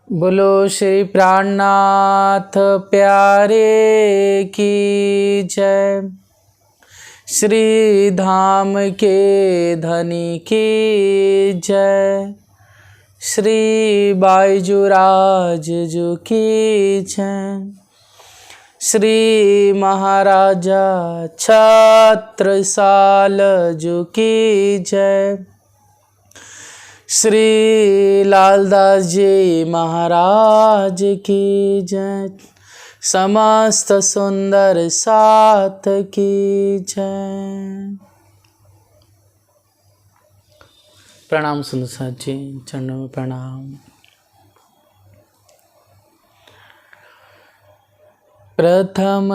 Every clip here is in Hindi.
बोलो श्री प्राणनाथ प्यारे की जय। श्री धाम के धनी की जय। श्री बाईजूराज जी की जय। श्री महाराजा छत्रसाल जी की जय। श्री लालदास जी महाराज की जय। समस्त सुंदर साथ की जय। प्रणाम सुंदर साथ जी, चरणों में प्रणाम। प्रथम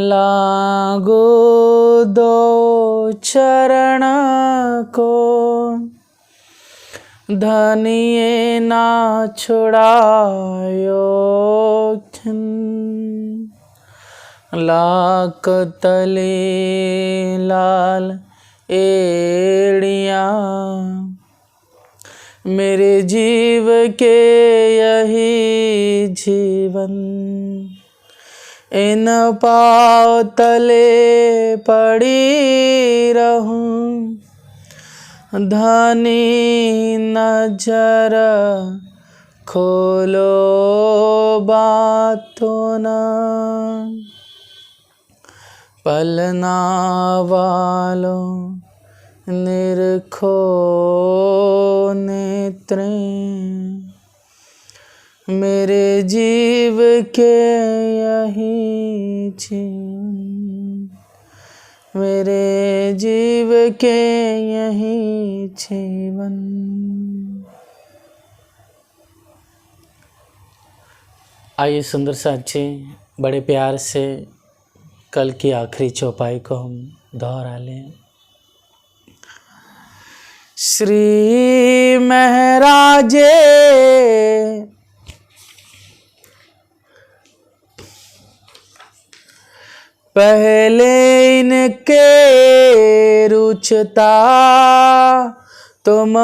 लागो दो चरण को, धनिये ना छुड़ायो खिन। लाख तले लाल एड़िया, मेरे जीव के यही जीवन। इन पाँव तले पड़ी रहूं, धनी नजर खोलो बातों न। पलना वालों निरखो नेत्रें, मेरे जीव के यही जीवन। मेरे जीव के यही जीवन। आइए सुंदर साथ जी, बड़े प्यार से कल की आखिरी चौपाई को हम दोहरा लें। श्री महराजे पहले इनके रुचता, तुम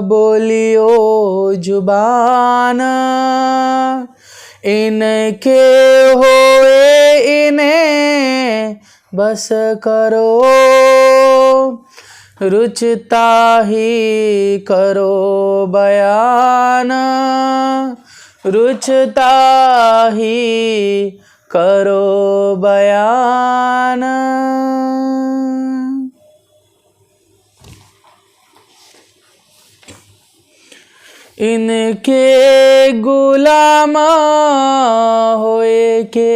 बोलियो जुबान। इनके होए इन्हें बस करो, रुचता ही करो बयान। रुचता ही करो बयान। इनके गुलाम होए के,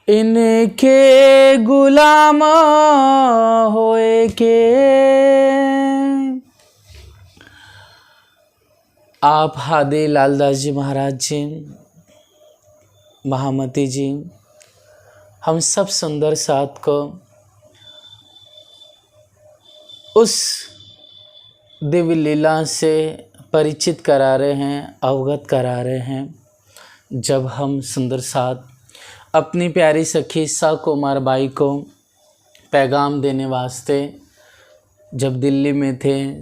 इनके गुलाम होए के। आप हादी लालदास जी महाराज जी, महामती जी, हम सब सुंदर साथ को उस दिव्य लीला से परिचित करा रहे हैं, अवगत करा रहे हैं। जब हम सुंदर साथ अपनी प्यारी सखी सा कुमार बाई को पैगाम देने वास्ते जब दिल्ली में थे,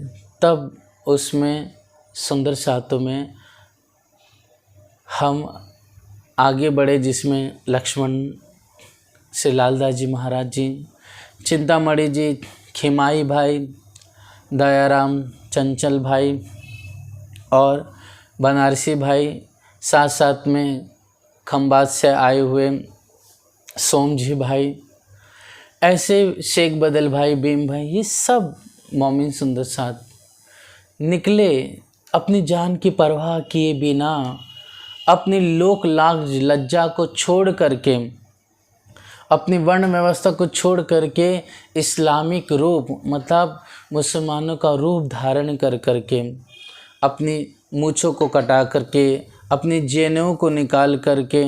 तब उसमें सुंदर साथों में हम आगे बढ़े, जिसमें लक्ष्मण से लालदास जी महाराज जी, चिंतामणि जी, खिमाई भाई, दयाराम, चंचल भाई और बनारसी भाई, साथ साथ में खंबात से आए हुए सोम जी भाई, ऐसे शेख बदल भाई, बीम भाई, ये सब मोमिन सुंदर साथ निकले अपनी जान की परवाह किए बिना, अपनी लोक लाज लज्जा को छोड़ करके, अपनी वर्ण व्यवस्था को छोड़ करके इस्लामिक रूप मतलब मुसलमानों का रूप धारण कर करके अपनी मूँछों को कटा करके, अपनी जनेऊ को निकाल करके,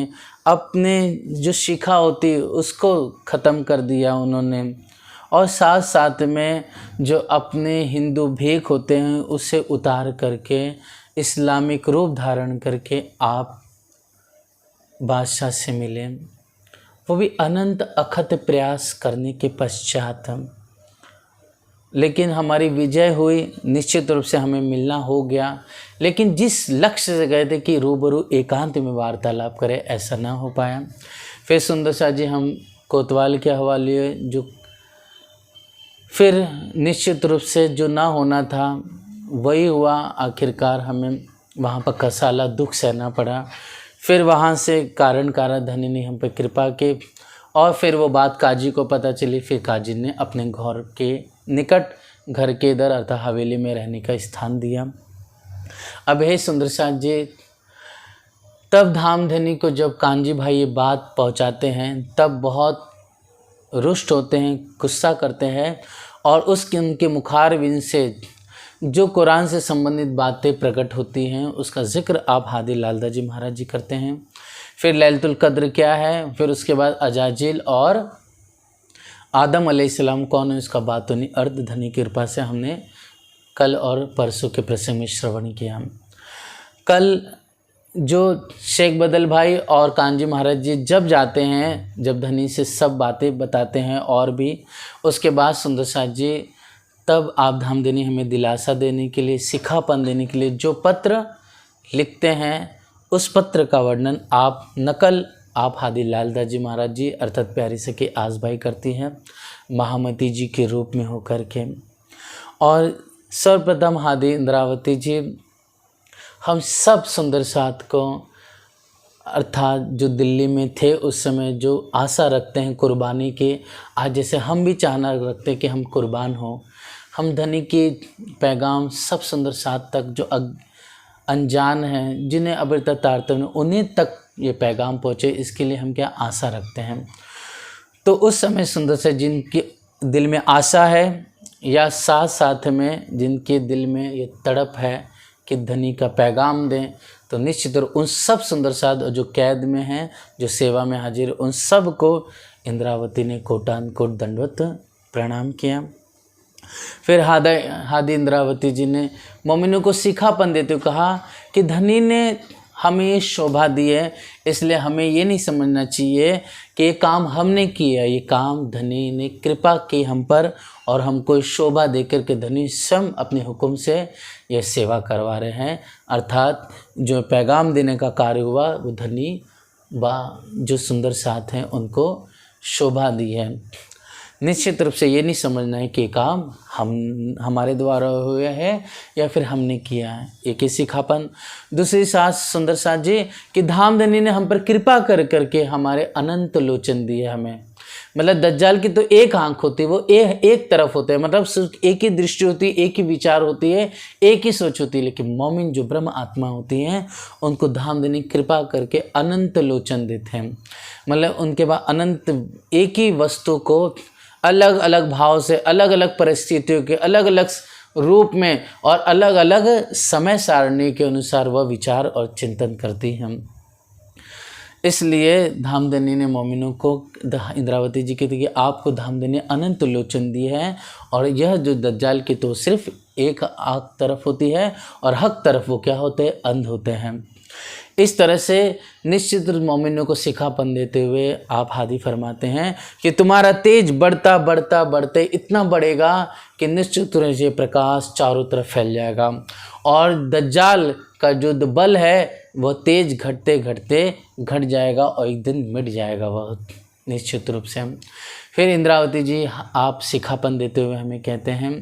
अपने जो शिखा होती है उसको ख़त्म कर दिया उन्होंने, और साथ साथ में जो अपने हिंदू भेख होते हैं उसे उतार करके इस्लामिक रूप धारण करके आप बादशाह से मिले, वो भी अनंत अखत प्रयास करने के पश्चात। लेकिन हमारी विजय हुई, निश्चित रूप से हमें मिलना हो गया, लेकिन जिस लक्ष्य से गए थे कि रूबरू एकांत में वार्तालाप करें, ऐसा ना हो पाया। फिर सुंदर शाह जी हम कोतवाल के हवाले, जो फिर निश्चित रूप से जो ना होना था वही हुआ। आखिरकार हमें वहाँ पर कसाला दुख सहना पड़ा। फिर वहाँ से कारण काराधनी ने हम पर कृपा की, और फिर वो बात काजी को पता चली। फिर काजी ने अपने घर के निकट, घर के इधर अर्थात हवेली में रहने का स्थान दिया। अब हे सुंदर शाह जी, तब धामधनी को जब कांजी भाई ये बात पहुंचाते हैं तब बहुत रुष्ट होते हैं, गुस्सा करते हैं, और उनके मुखारविंद से जो कुरान से संबंधित बातें प्रकट होती हैं उसका जिक्र आप हादी लालदा जी महाराज जी करते हैं। फिर लैलतुल कद्र क्या है, फिर उसके बाद अजाजिल और आदम अलैहिस्सलाम कौन है, इसका बात उन्हीं अर्धधनी की कृपा से हमने कल और परसों के प्रसंग में श्रवण किया। कल जो शेख बदल भाई और कांजी महाराज जी जब जाते हैं, जब धनी से सब बातें बताते हैं, और भी उसके बाद सुंदर शाह जी तब आप धामधनी हमें दिलासा देने के लिए, सिखापन देने के लिए जो पत्र लिखते हैं, उस पत्र का वर्णन आप नकल आप हादी लालदा जी महाराज जी अर्थात प्यारी सखी आस भाई करती हैं महामती जी के रूप में होकर के। और सर्वप्रथम हादी इंद्रावती जी हम सब सुंदर साथ को अर्थात जो दिल्ली में थे उस समय जो आशा रखते हैं कुर्बानी की, आज जैसे हम भी चाहना रखते हैं कि हम कुर्बान हों, हम धनी की पैगाम सब सुंदर साथ तक जो अनजान हैं, जिन्हें अभी तक तारतम्य उन्हीं तक ये पैगाम पहुँचे, इसके लिए हम क्या आशा रखते हैं। तो उस समय सुंदर से जिनके दिल में आशा है, या साथ साथ में जिनके दिल में ये तड़प है कि धनी का पैगाम दें, तो निश्चित रूप उन सब सुंदर साथ जो कैद में हैं, जो सेवा में हाजिर, उन सब को इंद्रावती ने कोटान कोट दंडवत प्रणाम किया। फिर हादी इंद्रावती जी ने मोमिनों को सिखापन देते हुए कहा कि धनी ने हमें ये शोभा दी है, इसलिए हमें ये नहीं समझना चाहिए कि ये काम हमने किया, ये काम धनी ने कृपा की हम पर, और हमको शोभा देकर के धनी स्वयं अपने हुक्म से ये सेवा करवा रहे हैं। अर्थात जो पैगाम देने का कार्य हुआ वो धनी व जो सुंदर साथ हैं उनको शोभा दी है। निश्चित रूप से ये नहीं समझना है कि काम हमारे द्वारा हुआ है या फिर हमने किया है, एक ही सिखापन। दूसरी सास सुंदर साथ जी कि धामधनी ने हम पर कृपा कर करके हमारे अनंत लोचन दिए हमें। मतलब दज्जाल की तो एक आंख होती है, वो एक तरफ होते हैं, मतलब सिर्फ एक ही दृष्टि होती है, एक ही विचार होती है, एक ही सोच होती है। लेकिन मोमिन जो ब्रह्म आत्मा होती हैं उनको धामधनी कृपा करके अनंत लोचन देते हैं। मतलब उनके बाद अनंत एक ही वस्तु को अलग अलग भाव से, अलग अलग परिस्थितियों के अलग अलग रूप में और अलग अलग समय सारणी के अनुसार वह विचार और चिंतन करती हैं। इसलिए धामधनी ने मोमिनों को इंद्रावती जी कहती कि आपको धामधनी अनंत लोचन दी है, और यह जो दज्जाल की तो सिर्फ एक आँख तरफ होती है और हक तरफ वो क्या होते हैं, अंध होते हैं। इस तरह से निश्चित मोमिनों को सिखापन देते हुए आप हादी फरमाते हैं कि तुम्हारा तेज बढ़ता बढ़ता बढ़ते इतना बढ़ेगा कि निश्चित रूप से प्रकाश चारों तरफ फैल जाएगा, और दज्जाल का जो बल है वह तेज घटते घटते घट जाएगा और एक दिन मिट जाएगा वह निश्चित रूप से। फिर इंद्रावती जी आप सिखापन देते हुए हमें कहते हैं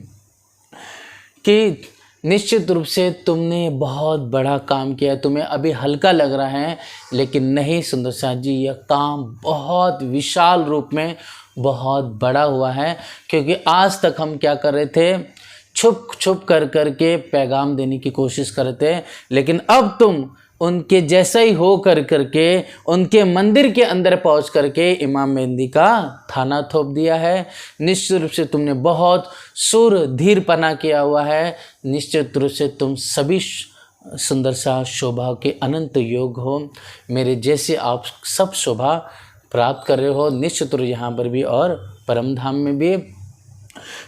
कि निश्चित रूप से तुमने बहुत बड़ा काम किया, तुम्हें अभी हल्का लग रहा है, लेकिन नहीं सुंदर साथ जी, यह काम बहुत विशाल रूप में बहुत बड़ा हुआ है। क्योंकि आज तक हम क्या कर रहे थे, छुप छुप कर के पैगाम देने की कोशिश कर रहे थे, लेकिन अब तुम उनके जैसा ही हो करके उनके मंदिर के अंदर पहुंच करके इमाम मेहंदी का थाना थोप दिया है। निश्चित रूप से तुमने बहुत सुर धीरपना किया हुआ है। निश्चित रूप से तुम सभी सुंदर सा शोभा के अनंत योग हो। मेरे जैसे आप सब शोभा प्राप्त कर रहे हो, निश्चित रूप यहाँ पर भी और परम धाम में भी।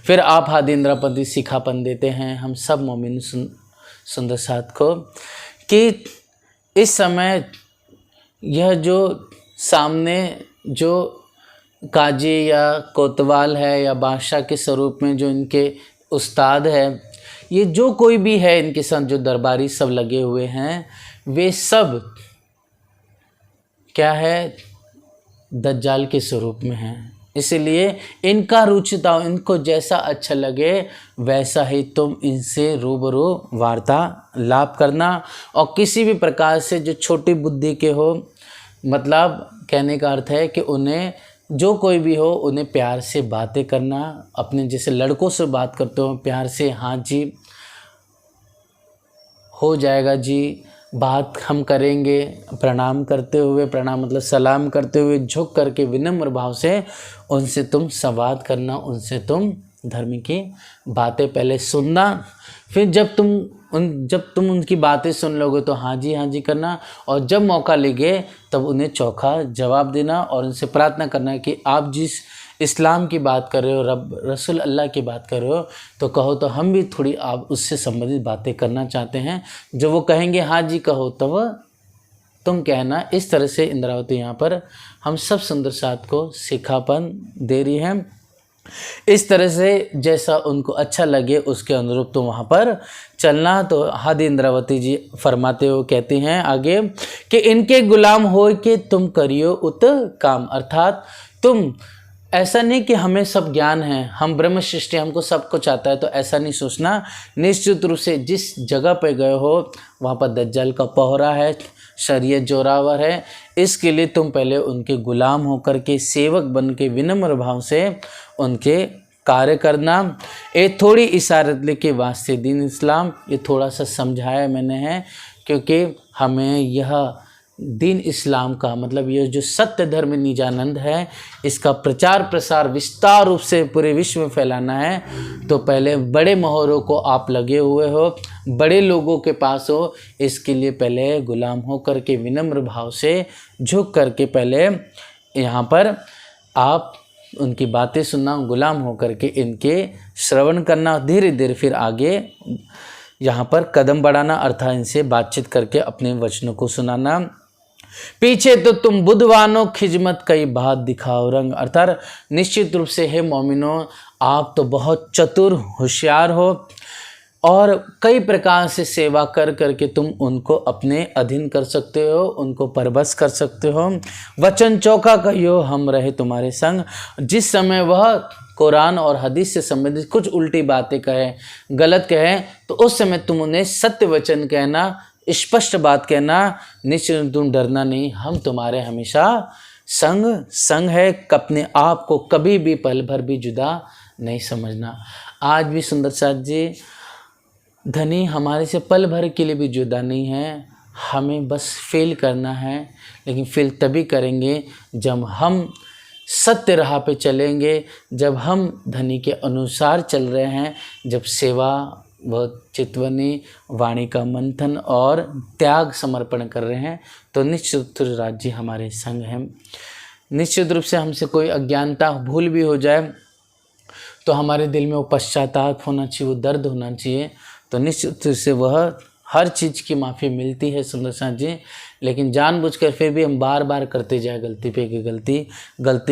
फिर आप हादी इंद्रापति सिखापन देते हैं हम सब मोमिन सुंदर साथ को कि इस समय यह जो सामने जो काजी या कोतवाल है या बादशाह के स्वरूप में जो इनके उस्ताद है, ये जो कोई भी है इनके साथ जो दरबारी सब लगे हुए हैं, वे सब क्या है, दज्जाल के स्वरूप में हैं। इसलिए इनका रुचिता, इनको जैसा अच्छा लगे वैसा ही तुम इनसे रूबरू वार्तालाप करना। और किसी भी प्रकार से जो छोटी बुद्धि के हो, मतलब कहने का अर्थ है कि उन्हें जो कोई भी हो उन्हें प्यार से बातें करना। अपने जैसे लड़कों से बात करते हो प्यार से, हाँ जी हो जाएगा जी, बात हम करेंगे, प्रणाम करते हुए, प्रणाम मतलब सलाम करते हुए झुक करके विनम्र भाव से उनसे तुम संवाद करना, उनसे तुम धर्म की बातें पहले सुनना। फिर जब तुम उनकी बातें सुन लोगे तो हाँ जी करना, और जब मौका लगे तब उन्हें चोखा जवाब देना और उनसे प्रार्थना करना कि आप जिस इस्लाम की बात कर रहे हो, रब रसूल अल्लाह की बात कर रहे हो, तो कहो तो हम भी थोड़ी आप उससे संबंधित बातें करना चाहते हैं। जो वो कहेंगे हाँ जी कहो, तब तुम कहना। इस तरह से इंद्रावती यहाँ पर हम सब सुंदर साथ को सिखापन दे रही हैं। इस तरह से जैसा उनको अच्छा लगे उसके अनुरूप तुम वहाँ पर चलना। तो हादी इंद्रावती जी फरमाते हो, कहती हैं आगे कि इनके गुलाम हो के तुम करियो उत काम, अर्थात तुम ऐसा नहीं कि हमें सब ज्ञान है, हम ब्रह्म सृष्टि, हमको सब कुछ आता है, तो ऐसा नहीं सोचना। निश्चित रूप से जिस जगह पे गए हो वहाँ पर दज्जाल का पहरा है, शरीयत जोरावर है, इसके लिए तुम पहले उनके गुलाम होकर के, सेवक बन के विनम्र भाव से उनके कार्य करना। ये थोड़ी इशारत लेके वास्ते दीन इस्लाम, ये थोड़ा सा समझाया मैंने है, क्योंकि हमें यह दीन इस्लाम का मतलब ये जो सत्य धर्म निजानंद है, इसका प्रचार प्रसार विस्तार रूप से पूरे विश्व में फैलाना है। तो पहले बड़े मोहरों को आप लगे हुए हो, बड़े लोगों के पास हो, इसके लिए पहले गुलाम हो करके विनम्र भाव से झुक करके पहले यहाँ पर आप उनकी बातें सुनना, गुलाम हो करके इनके श्रवण करना, धीरे धीरे फिर आगे यहाँ पर कदम बढ़ाना, अर्थात इनसे बातचीत करके अपने वचनों को सुनाना। पीछे तो तुम बुद्धवानों खिजमत कई बात दिखाओ रंग, अर्थात निश्चित रूप से है मोमिनो, आप तो बहुत चतुर होशियार हो और कई प्रकार से सेवा कर करके तुम उनको अपने अधीन कर सकते हो, उनको परबस कर सकते हो। वचन चौका कहियो हम रहे तुम्हारे संग, जिस समय वह कुरान और हदीस से संबंधित कुछ उल्टी बातें कहे, गलत कहे, तो उस समय तुम उन्हें सत्य वचन कहना, स्पष्ट बात कहना। निश्चित तुम डरना नहीं, हम तुम्हारे हमेशा संग है, अपने आप को कभी भी पल भर भी जुदा नहीं समझना। आज भी सुंदर साथ जी धनी हमारे से पल भर के लिए भी जुदा नहीं है, हमें बस फील करना है, लेकिन फील तभी करेंगे जब हम सत्य राह पे चलेंगे, जब हम धनी के अनुसार चल रहे हैं, जब सेवा व चितवनी वाणी का मंथन और त्याग समर्पण कर रहे हैं, तो निश्चित राज्य हमारे संग हैं। निश्चित रूप से हमसे कोई अज्ञानता भूल भी हो जाए तो हमारे दिल में वो पश्चाताप होना चाहिए, वो दर्द होना चाहिए, तो निश्चित रूप से वह हर चीज़ की माफ़ी मिलती है सुंदर साथ जी। लेकिन जानबूझकर फिर भी हम बार बार करते जाए गलती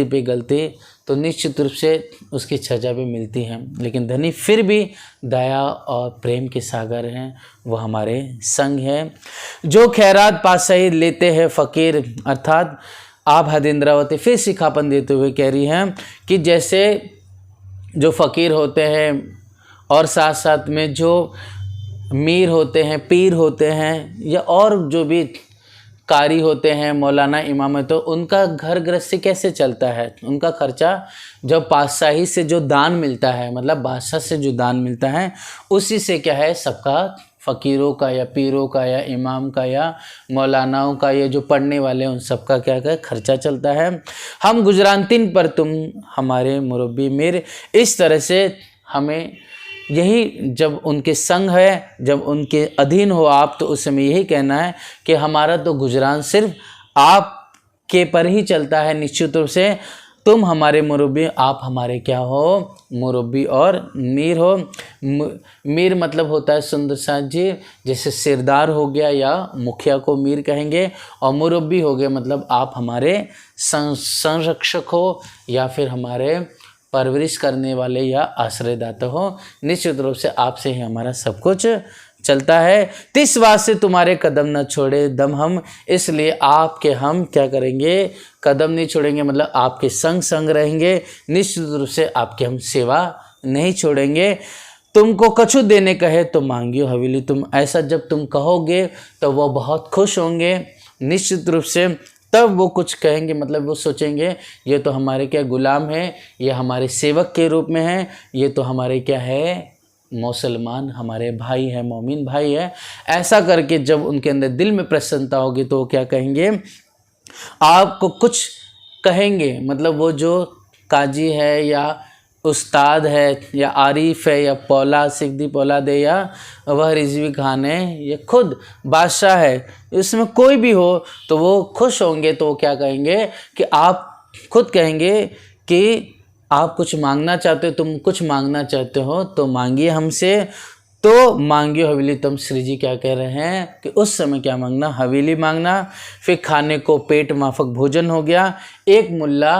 पे गलती, तो निश्चित रूप से उसकी सजा भी मिलती है। लेकिन धनी फिर भी दया और प्रेम के सागर हैं, वो हमारे संग हैं। जो खैरात पासई लेते हैं फ़कीर, अर्थात आप हद इंद्रावती फिर सिखापन देते हुए कह रही हैं कि जैसे जो फ़कीर होते हैं और साथ साथ में जो मीर होते हैं, पीर होते हैं, या और जो भी कारी होते हैं, मौलाना इमाम है, तो उनका घर गृहस्थी कैसे चलता है, उनका खर्चा जब बादशाही से जो दान मिलता है, मतलब बादशाह से जो दान मिलता है, उसी से क्या है सबका फ़कीरों का या पीरों का या इमाम का या मौलानाओं का, ये जो पढ़ने वाले हैं उन सब का क्या क्या खर्चा चलता है। हम गुजरानतीन पर तुम हमारे मुरब्बी मीर। इस तरह से हमें यही, जब उनके संग है, जब उनके अधीन हो आप, तो उस समय यही कहना है कि हमारा तो गुजरान सिर्फ आप के पर ही चलता है। निश्चित रूप से तुम हमारे मुरब्बी, आप हमारे क्या हो, मुरब्बी और मीर हो। मीर मतलब होता है सुंदर साथ जी, जैसे सिरदार हो गया या मुखिया को मीर कहेंगे, और मुरब्बी हो गया मतलब आप हमारे संरक्षक हो या फिर हमारे परवरिश करने वाले या आश्रयदाता हो। निश्चित रूप से आपसे ही हमारा सब कुछ चलता है। तिस वास्ते तुम्हारे कदम न छोड़े दम हम, इसलिए आपके हम क्या करेंगे, कदम नहीं छोड़ेंगे, मतलब आपके संग संग रहेंगे। निश्चित रूप से आपकी हम सेवा नहीं छोड़ेंगे। तुमको कछु देने कहे तो मांगियो हवेली, तुम ऐसा जब तुम कहोगे तो वो बहुत खुश होंगे। निश्चित रूप से तब वो कुछ कहेंगे, मतलब वो सोचेंगे ये तो हमारे क्या गुलाम है, ये हमारे सेवक के रूप में है, ये तो हमारे क्या है, मुसलमान हमारे भाई है, मोमिन भाई है। ऐसा करके जब उनके अंदर दिल में प्रसन्नता होगी तो वो क्या कहेंगे, आपको कुछ कहेंगे। मतलब वो जो काजी है या उस्ताद है या आरिफ है या पौला सिद्दी पौलाद है या वह रिजवी खान है या खुद बादशाह है, इसमें कोई भी हो तो वो खुश होंगे। तो वो क्या कहेंगे कि आप खुद कहेंगे कि आप कुछ मांगना चाहते हो, तुम कुछ मांगना चाहते हो तो मांगिए हमसे। तो मांगियो हवेली, तुम श्री जी क्या कह रहे हैं कि उस समय क्या मांगना, हवेली मांगना। फिर खाने को पेट माफक भोजन हो गया, एक मुल्ला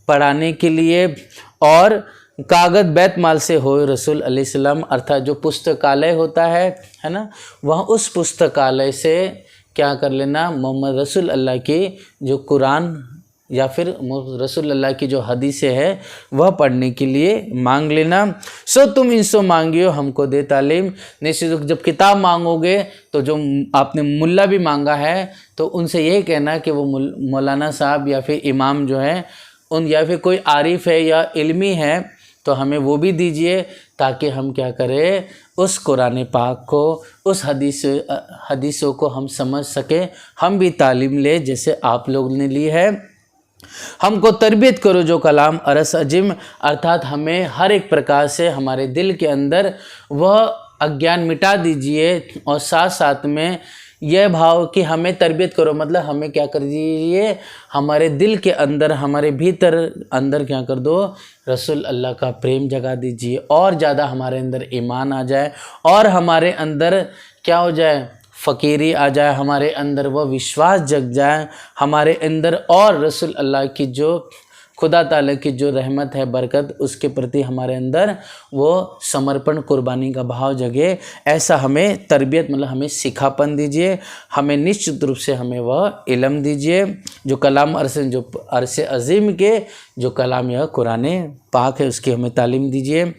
पढ़ाने के लिए, और कागज़ बैत माल से हो रसूल अलैहिस्सलाम, अर्थात जो पुस्तकालय होता है ना, वह उस पुस्तकालय से क्या कर लेना, मोहम्मद रसूल अल्लाह की जो कुरान या फिर रसूल अल्लाह की जो हदीसें है वह पढ़ने के लिए मांग लेना। सो तुम इनसो मांगियो हमको दे तालीम। निश्चित जब किताब मांगोगे तो जो आपने मुल्ला भी मांगा है तो उनसे यही कहना कि वो मौलाना साहब या फिर इमाम जो है उन, या फिर कोई आरिफ है या इल्मी है तो हमें वो भी दीजिए, ताकि हम क्या करें, उस कुरान पाक को, उस हदीसों को हम समझ सके, हम भी तालीम ले जैसे आप लोग ने ली है। हमको तरबियत करो जो कलाम अरस अजिम, अर्थात हमें हर एक प्रकार से हमारे दिल के अंदर वह अज्ञान मिटा दीजिए, और साथ साथ में यह भाव कि हमें तरबियत करो, मतलब हमें क्या कर दीजिए, हमारे दिल के अंदर, हमारे भीतर अंदर क्या कर दो, रसूल अल्लाह का प्रेम जगा दीजिए, और ज़्यादा हमारे अंदर ईमान आ जाए, और हमारे अंदर क्या हो जाए, फ़कीरी आ जाए, हमारे अंदर वह विश्वास जग जाए, हमारे अंदर और रसूल अल्लाह की जो खुदा ताला की जो रहमत है, बरकत, उसके प्रति हमारे अंदर वो समर्पण कुर्बानी का भाव जगे। ऐसा हमें तरबियत, मतलब हमें सिखापन दीजिए, हमें निश्चित रूप से हमें वह इल्म दीजिए जो कलाम अरसे अजीम के जो कलाम यह कुरान पाक है उसकी हमें तालीम दीजिए।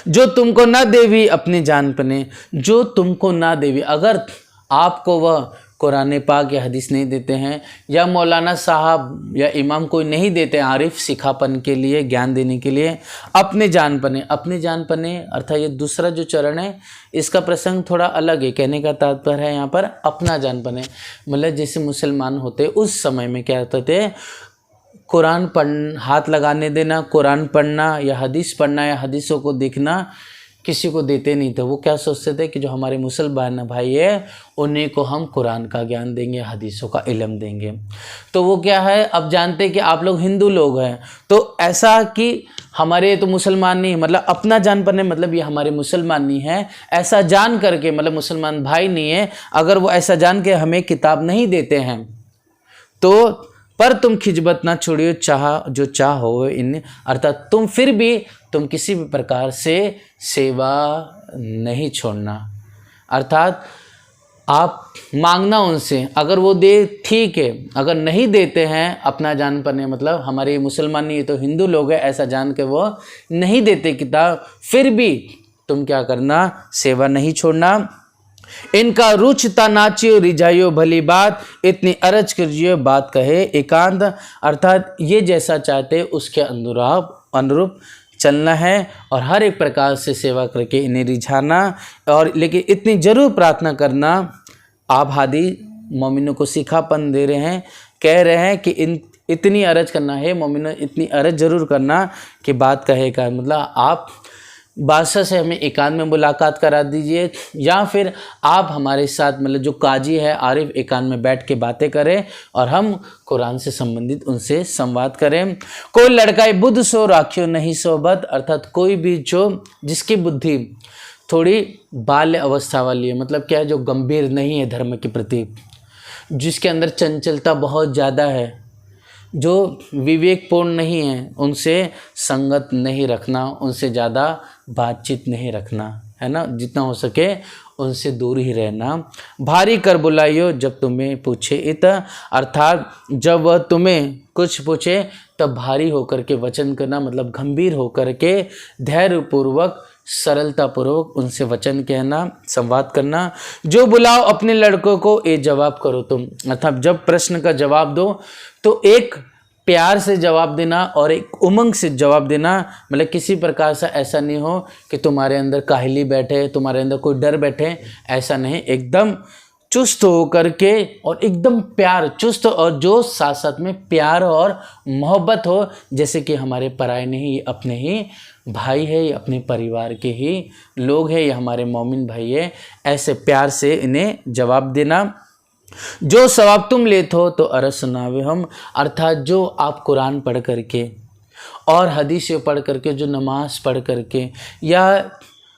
जो तुमको ना देवी अपनी जान पने, जो तुमको ना देवी, अगर आपको वह कुरान पाक या हदीस नहीं देते हैं, या मौलाना साहब या इमाम कोई नहीं देते हैं आरिफ सिखापन के लिए, ज्ञान देने के लिए, अपने जान पने, अपने जान पने अर्थात ये दूसरा जो चरण है इसका प्रसंग थोड़ा अलग है। कहने का तात्पर्य है यहाँ पर अपना जान पने, मतलब जैसे मुसलमान होते उस समय में क्या होते थे, कुरान हाथ लगाने देना, कुरान पढ़ना या हदीस पढ़ना या हदीसों को देखना किसी को देते नहीं थे। वो क्या सोचते थे कि जो हमारे मुसलमान भाई है उन्हीं को हम कुरान का ज्ञान देंगे, हदीसों का इल्म देंगे। तो वो क्या है, अब जानते हैं कि आप लोग हिंदू लोग हैं, तो ऐसा कि हमारे तो मुसलमान नहीं, मतलब अपना जान पड़ने, मतलब ये हमारे मुसलमान नहीं है, ऐसा जान करके, मतलब मुसलमान भाई नहीं है, अगर वो ऐसा जान के हमें किताब नहीं देते हैं तो पर तुम खिजबत ना छोड़ियो, जो चाहो इन, अर्थात तुम फिर भी तुम किसी भी प्रकार से सेवा नहीं छोड़ना, अर्थात आप मांगना उनसे, अगर वो दे ठीक है, अगर नहीं देते हैं अपना जान पने, मतलब हमारे मुसलमान नहीं, ये तो हिंदू लोग हैं, ऐसा जान के वो नहीं देते किताब, फिर भी तुम क्या करना, सेवा नहीं छोड़ना। इनका रुचता नाचियो रिझाइयो भली बात, इतनी अरज करियो बात कहे एकांत, अर्थात ये जैसा चाहते उसके अनुरूप चलना है और हर एक प्रकार से सेवा करके इन्हें रिझाना। और लेकिन इतनी ज़रूर प्रार्थना करना, आप हादी मोमिनों को सिखापन दे रहे हैं, कह रहे हैं कि इतनी अर्ज करना है मोमिनों, इतनी अर्ज ज़रूर करना कि बात कहेगा, मतलब आप बादशाह से हमें एकांत में मुलाकात करा दीजिए, या फिर आप हमारे साथ मतलब जो काजी है आरिफ एकांत में बैठ के बातें करें और हम कुरान से संबंधित उनसे संवाद करें। कोई लड़का बुद्ध सो राखियो नहीं सोबत, अर्थात कोई भी जो जिसकी बुद्धि थोड़ी बाल्य अवस्था वाली है, मतलब क्या है, जो गंभीर नहीं है धर्म के प्रति, जिसके अंदर चंचलता बहुत ज़्यादा है, जो विवेकपूर्ण नहीं है, उनसे संगत नहीं रखना, उनसे ज़्यादा बातचीत नहीं रखना, है ना, जितना हो सके उनसे दूर ही रहना। भारी कर बुलाइयो जब तुम्हें पूछे इत, अर्थात जब वह तुम्हें कुछ पूछे तब भारी होकर के वचन करना, मतलब गंभीर होकर के धैर्यपूर्वक सरलतापूर्वक उनसे वचन कहना, संवाद करना। जो बुलाओ अपने लड़कों को ये जवाब करो तुम, अर्थात जब प्रश्न का जवाब दो तो एक प्यार से जवाब देना और एक उमंग से जवाब देना, मतलब किसी प्रकार से ऐसा नहीं हो कि तुम्हारे अंदर काहली बैठे, तुम्हारे अंदर कोई डर बैठे, ऐसा नहीं, एकदम चुस्त होकर के और एकदम प्यार चुस्त, और जो साथ साथ में प्यार और मोहब्बत हो, जैसे कि हमारे पराये नहीं, ये अपने ही भाई है, ये अपने परिवार के ही लोग हैं, ये हमारे मोमिन भाई है, ऐसे प्यार से इन्हें जवाब देना। जो सवाब तुम लेते हो तो अरज सुनावे हम, अर्थात जो आप कुरान पढ़ करके और हदीसें पढ़ करके, जो नमाज पढ़ करके या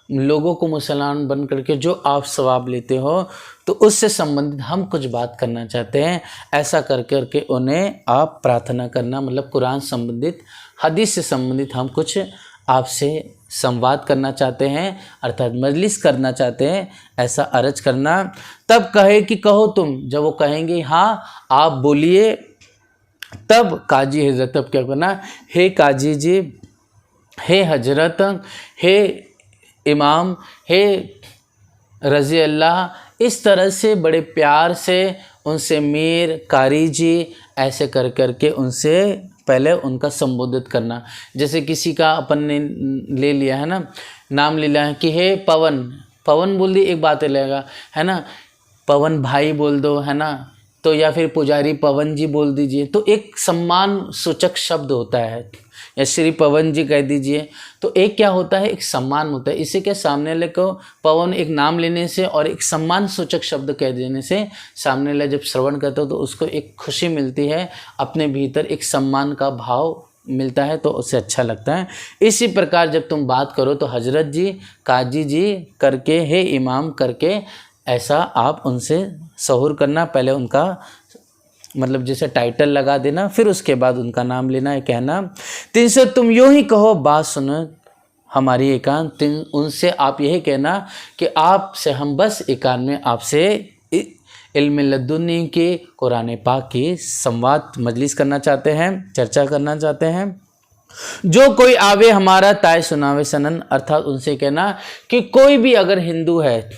लोगों को मुसलमान बन करके जो आप सवाब लेते हो, तो उससे संबंधित हम कुछ बात करना चाहते हैं। ऐसा कर करके उन्हें आप प्रार्थना करना, मतलब कुरान संबंधित, हदीस से संबंधित हम कुछ आपसे संवाद करना चाहते हैं, अर्थात मजलिस करना चाहते हैं, ऐसा अर्ज करना। तब कहे कि कहो तुम, जब वो कहेंगे हाँ आप बोलिए, तब काजी हजरत, तब क्या करना, हे काजी जी, हे हजरत, हे इमाम, हे रज़ी अल्लाह, इस तरह से बड़े प्यार से उनसे मीर, कारी जी, ऐसे कर करके उनसे पहले उनका संबोधित करना। जैसे किसी का अपन ने ले लिया है ना, नाम ले लिया है कि हे पवन, पवन बोल दी, एक बात लगेगा, है ना, पवन भाई बोल दो, है ना, तो या फिर पुजारी पवन जी बोल दीजिए, तो एक सम्मान सूचक शब्द होता है, या श्री पवन जी कह दीजिए, तो एक क्या होता है, एक सम्मान होता है। इसे क्या, सामने वाले को पवन एक नाम लेने से और एक सम्मान सूचक शब्द कह देने से सामने वाला जब श्रवण करते हो तो उसको एक खुशी मिलती है, अपने भीतर एक सम्मान का भाव मिलता है, तो उससे अच्छा लगता है। इसी प्रकार जब तुम बात करो तो हजरत जी, काजी जी करके, हे इमाम करके, ऐसा आप उनसे सहूर करना, पहले उनका मतलब जैसे टाइटल लगा देना, फिर उसके बाद उनका नाम लेना है, कहना। तिनसे तुम यूँ ही कहो बात सुनो हमारी एकांत, उनसे आप यही कहना कि आपसे हम बस एकांत में आपसे इल्म लदुनी के कुरान पाक की संवाद मजलिस करना चाहते हैं, चर्चा करना चाहते हैं। जो कोई आवे हमारा ताय सुनावे सनन, अर्थात उनसे कहना कि कोई भी अगर हिंदू है,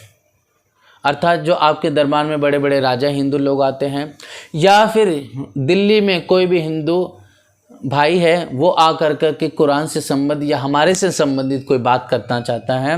अर्थात जो आपके दरबार में बड़े बड़े राजा हिंदू लोग आते हैं, या फिर दिल्ली में कोई भी हिंदू भाई है, वो आ कर के कुरान से संबंधित या हमारे से संबंधित कोई बात करना चाहता है,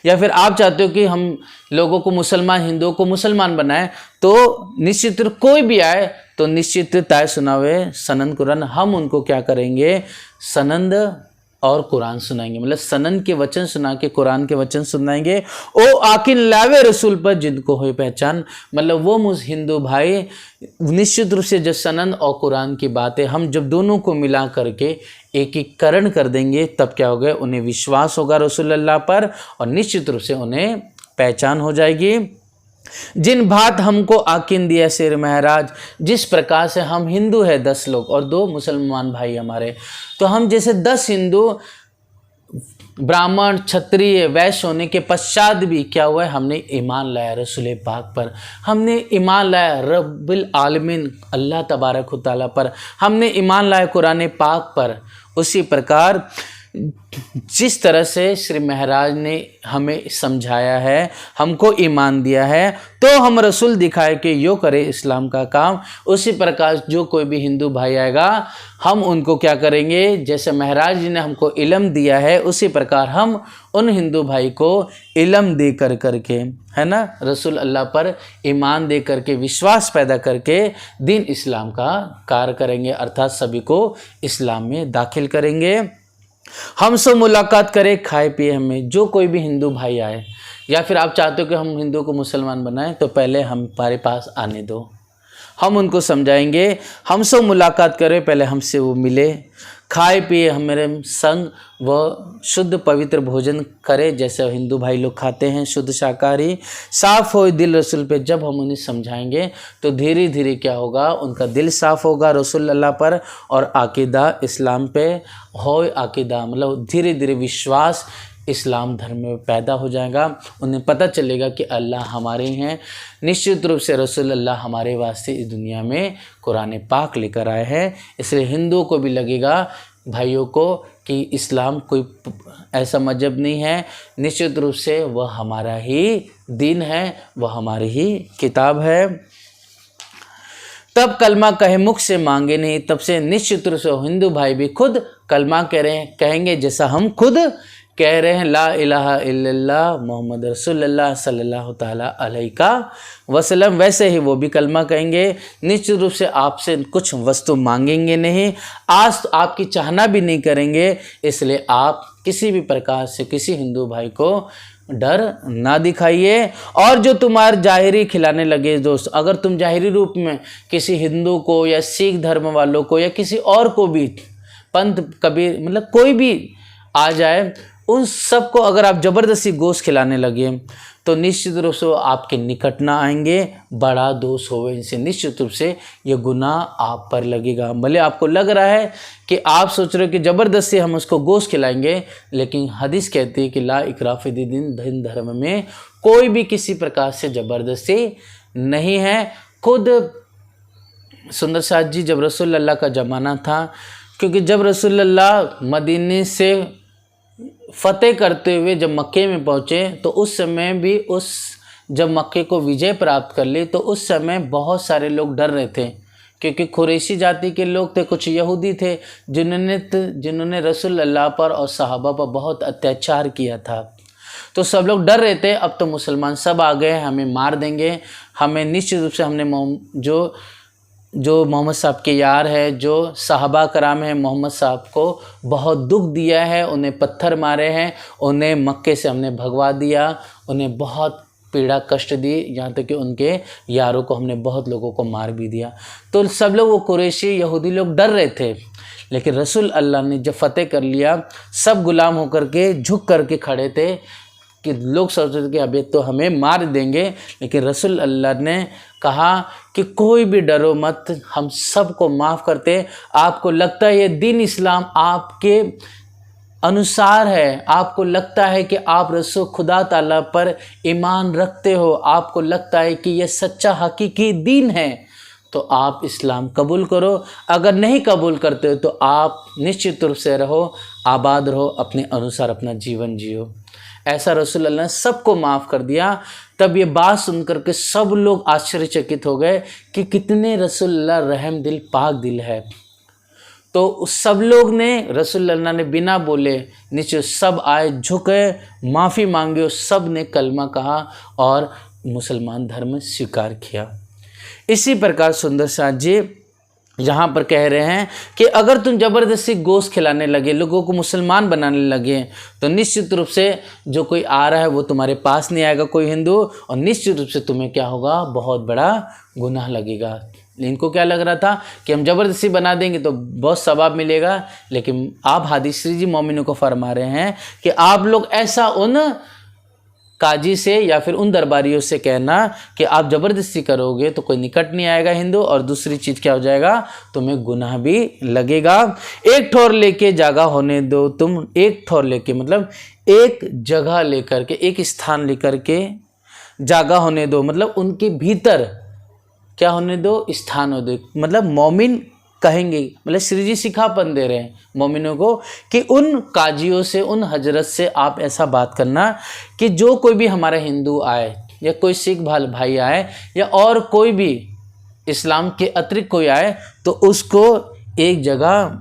या फिर आप चाहते हो कि हम लोगों को मुसलमान, हिंदुओं को मुसलमान बनाएं, तो निश्चित कोई भी आए तो निश्चित ताय सुनावे सनन कुरान, हम उनको क्या करेंगे, सनंद और कुरान सुनाएंगे, मतलब सनन के वचन सुना के कुरान के वचन सुनाएंगे। ओ आकिन लावे रसूल पर जिनको हो पहचान, मतलब वो मुझ हिंदू भाई निश्चित रूप से जो सनन और कुरान की बातें हम जब दोनों को मिला करके एकीकरण कर देंगे, तब क्या होगा, उन्हें विश्वास होगा रसूलुल्लाह पर और निश्चित रूप से उन्हें पहचान हो जाएगी। जिन बात हमको आकिन दिया शेर महराज, जिस प्रकार से हम हिंदू है 10 लोग और 2 मुसलमान भाई हमारे, तो हम जैसे 10 हिंदू ब्राह्मण क्षत्रिय वैश्य होने के पश्चात भी क्या हुआ है, हमने ईमान लाया रसूल पाक पर, हमने ईमान लाया रब्बिल आलमीन अल्लाह तबारक व तआला पर, हमने ईमान लाया कुरान पाक पर। उसी प्रकार जिस तरह से श्री महाराज ने हमें समझाया है, हमको ईमान दिया है, तो हम रसूल दिखाए कि यो करे इस्लाम का काम, उसी प्रकार जो कोई भी हिंदू भाई आएगा हम उनको क्या करेंगे, जैसे महाराज जी ने हमको इल्म दिया है उसी प्रकार हम उन हिंदू भाई को इल्म दे करके, है ना, रसूल अल्लाह पर ईमान दे करके, विश्वास पैदा करके दीन इस्लाम का कार्य करेंगे, अर्थात सभी को इस्लाम में दाखिल करेंगे। हम सब मुलाकात करें, खाए पिए हमें, जो कोई भी हिंदू भाई आए, या फिर आप चाहते हो कि हम हिंदू को मुसलमान बनाएं, तो पहले हमारे पास आने दो, हम उनको समझाएंगे। हम सब मुलाकात करें, पहले हमसे वो मिले, खाए पिए हमारे संग, व शुद्ध पवित्र भोजन करे जैसे हिंदू भाई लोग खाते हैं, शुद्ध शाकाहारी, साफ़ हो दिल रसूल पे। जब हम उन्हें समझाएंगे तो धीरे धीरे क्या होगा, उनका दिल साफ़ होगा रसूल अल्लाह पर, और आकीदा इस्लाम पे हो, आकीदा मतलब धीरे धीरे विश्वास इस्लाम धर्म में पैदा हो जाएगा। उन्हें पता चलेगा कि अल्लाह हमारे हैं, निश्चित रूप से रसूल अल्लाह हमारे वास्ते इस दुनिया में कुरान पाक लेकर आए हैं। इसलिए हिंदुओं को भी लगेगा, भाइयों को, कि इस्लाम कोई ऐसा मजहब नहीं है, निश्चित रूप से वह हमारा ही दीन है, वह हमारी ही किताब है। तब कलमा कहे मुख से मांगे नहीं, तब से निश्चित रूप से हिंदू भाई भी खुद कलमा कहेंगे, जैसा हम खुद कह रहे हैं ला इलाहा इल्लल्लाह मोहम्मद रसूलुल्लाह सल्लल्लाहु ताला अलैहि वसल्लम, वैसे ही वो भी कलमा कहेंगे। निश्चित रूप से आपसे कुछ वस्तु मांगेंगे नहीं, आज तो आपकी चाहना भी नहीं करेंगे, इसलिए आप किसी भी प्रकार से किसी हिंदू भाई को डर ना दिखाइए। और जो तुम्हारे जाहिरी खिलाने लगे दोस्त, अगर तुम जाहिरी रूप में किसी हिंदू को या सिख धर्म वालों को या किसी और को भी, पंथ कबीर मतलब कोई भी आ जाए, उन सब को अगर आप ज़बरदस्ती गोश्त खिलाने लगे तो निश्चित रूप से वो आपके निकट ना आएंगे, बड़ा दोष होवे इनसे, निश्चित रूप से ये गुनाह आप पर लगेगा। भले आपको लग रहा है कि आप सोच रहे हो कि ज़बरदस्ती हम उसको गोश्त खिलाएंगे, लेकिन हदीस कहती है कि ला इकराह फी दीन, दिन धर्म में कोई भी किसी प्रकार से ज़बरदस्ती नहीं है। खुद सुंदर साथ जी, जब रसूल अल्लाह का ज़माना था, क्योंकि जब रसूल अल्लाह मदीने से फतेह करते हुए जब मक्के में पहुँचे, तो उस समय भी जब मक्के को विजय प्राप्त कर ली, तो उस समय बहुत सारे लोग डर रहे थे, क्योंकि कुरैशी जाति के लोग थे, कुछ यहूदी थे, जिन्होंने रसूल अल्लाह पर और सहाबा पर बहुत अत्याचार किया था। तो सब लोग डर रहे थे, अब तो मुसलमान सब आ गए, हमें मार देंगे, हमें निश्चित रूप से हमने जो मोहम्मद साहब के यार है, जो साहबा कराम है, मोहम्मद साहब को बहुत दुख दिया है, उन्हें पत्थर मारे हैं, उन्हें मक्के से हमने भगवा दिया, उन्हें बहुत पीड़ा कष्ट दी, यहाँ तक कि उनके यारों को हमने बहुत लोगों को मार भी दिया। तो सब लोग, वो कुरैशी यहूदी लोग डर रहे थे, लेकिन रसूल अल्लाह ने जब फतेह कर लिया, सब गुलाम होकर के झुक करके खड़े थे कि लोग सोचते थे कि अभी तो हमें मार देंगे, लेकिन रसूल अल्लाह ने कहा कि कोई भी डरो मत, हम सबको माफ़ करते। आपको लगता है ये दीन इस्लाम आपके अनुसार है, आपको लगता है कि आप रसूल खुदा ताला पर ईमान रखते हो, आपको लगता है कि यह सच्चा हकीकी दीन है, तो आप इस्लाम कबूल करो। अगर नहीं कबूल करते हो तो आप निश्चित रूप से रहो, आबाद रहो, अपने अनुसार अपना जीवन जियो। ऐसा रसूल अल्लाह ने सबको माफ़ कर दिया। तब ये बात सुनकर के सब लोग आश्चर्यचकित हो गए कि कितने रसूल अल्लाह रहम दिल पाक दिल है। तो सब लोग ने, रसूल अल्लाह ने बिना बोले नीचे सब आए, झुके, माफ़ी मांगे, सब ने कलमा कहा और मुसलमान धर्म स्वीकार किया। इसी प्रकार सुंदर साथ जी यहाँ पर कह रहे हैं कि अगर तुम ज़बरदस्ती गोश्त खिलाने लगे, लोगों को मुसलमान बनाने लगे, तो निश्चित रूप से जो कोई आ रहा है वो तुम्हारे पास नहीं आएगा, कोई हिंदू, और निश्चित रूप से तुम्हें क्या होगा, बहुत बड़ा गुनाह लगेगा। इनको क्या लग रहा था कि हम ज़बरदस्ती बना देंगे तो बहुत सवाब मिलेगा, लेकिन आप हादीस जी मोमिनों को फरमा रहे हैं कि आप लोग ऐसा उन काजी से या फिर उन दरबारियों से कहना कि आप ज़बरदस्ती करोगे तो कोई निकट नहीं आएगा हिंदू, और दूसरी चीज़ क्या हो जाएगा, तुम्हें गुनाह भी लगेगा। एक ठोर लेके जागा होने दो तुम, एक ठोर लेके मतलब एक जगह लेकर के, एक स्थान लेकर के जागा होने दो, मतलब उनके भीतर क्या होने दो, स्थान हो दो। मतलब मोमिन कहेंगे, मतलब श्री जी सिखापन दे रहे हैं मोमिनों को कि उन काजियों से, उन हजरत से आप ऐसा बात करना कि जो कोई भी हमारा हिंदू आए या कोई सिख भाई आए या और कोई भी इस्लाम के अतिरिक्त कोई आए तो उसको एक जगह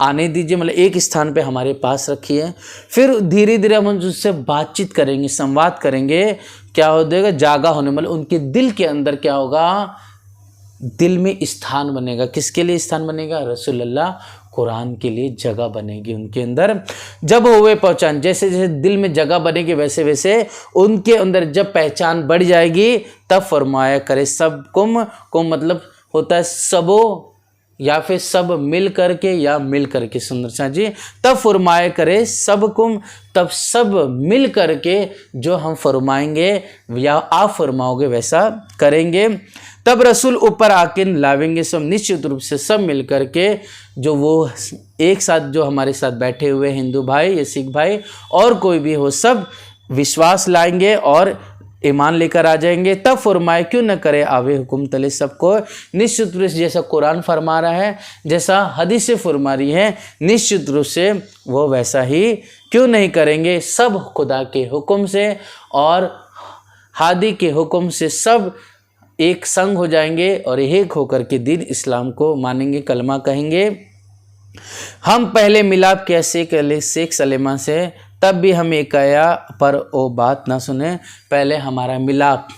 आने दीजिए, मतलब एक स्थान पे हमारे पास रखिए। फिर धीरे धीरे हम उससे बातचीत करेंगे, संवाद करेंगे। क्या हो जाएगा? जागा होने, मतलब उनके दिल के अंदर क्या होगा? दिल में स्थान बनेगा। किसके लिए स्थान बनेगा? रसूलुल्लाह कुरान के लिए जगह बनेगी उनके अंदर। जब हुए पहचान, जैसे जैसे दिल में जगह बनेगी वैसे वैसे उनके अंदर जब पहचान बढ़ जाएगी तब फरमाया करे सब कुम मतलब होता है सबो या फिर सब मिल करके या मिल करके। सुंदर शाह जी, तब फरमाया करे सब कुम, तब सब मिल करके जो हम फरमाएंगे या आप फरमाओगे वैसा करेंगे। तब रसूल ऊपर आके लावेंगे सब, निश्चित रूप से सब मिल करके जो वो एक साथ जो हमारे साथ बैठे हुए हिंदू भाई या सिख भाई और कोई भी हो, सब विश्वास लाएंगे और ईमान लेकर आ जाएंगे। तब फरमाए क्यों न करे आवे हुकुम तले सबको। निश्चित रूप से जैसा कुरान फरमा रहा है, जैसा हदीसें फरमा रही है, निश्चित रूप से वो वैसा ही क्यों नहीं करेंगे। सब खुदा के हुक्म से और हादी के हुक्म से सब एक संग हो जाएंगे और एक होकर के दीन इस्लाम को मानेंगे, कलमा कहेंगे। हम पहले मिलाप किया शेख सलेमा से, तब भी हम एक आया पर वो बात ना सुने। पहले हमारा मिलाप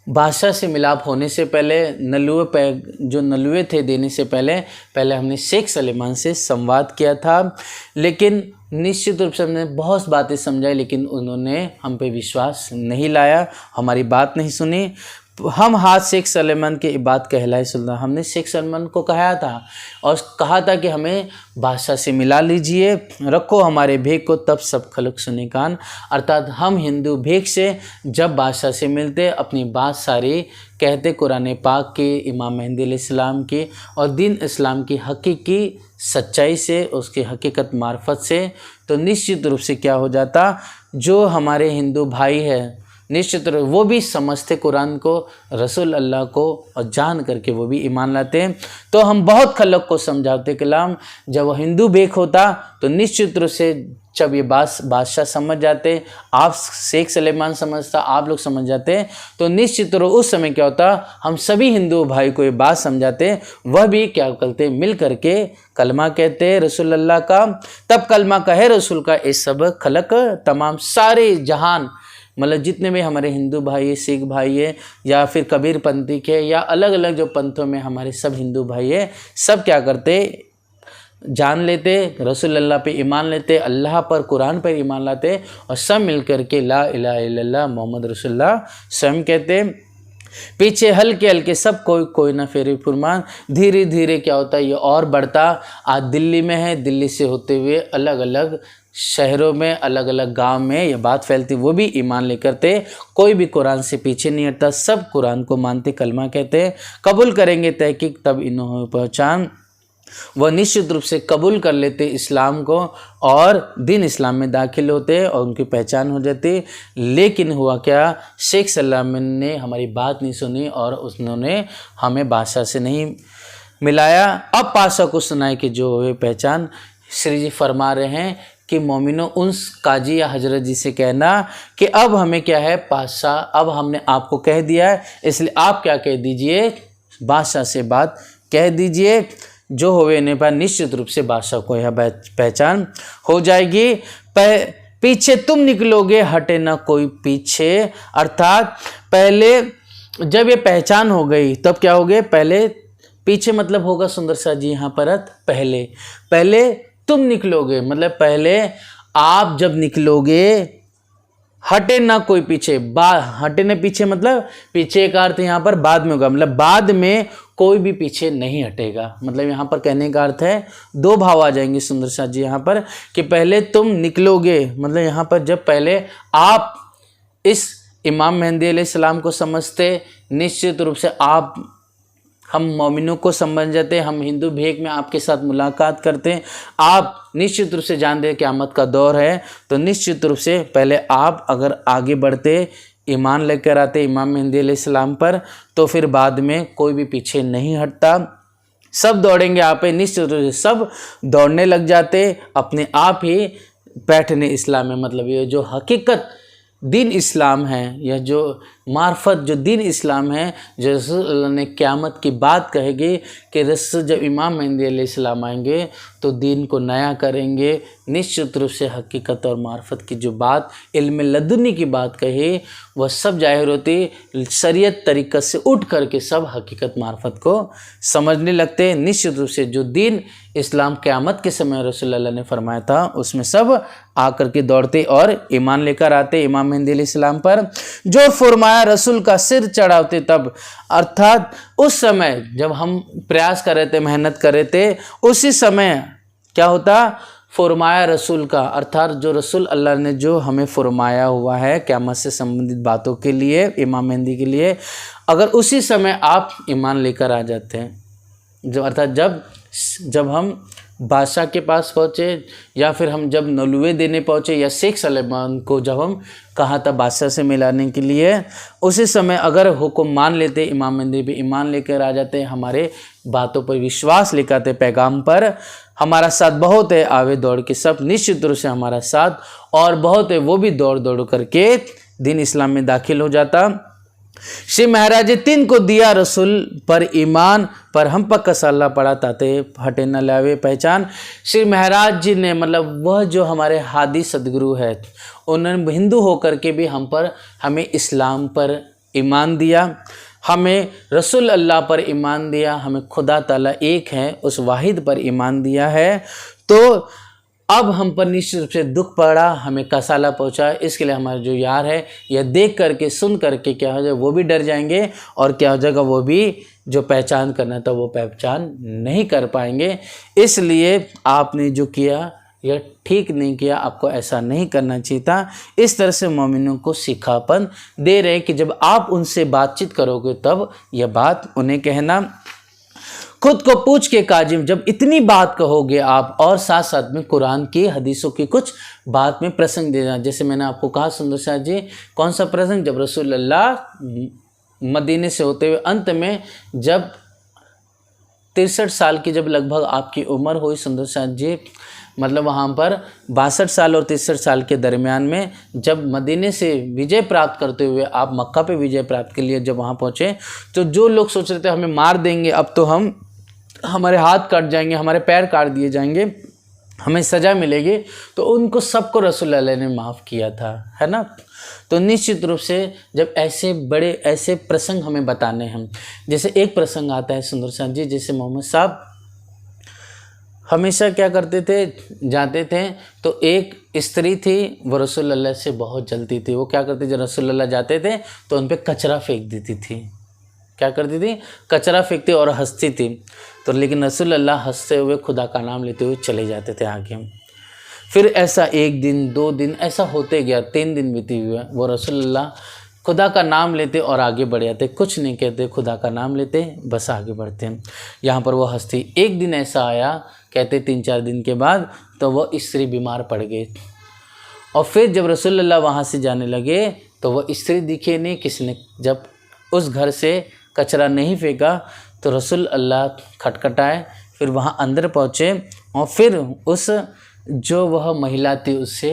बादशाह से मिलाप होने से पहले, जो नलुए थे देने से पहले हमने शेख सलेमान से संवाद किया था, लेकिन निश्चित रूप से हमने बहुत बातें समझाई, लेकिन उन्होंने हम पे विश्वास नहीं लाया, हमारी बात नहीं सुनी। हम हाथ शेख सलेमान की बात कहलाए सुल्तान, हमने शेख सलेमान को कहा था और कहा था कि हमें बादशाह से मिला लीजिए, रखो हमारे भेक को, तब सब खलक सुने कान। अर्थात हम हिंदू भेक से जब बादशाह से मिलते अपनी बात सारी कहते कुरान पाक की, इमाम मेहदी अलैहिस्सलाम की और दीन इस्लाम की हकीकी सच्चाई से, उसकी हकीकत मार्फत से, तो निश्चित रूप से क्या हो जाता, जो हमारे हिंदू भाई है निश्चित रूप वो भी समझते कुरान को, रसूल अल्लाह को, और जान करके वो भी ईमान लाते हैं। तो हम बहुत खलक को समझाते कलाम, जब वो हिंदू बेक होता तो निश्चित रूप से जब ये बादशाह समझ जाते, आप शेख सलेमान समझता, आप लोग समझ जाते, तो निश्चित रूप उस समय क्या होता, हम सभी हिंदू भाई को ये बात समझाते, वह भी क्या करते, मिल करके कलमा कहते रसूल अल्लाह का। तब कलमा कहे रसूल का, ये सब खलक तमाम सारे जहान, मतलब जितने भी हमारे हिंदू भाई है, सिख भाई है या फिर कबीर पंथी के या अलग अलग जो पंथों में हमारे सब हिंदू भाई है, सब क्या करते, जान लेते, रसूल अल्लाह पे ईमान लेते, अल्लाह पर कुरान पर ईमान लाते और सब मिल कर के ला इलाहा इल्लल्लाह मोहम्मद रसूलुल्लाह स्वयं कहते। पीछे हल्के हल्के सब कोई ना फेरे फुरमान। धीरे धीरे क्या होता है, ये और बढ़ता। आज दिल्ली में है, दिल्ली से होते हुए अलग अलग शहरों में, अलग अलग गांव में ये बात फैलती, वो भी ईमान लेकर थे। कोई भी कुरान से पीछे नहीं हटता, सब कुरान को मानते, कलमा कहते, कबूल करेंगे तहकीक तब इन्हों पहचान। वह निश्चित रूप से कबूल कर लेते इस्लाम को और दीन इस्लाम में दाखिल होते और उनकी पहचान हो जाती। लेकिन हुआ क्या, शेख सलेमान ने हमारी बात नहीं सुनी और उन्होंने हमें बादशाह से नहीं मिलाया। अब पाशा को सुनाए कि जो हुए पहचान। श्री जी फरमा रहे हैं कि मोमिनों उन काजी या हजरत जी से कहना कि अब हमें क्या है पाशा, अब हमने आपको कह दिया है, इसलिए आप क्या कह दीजिए, बादशाह से बात कह दीजिए। जो होवे ने पर निश्चित रूप से बादशाह को यह पहचान हो जाएगी। पीछे तुम निकलोगे, हटे ना कोई पीछे। अर्थात पहले जब ये पहचान हो गई तब क्या हो गए, पहले पीछे मतलब होगा सुंदर सा जी यहाँ पर पहले तुम निकलोगे, मतलब पहले आप जब निकलोगे, हटे ना कोई पीछे। हटे ना पीछे मतलब पीछे का अर्थ यहाँ पर बाद में होगा, मतलब बाद में कोई भी पीछे नहीं हटेगा। मतलब यहाँ पर कहने का अर्थ है, दो भाव आ जाएंगे सुंदर शाह जी यहाँ पर कि पहले तुम निकलोगे, मतलब यहाँ पर जब पहले आप इस इमाम मेहदी अलैहिस्सलाम को समझते, निश्चित रूप से आप हम मोमिनों को समझ जाते, हम हिंदू भेक में आपके साथ मुलाकात करते हैं, आप निश्चित रूप से जानते हैं क़यामत का दौर है, तो निश्चित रूप से पहले आप अगर आगे बढ़ते, ईमान लेकर आते इमाम मेहदी अलैहिस्सलाम पर, तो फिर बाद में कोई भी पीछे नहीं हटता। सब दौड़ेंगे आप पे, निश्चित रूप से सब दौड़ने लग जाते अपने आप ही बैठने इस्लाम में। मतलब ये जो हकीकत दीन इस्लाम है, यह जो मार्फत जो दीन इस्लाम है, जो रसूल ने क़यामत की बात कहेगी कि रसूल जब इमाम मेहदी अलैहिस्सलाम आएंगे तो दीन को नया करेंगे। निश्चित रूप से हकीकत और मार्फत की जो बात, इल्म लदुनी की बात कही, वह सब जाहिर होती। शरीयत तरीक़त से उठ करके सब हकीकत मार्फत को समझने लगते। निश्चित रूप से जो दीन इस्लाम क़यामत के समय रसूलुल्लाह ने फरमाया था, उसमें सब आकर के दौड़ते और ईमान लेकर आते इमाम मेहदी अलैहिस्सलाम पर। जो फरमाया रसूल का सिर चढ़ाते तब, अर्थात उस समय जब हम प्रयास कर रहे थे, मेहनत कर रहे थे, उसी समय क्या होता, फरमाया रसूल का, अर्थात जो रसूल अल्लाह ने जो हमें फरमाया हुआ है क़यामत से संबंधित बातों के लिए, इमाम मेहदी के लिए, अगर उसी समय आप ईमान लेकर आ जाते हैं, जो अर्थात जब हम बादशाह के पास पहुँचे, या फिर हम जब नलुए देने पहुँचे, या शेख सलेमान को जब हम कहा था बादशाह से मिलाने के लिए, उसी समय अगर हुक्म मान लेते, इमाम मेहदी पे ईमान लेकर आ जाते, हमारे बातों पर विश्वास लेकर आते, पैगाम पर हमारा साथ बहुत है, आवे दौड़ के सब निश्चित रूप से हमारा साथ, और बहुत है वो भी दौड़ दौड़ करके दीन इस्लाम में दाखिल हो जाता। श्री महाराज 3 को दिया रसूल पर ईमान, पर हम पर कसाला पड़ा ताते हटे न लावे पहचान। श्री महाराज जी ने, मतलब वह जो हमारे हादी सदगुरु है, उन्होंने हिंदू होकर के भी हमें इस्लाम पर ईमान दिया, हमें रसूल अल्लाह पर ईमान दिया, हमें खुदा ताला एक है उस वाहिद पर ईमान दिया है। तो अब हम पर निश्चित रूप से दुख पड़ा, हमें कसाला पहुंचा। इसके लिए हमारे जो यार है, यह देख करके सुन करके क्या हो जाए, वो भी डर जाएंगे, और क्या हो जाएगा, वो भी जो पहचान करना था वो पहचान नहीं कर पाएंगे। इसलिए आपने जो किया यह ठीक नहीं किया, आपको ऐसा नहीं करना चाहिए था। इस तरह से मोमिनों को सिखापन दे रहे कि जब आप उनसे बातचीत करोगे तब यह बात उन्हें कहना। खुद को पूछ के काजिम, जब इतनी बात कहोगे आप, और साथ साथ में कुरान की हदीसों की कुछ बात में प्रसंग देना। जैसे मैंने आपको कहा सुंदर शाह जी, कौन सा प्रसंग, जब रसूलुल्लाह मदीने से होते हुए अंत में जब 63 साल की जब लगभग आपकी उम्र हुई सुंदर शाह जी, मतलब वहाँ पर 62 साल और 63 साल के दरमियान में जब मदीने से विजय प्राप्त करते हुए आप मक्का पे विजय प्राप्त के लिए जब वहाँ पहुँचे, तो जो लोग सोच रहे थे हमें मार देंगे, अब तो हमारे हाथ काट जाएंगे, हमारे पैर काट दिए जाएंगे, हमें सज़ा मिलेगी, तो उनको सबको रसूलुल्लाह ने माफ़ किया था, है ना। तो निश्चित रूप से जब ऐसे प्रसंग हमें बताने हैं, जैसे एक प्रसंग आता है सुंदर शाह जी, जैसे मोहम्मद साहब हमेशा क्या करते थे, जाते थे तो एक स्त्री थी, वो रसूलुल्लाह से बहुत जलती थी। वो क्या करती, जब रसूलुल्लाह जाते थे तो उन पर कचरा फेंक देती थी। क्या करती थी, कचरा फेंकती और हंसती थी। तो लेकिन रसूलुल्लाह हंसते हुए खुदा का नाम लेते हुए चले जाते थे आगे। फिर ऐसा 1 दिन 2 दिन ऐसा होते गया, 3 दिन बीते हुए, वो रसूलुल्लाह खुदा का नाम लेते और आगे बढ़ जाते, कुछ नहीं कहते, खुदा का नाम लेते बस आगे बढ़ते। यहाँ पर वो हंसती। एक दिन ऐसा आया, कहते 3-4 दिन के बाद, तो वो स्त्री बीमार पड़ गई, और फिर जब रसूलुल्लाह वहाँ से जाने लगे तो वो स्त्री दिखे नहीं। किसने जब उस घर से कचरा नहीं फेंका तो रसूलुल्लाह खटखटाए, फिर वहाँ अंदर पहुँचे, और फिर उस जो वह महिला थी उससे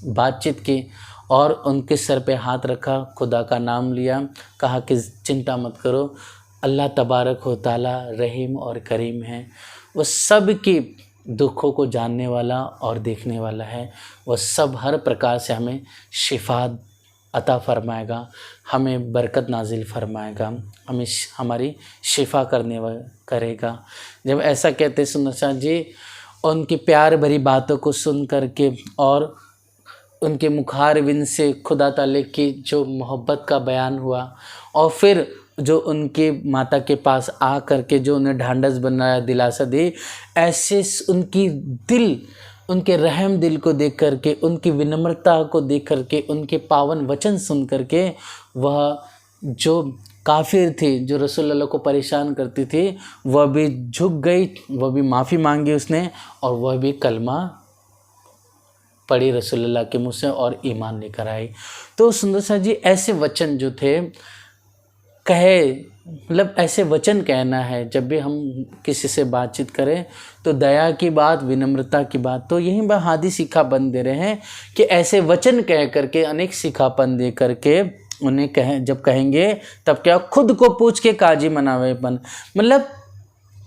बातचीत की, और उनके सर पे हाथ रखा, खुदा का नाम लिया, कहा कि चिंता मत करो, अल्लाह तबारक व तआला रहीम और करीम है, वह सब की दुखों को जानने वाला और देखने वाला है, वह सब हर प्रकार से हमें शिफा अता फरमाएगा, हमें बरकत नाजिल फरमाएगा, हमें हमारी शिफा करेगा। जब ऐसा कहते सुंदर शाह जी, उनकी प्यार भरी बातों को सुन करके और उनके मुखारविंद से खुदा ताले की जो मोहब्बत का बयान हुआ, और फिर जो उनके माता के पास आ करके जो उन्हें ढांढस बनाया, दिलासा दी, ऐसे उनके रहम दिल को देख करके, उनकी विनम्रता को देख करके, उनके पावन वचन सुन करके, वह जो काफिर थी, जो रसूलुल्लाह को परेशान करती थी, वह भी झुक गई, वह भी माफ़ी मांगी उसने, और वह भी कलमा पढ़ी रसूलुल्लाह के मुँह से और ईमान लेकर आई। तो सुंदर शाह जी ऐसे वचन जो थे कहे, मतलब ऐसे वचन कहना है। जब भी हम किसी से बातचीत करें तो दया की बात, विनम्रता की बात, तो यही वह हादी सिखापन दे रहे हैं कि ऐसे वचन कह करके, अनेक सिखापन दे करके उन्हें जब कहेंगे तब क्या, खुद को पूछ के काजी मनावेपन, मतलब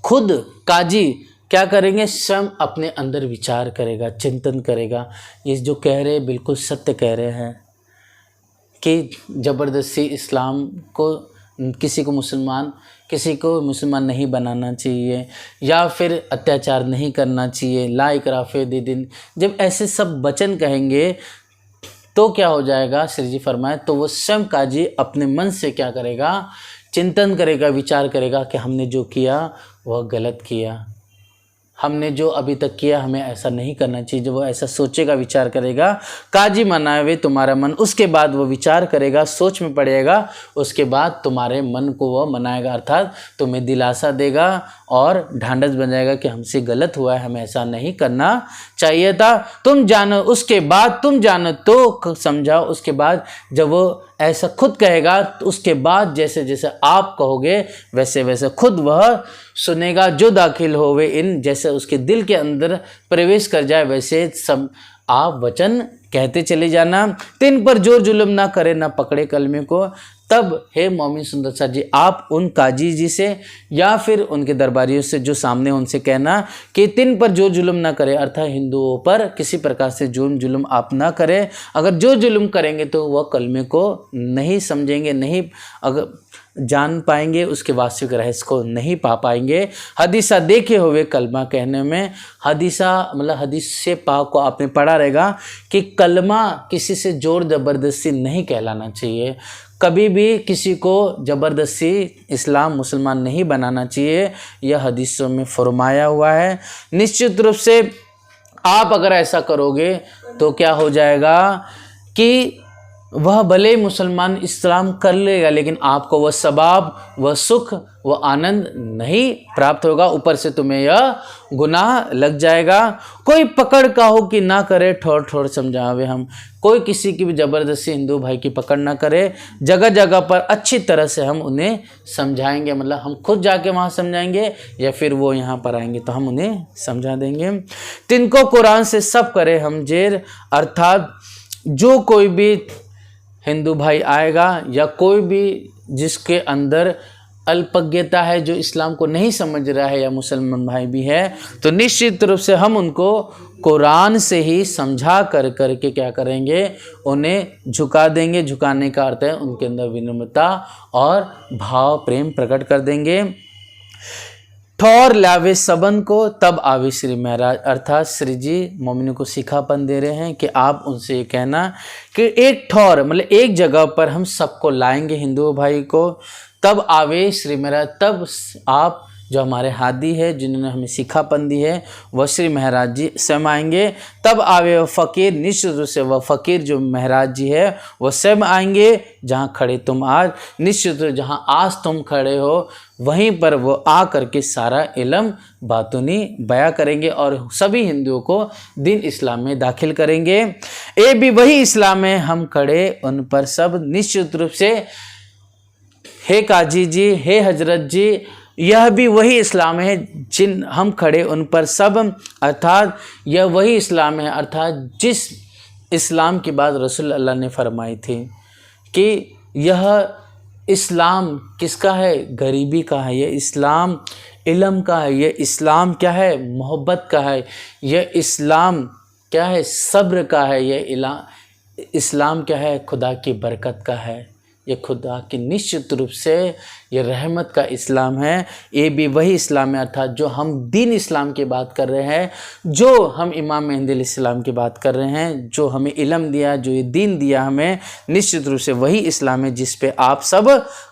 खुद काजी क्या करेंगे, स्वयं अपने अंदर विचार करेगा, चिंतन करेगा। ये जो कह रहे बिल्कुल सत्य कह रहे हैं कि ज़बरदस्ती इस्लाम को, किसी को मुसलमान नहीं बनाना चाहिए, या फिर अत्याचार नहीं करना चाहिए, ला इकराह फी दीन। जब ऐसे सब वचन कहेंगे तो क्या हो जाएगा, श्री जी फरमाए, तो वो स्वयं काजी अपने मन से क्या करेगा, चिंतन करेगा, विचार करेगा कि हमने जो किया वह गलत किया, हमने जो अभी तक किया हमें ऐसा नहीं करना चाहिए। जब वो ऐसा सोचेगा, विचार करेगा, काजी मनावे तुम्हारा मन, उसके बाद वो विचार करेगा, सोच में पड़ेगा, उसके बाद तुम्हारे मन को वो मनाएगा, अर्थात तुम्हें दिलासा देगा और ढांढस बन जाएगा कि हमसे गलत हुआ है, हमें ऐसा नहीं करना चाहिए था। तुम जानो, उसके बाद तुम जानो तो समझाओ। उसके बाद जब वो ऐसा खुद कहेगा तो उसके बाद जैसे जैसे आप कहोगे वैसे वैसे खुद वह सुनेगा। जो दाखिल होवे इन, जैसे उसके दिल के अंदर प्रवेश कर जाए वैसे सब आप वचन कहते चले जाना। तिन पर जोर जुल्म ना करे, ना पकड़े कलमे को। तब हे मोमिन सुंदर सा जी, आप उन काजी जी से या फिर उनके दरबारियों से जो सामने, उनसे कहना कि तिन पर जो जुल्म ना करे, अर्थात हिंदुओं पर किसी प्रकार से जुल्म आप ना करें। अगर जो जुल्म करेंगे तो वह कलमे को नहीं समझेंगे, नहीं अगर जान पाएंगे, उसके वास्तविक रहस्य को नहीं पा पाएंगे। हदीसा देखे हुए कलमा कहने में, हदीसा मतलब हदीस से पाक को आपने पढ़ा रहेगा कि कलमा किसी से जोर ज़बरदस्ती नहीं कहलाना चाहिए। कभी भी किसी को ज़बरदस्ती इस्लाम मुसलमान नहीं बनाना चाहिए, यह हदीसों में फरमाया हुआ है। निश्चित रूप से आप अगर ऐसा करोगे तो क्या हो जाएगा कि वह भले मुसलमान इस्लाम कर लेगा, लेकिन आपको वह सवाब, वह सुख, वह आनंद नहीं प्राप्त होगा। ऊपर से तुम्हें यह गुनाह लग जाएगा। कोई पकड़ का हो कि ना करे, ठोर ठोर समझावे हम। कोई किसी की भी ज़बरदस्ती हिंदू भाई की पकड़ ना करे। जगह जगह पर अच्छी तरह से हम उन्हें समझाएंगे, मतलब हम खुद जाके वहाँ समझाएंगे या फिर वो यहाँ पर आएंगे तो हम उन्हें समझा देंगे। तिनको कुरान से सब करे हम जेर, अर्थात जो कोई भी हिंदू भाई आएगा या कोई भी जिसके अंदर अल्पज्ञता है, जो इस्लाम को नहीं समझ रहा है, या मुसलमान भाई भी है, तो निश्चित रूप से हम उनको कुरान से ही समझा कर करके क्या करेंगे, उन्हें झुका देंगे। झुकाने का अर्थ है उनके अंदर विनम्रता और भाव प्रेम प्रकट कर देंगे। ठौर लावे सबन को तब आवे श्री महाराज, अर्थात श्री जी मोमिनों को सिखापन दे रहे हैं कि आप उनसे ये कहना कि एक ठौर मतलब एक जगह पर हम सबको लाएंगे, हिंदू भाई को, तब आवे श्री महाराज, तब आप जो हमारे हादी है, जिन्होंने हमें सिखापन दी है, वह श्री महाराज जी स्वयं आएंगे। तब आवे वह फ़कीर, निश्चित रूप से वह फ़कीर जो महाराज जी है वह स्वयं आएंगे। जहाँ खड़े तुम आज, निश्चित रूप जहाँ आज तुम खड़े हो वहीं पर वो आ करके सारा इल्म बातूनी बयां करेंगे और सभी हिंदुओं को दीन इस्लाम में दाखिल करेंगे। ये भी वही इस्लाम है, हम खड़े उन पर सब। निश्चित रूप से हे काजी जी, हे हजरत जी, यह भी वही इस्लाम है जिन हम खड़े उन पर सब, अर्थात यह वही इस्लाम है, अर्थात जिस इस्लाम की बात रसूल अल्लाह ने फरमाई थी कि यह इस्लाम किसका है, गरीबी का है, यह इस्लाम इल्म का है, यह इस्लाम क्या है, मोहब्बत का है, यह इस्लाम क्या है, सब्र का है, यह इस्लाम क्या है, खुदा की बरकत का है, ये खुदा की निश्चित रूप से ये रहमत का इस्लाम है। ये भी वही इस्लाम है, अर्थात जो हम दीन इस्लाम की बात कर रहे हैं, जो हम इमाम मेहदी अलैहिस्सलाम की बात कर रहे हैं, जो हमें इल्म दिया, जो ये दीन दिया हमें, निश्चित रूप से वही इस्लाम है जिस पे आप सब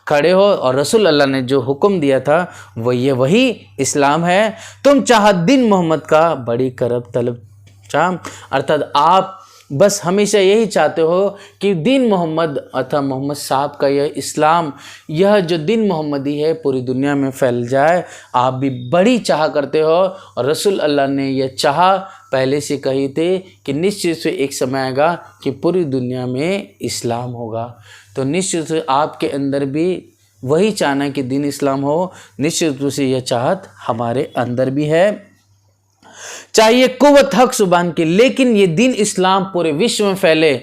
खड़े हो। और रसूल अल्लाह ने जो हुक्म दिया था वही इस्लाम है। तुम चाह दिन मोहम्मद का बड़ी करब तलब चाह, अर्थात आप बस हमेशा यही चाहते हो कि दीन मोहम्मद अर्थात मोहम्मद साहब का यह इस्लाम, यह जो दीन मोहम्मदी है पूरी दुनिया में फैल जाए। आप भी बड़ी चाह करते हो और रसूल अल्लाह ने यह चाह पहले से कही थी कि निश्चित से एक समय आएगा कि पूरी दुनिया में इस्लाम होगा। तो निश्चित से आपके अंदर भी वही चाहना कि दीन इस्लाम हो, निश्चित रूप से यह चाहत हमारे अंदर भी है। चाहिए कुव्वत हक सुबान की, लेकिन ये दीन इस्लाम पूरे विश्व में फैले,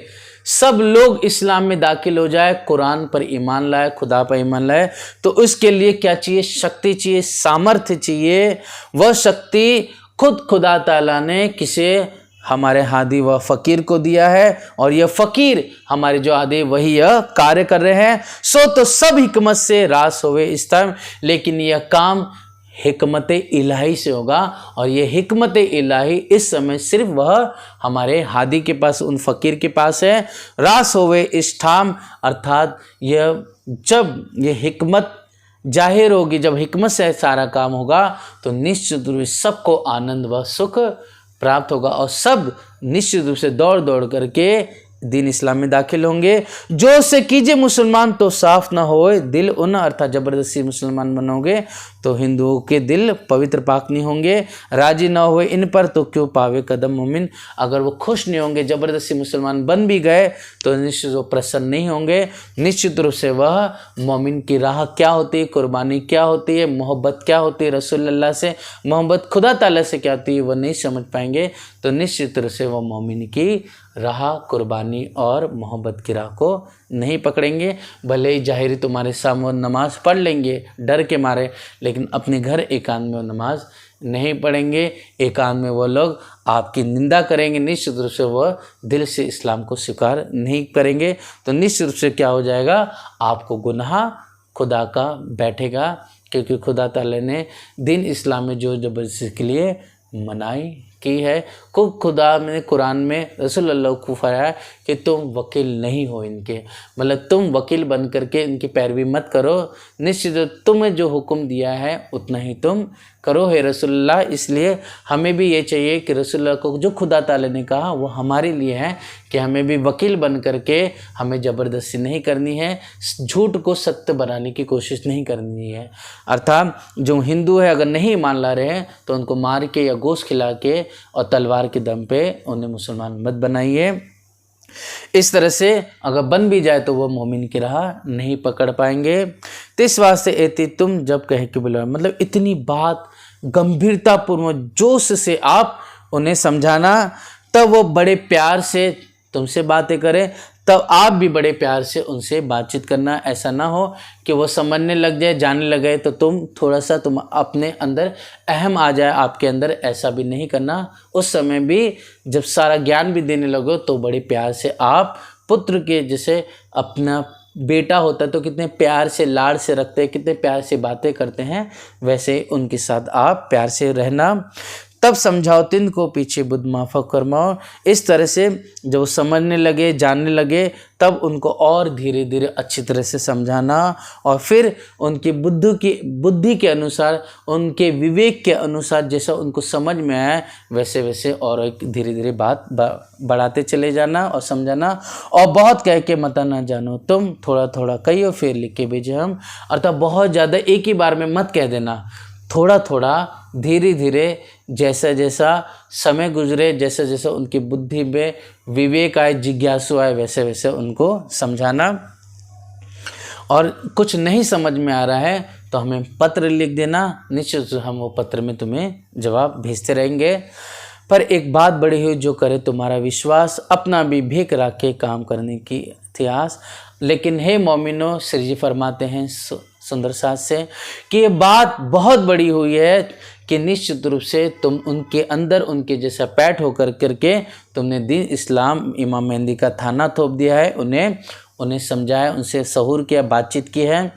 सब लोग इस्लाम में दाखिल हो जाए, कुरान पर ईमान लाए, खुदा पर ईमान लाए, तो उसके लिए क्या चाहिए? शक्ति चाहिए, सामर्थ्य चाहिए। वह शक्ति खुद खुदा ताला ने किसे? हमारे हादी व फ़कीर को दिया है, और यह फ़कीर हमारे जो हादी वही यह कार्य कर रहे हैं। सो तो सब हिकमत से रास होवे इस टाइम, लेकिन यह काम हिकमत इलाही से होगा, और ये हिकमत इलाही इस समय सिर्फ वह हमारे हादी के पास, उन फ़कीर के पास है। रास होवे इस ठाम, अर्थात यह जब ये हिकमत जाहिर होगी, जब हिकमत से सारा काम होगा, तो निश्चित रूप से सबको आनंद व सुख प्राप्त होगा, और सब निश्चित रूप से दौड़ दौड़ करके दीन इस्लाम में दाखिल होंगे। जो से कीजिए मुसलमान तो साफ ना होए दिल उन, अर्थात ज़बरदस्ती मुसलमान बनोगे तो हिंदुओं के दिल पवित्र पाक नहीं होंगे। राजी ना हुए इन पर तो क्यों पावे कदम मोमिन, अगर वो खुश नहीं होंगे, ज़बरदस्ती मुसलमान बन भी गए तो निश्चित वो प्रसन्न नहीं होंगे। निश्चित रूप से वह मोमिन की राह क्या होती है, कुर्बानी क्या होती है, मोहब्बत क्या होती है रसूलुल्लाह से, मोहब्बत खुदा ताला से क्या होती है, वह नहीं समझ पाएंगे। तो निश्चित रूप से वह मोमिन की राह, कुर्बानी और मोहब्बत की राह को नहीं पकड़ेंगे। भले ही जाहिरी तुम्हारे सामने नमाज़ पढ़ लेंगे डर के मारे, लेकिन अपने घर एकांत में वो नमाज नहीं पढ़ेंगे। एकांत में वो लोग आपकी निंदा करेंगे, निश्चित रूप से वह दिल से इस्लाम को स्वीकार नहीं करेंगे। तो निश्चित रूप से क्या हो जाएगा? आपको गुनाह खुदा का बैठेगा, क्योंकि खुदा ताला ने दीन इस्लाम में जो ज़बरदस्ती के लिए मनाही की है। खुदा ने कुरान में रसूलुल्लाह को फरमाया कि तुम वकील नहीं हो इनके, मतलब तुम वकील बन करके इनकी पैरवी मत करो, निश्चित तुम्हें जो हुक्म दिया है उतना ही तुम करो है रसूलुल्लाह। इसलिए हमें भी ये चाहिए कि रसूलुल्लाह को जो खुदा ताला ने कहा वो हमारे लिए है, कि हमें भी वकील बन करके हमें ज़बरदस्ती नहीं करनी है, झूठ को सत्य बनाने की कोशिश नहीं करनी है। अर्थात जो हिंदू है अगर नहीं मान ला रहे हैं तो उनको मार के या गोश्त खिला के और तलवार के दम पे उन्हें मुसलमान मत बनाइए। इस तरह से अगर बन भी जाए तो वो मोमिन की राह नहीं पकड़ पाएंगे। तो इस वास्ते एती तुम जब कहे कि बोला, मतलब इतनी बात गंभीरतापूर्वक जोश से आप उन्हें समझाना, तब वो बड़े प्यार से तुमसे बातें करें, तब आप भी बड़े प्यार से उनसे बातचीत करना। ऐसा ना हो कि वो समझने लग जाए, जानने लगे तो तुम अपने अंदर अहम आ जाए आपके अंदर, ऐसा भी नहीं करना। उस समय भी जब सारा ज्ञान भी देने लगो तो बड़े प्यार से आप पुत्र के जैसे अपना बेटा होता है तो कितने प्यार से लाड़ से रखते हैं, कितने प्यार से बातें करते हैं, वैसे उनके साथ आप प्यार से रहना। तब समझाओ तिन को पीछे बुद्ध माफ़ फरमाओ। इस तरह से जब समझने लगे, जानने लगे, तब उनको और धीरे धीरे अच्छी तरह से समझाना, और फिर उनकी बुद्धि के अनुसार, उनके विवेक के अनुसार जैसा उनको समझ में आए वैसे वैसे और धीरे धीरे बात बढ़ाते चले जाना और समझाना। और बहुत कह के मत ना जानो तुम, थोड़ा थोड़ा कहियो फिर लिख के भेजे हम। अर्थात बहुत ज़्यादा एक ही बार में मत कह देना, थोड़ा थोड़ा धीरे धीरे जैसा जैसा समय गुजरे, जैसे जैसे उनकी बुद्धि में विवेक आए, जिज्ञासु आए, वैसे वैसे उनको समझाना। और कुछ नहीं समझ में आ रहा है तो हमें पत्र लिख देना, निश्चित हम वो पत्र में तुम्हें जवाब भेजते रहेंगे। पर एक बात बड़ी हुई, जो करे तुम्हारा विश्वास, अपना भी भीख रख के काम करने की इतिहास। लेकिन हे मोमिनो, श्री जी फरमाते हैं सुंदर साथ से कि ये बात बहुत बड़ी हुई है कि निश्चित रूप से तुम उनके अंदर उनके जैसा पैठ होकर करके तुमने दीन इस्लाम इमाम मेहंदी का थाना थोप दिया है, उन्हें समझाया, उनसे सहूर किया, बातचीत की है।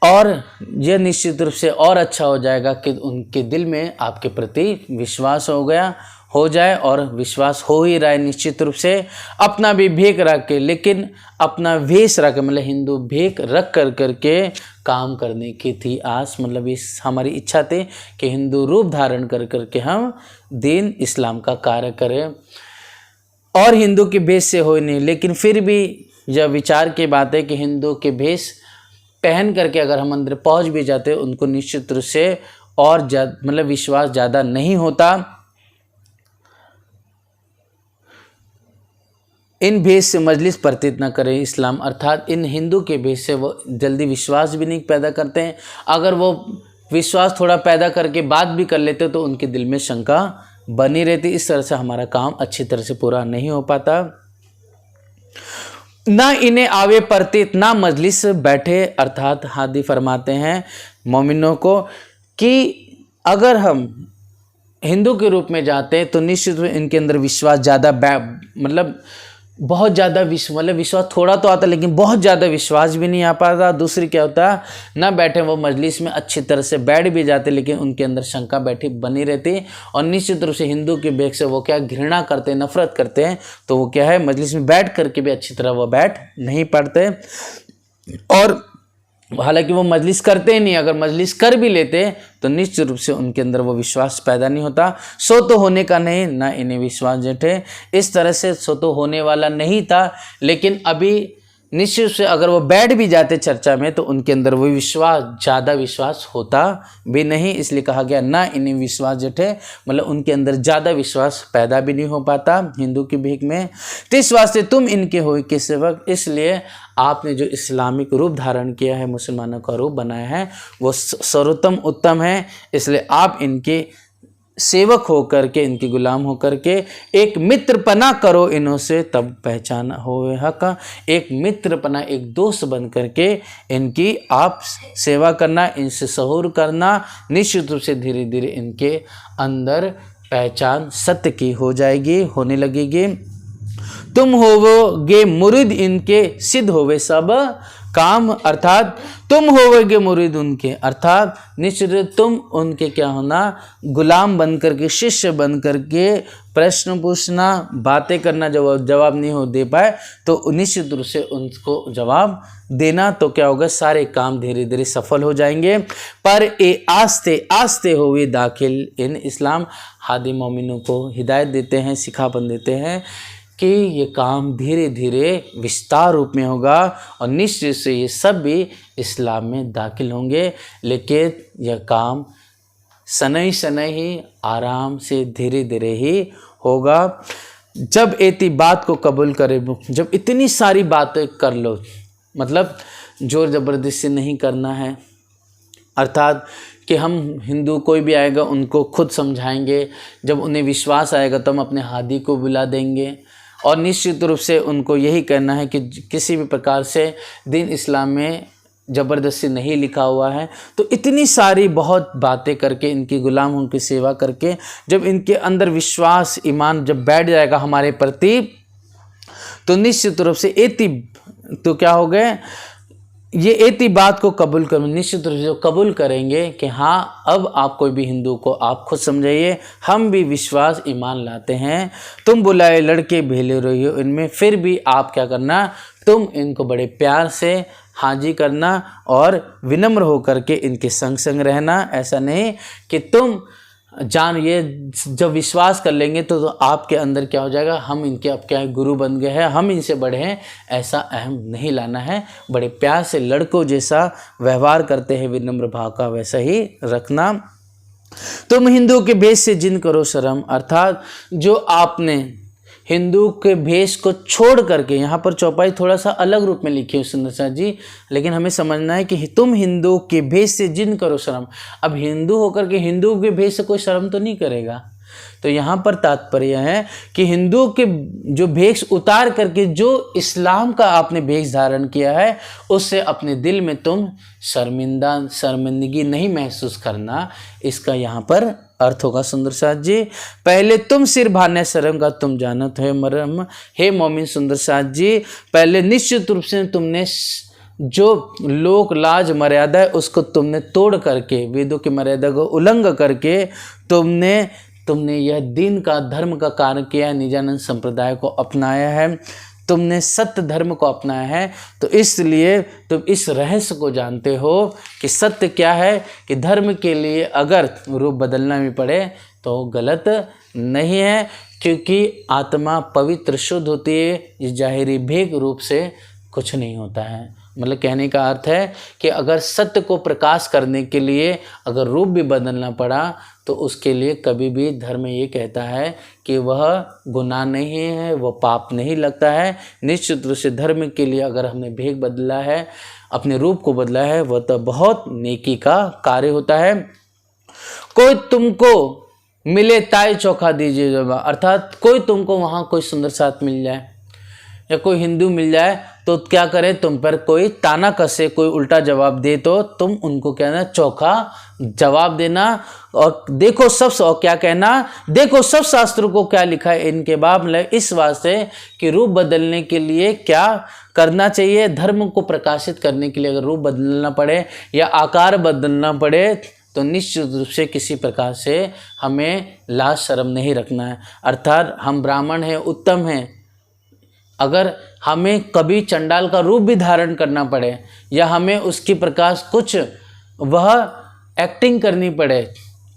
और यह निश्चित रूप से और अच्छा हो जाएगा कि उनके दिल में आपके प्रति विश्वास हो जाए, और विश्वास हो ही रहा है निश्चित रूप से। अपना भी भेक रख के, लेकिन अपना वेश रख, मतलब हिंदू भेक रख कर करके काम करने की थी आस, मतलब इस हमारी इच्छा थी कि हिंदू रूप धारण कर करके हम दीन इस्लाम का कार्य करें, और हिंदू के भेष से हो नहीं। लेकिन फिर भी यह विचार की बात है कि हिंदू के भेष पहन करके अगर हम अंदर पहुंच भी जाते, उनको निश्चित रूप से और मतलब विश्वास ज़्यादा नहीं होता। इन भेष से मजलिस प्रतीत न करें इस्लाम, अर्थात इन हिंदू के भेष से वो जल्दी विश्वास भी नहीं पैदा करते हैं। अगर वो विश्वास थोड़ा पैदा करके बात भी कर लेते तो उनके दिल में शंका बनी रहती। इस तरह से हमारा काम अच्छी तरह से पूरा नहीं हो पाता। ना इन्हें आवे प्रतीत, ना मजलिस बैठे, अर्थात हादी फरमाते हैं मोमिनों को कि अगर हम हिंदू के रूप में जाते हैं तो निश्चित रूप इनके अंदर विश्वास ज़्यादा मतलब बहुत ज़्यादा विश्वास थोड़ा तो आता लेकिन बहुत ज़्यादा विश्वास भी नहीं आ पाता। दूसरी क्या होता है, ना बैठे वो मजलिस में अच्छी तरह से बैठ भी जाते लेकिन उनके अंदर शंका बैठी बनी रहती। और निश्चित रूप से हिंदू के बेग से वो क्या घृणा करते हैं, नफरत करते हैं, तो वो क्या है मजलिस में बैठ करके भी अच्छी तरह वो बैठ नहीं पाते। और हालांकि वो मजलिस करते ही नहीं, अगर मजलिस कर भी लेते तो निश्चित रूप से उनके अंदर वो विश्वास पैदा नहीं होता। सो तो होने का नहीं, ना इन्हें विश्वास जटे। इस तरह से सो तो होने वाला नहीं था, लेकिन अभी निश्चित रूप से अगर वो बैठ भी जाते चर्चा में तो उनके अंदर वो विश्वास ज़्यादा विश्वास होता भी नहीं। इसलिए कहा गया ना इन्हें विश्वास जटे, मतलब उनके अंदर ज़्यादा विश्वास पैदा भी नहीं हो पाता हिंदू की भीख में। तो इस वास्ते तुम इनके हो के सेवक, इसलिए आपने जो इस्लामिक रूप धारण किया है, मुसलमानों का रूप बनाया है, वो सर्वोत्तम उत्तम है। इसलिए आप इनके सेवक हो करके, इनके गुलाम हो करके एक मित्रपना करो इन्हों से, तब पहचान होवे हक। एक मित्रपना, एक दोस्त बन करके इनकी आप सेवा करना, इनसे सहूर करना, निश्चित रूप से धीरे धीरे इनके अंदर पहचान सत्य की हो जाएगी, होने लगेगी। तुम होवोगे मुरीद इनके, सिद्ध होवे सब काम, अर्थात तुम होवोगे मुरीद उनके, अर्थात निश्चित तुम उनके क्या होना, गुलाम बन करके, शिष्य बन करके प्रश्न पूछना, बातें करना, जवाब नहीं हो दे पाए तो निश्चित रूप से उनको जवाब देना, तो क्या होगा सारे काम धीरे धीरे सफल हो जाएंगे। पर ए आस्ते आस्ते होवे दाखिल इन इस्लाम, हादी मोमिनों को हिदायत देते हैं, सिखापन देते हैं कि ये काम धीरे धीरे विस्तार रूप में होगा और निश्चित से ये सब भी इस्लाम में दाखिल होंगे। लेकिन यह काम सनई सनई ही, आराम से, धीरे धीरे ही होगा। जब एती बात को कबूल करे, जब इतनी सारी बातें कर लो, मतलब जोर ज़बरदस्ती नहीं करना है, अर्थात कि हम हिंदू कोई भी आएगा उनको खुद समझाएंगे, जब उन्हें विश्वास आएगा तो हम अपने हादी को बुला देंगे। और निश्चित रूप से उनको यही कहना है कि किसी भी प्रकार से दीन इस्लाम में ज़बरदस्ती नहीं लिखा हुआ है। तो इतनी सारी बहुत बातें करके, इनकी गुलाम उनकी सेवा करके, जब इनके अंदर विश्वास ईमान जब बैठ जाएगा हमारे प्रति, तो निश्चित रूप से तो क्या हो गए, ये एती बात को कबूल कर, निश्चित रूप से कबूल करेंगे कि हाँ अब आप कोई भी हिंदू को आप खुद समझाइए, हम भी विश्वास ईमान लाते हैं। तुम बुलाए लड़के भेले रहियो इनमें, फिर भी आप क्या करना, तुम इनको बड़े प्यार से हाजी करना और विनम्र हो करके इनके संग संग रहना। ऐसा नहीं कि तुम ये जब विश्वास कर लेंगे तो आपके अंदर क्या हो जाएगा, हम इनके अब क्या है गुरु बन गए हैं, हम इनसे बड़े हैं, ऐसा अहम नहीं लाना है। बड़े प्यार से लड़कों जैसा व्यवहार करते हैं, विनम्र भाव का वैसा ही रखना। तुम हिंदू के भेष से जिन करो शर्म, अर्थात जो आपने हिंदू के भेष को छोड़ करके, यहाँ पर चौपाई थोड़ा सा अलग रूप में लिखी है सुंदरसा जी, लेकिन हमें समझना है कि तुम हिंदू के भेष से जिन करो शर्म। अब हिंदू होकर के हिंदू के भेष से कोई शर्म तो नहीं करेगा। तो यहाँ पर तात्पर्य है कि हिंदू के जो भेष उतार करके जो इस्लाम का आपने भेष धारण किया है, उससे अपने दिल में तुम शर्मिंदगी नहीं महसूस करना, इसका यहाँ पर अर्थ होगा सुंदर साथ जी। पहले तुम सिर भाने शर्म का तुम जानत है मरम, हे मोमिन सुंदर साथ जी, पहले निश्चित रूप से तुमने जो लोक लाज मर्यादा है उसको तुमने तोड़ करके, वेदों की मर्यादा को उल्लंघन करके तुमने यह दीन का धर्म का कार्य किया है, निजानंद संप्रदाय को अपनाया है, तुमने सत्य धर्म को अपनाया है। तो इसलिए तुम इस रहस्य को जानते हो कि सत्य क्या है, कि धर्म के लिए अगर रूप बदलना भी पड़े तो गलत नहीं है, क्योंकि आत्मा पवित्र शुद्ध होती है। इस जाहिरी भेद रूप से कुछ नहीं होता है। मतलब कहने का अर्थ है कि अगर सत्य को प्रकाश करने के लिए अगर रूप भी बदलना पड़ा तो उसके लिए कभी भी धर्म ये कहता है कि वह गुनाह नहीं है, वह पाप नहीं लगता है। निश्चित रूप से धर्म के लिए अगर हमने भेष बदला है, अपने रूप को बदला है, वह तो बहुत नेकी का कार्य होता है। कोई तुमको मिले ताई चोखा दीजिए, अर्थात कोई तुमको वहाँ कोई सुंदर साथ मिल जाए या कोई हिंदू मिल जाए तो क्या करे, तुम पर कोई ताना कसे, कोई उल्टा जवाब दे तो तुम उनको कहना चोखा जवाब देना। और देखो सब, और क्या कहना, देखो सब शास्त्रों को क्या लिखा है इनके बाप। मतलब इस वास्ते कि रूप बदलने के लिए क्या करना चाहिए, धर्म को प्रकाशित करने के लिए अगर रूप बदलना पड़े या आकार बदलना पड़े तो निश्चित रूप से किसी प्रकार से हमें लाज शर्म नहीं रखना है। अर्थात हम ब्राह्मण हैं, उत्तम हैं, अगर हमें कभी चंडाल का रूप भी धारण करना पड़े या हमें उसकी प्रकाश कुछ वह एक्टिंग करनी पड़े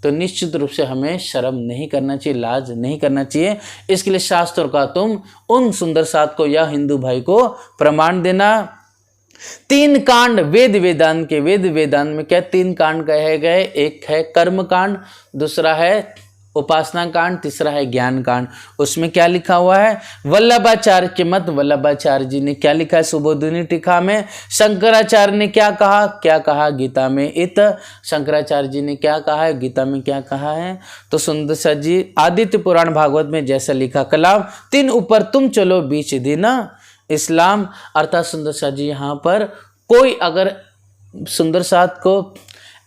तो निश्चित रूप से हमें शर्म नहीं करना चाहिए, लाज नहीं करना चाहिए। इसके लिए शास्त्रों का तुम उन सुंदर साथ को या हिंदू भाई को प्रमाण देना। 3 कांड वेद वेदांत के, वेद वेदांत में क्या 3 कांड कहे गए, एक है कर्म कांड, दूसरा है उपासना कांड, तीसरा है ज्ञान कांड। उसमें क्या लिखा हुआ है, वल्लभाचार्य के मत, वल्लभाचार्य जी ने क्या लिखा है सुबोधिनी टीका में, शंकराचार्य ने क्या कहा गीता में, इत शंकराचार्य जी ने क्या कहा है, गीता में क्या कहा है। तो सुंदर सा जी आदित्य पुराण भागवत में जैसा लिखा, कलाम 3 ऊपर तुम चलो बीच दीना इस्लाम। अर्थात सुंदर सा जी यहाँ पर कोई अगर सुंदर साथ को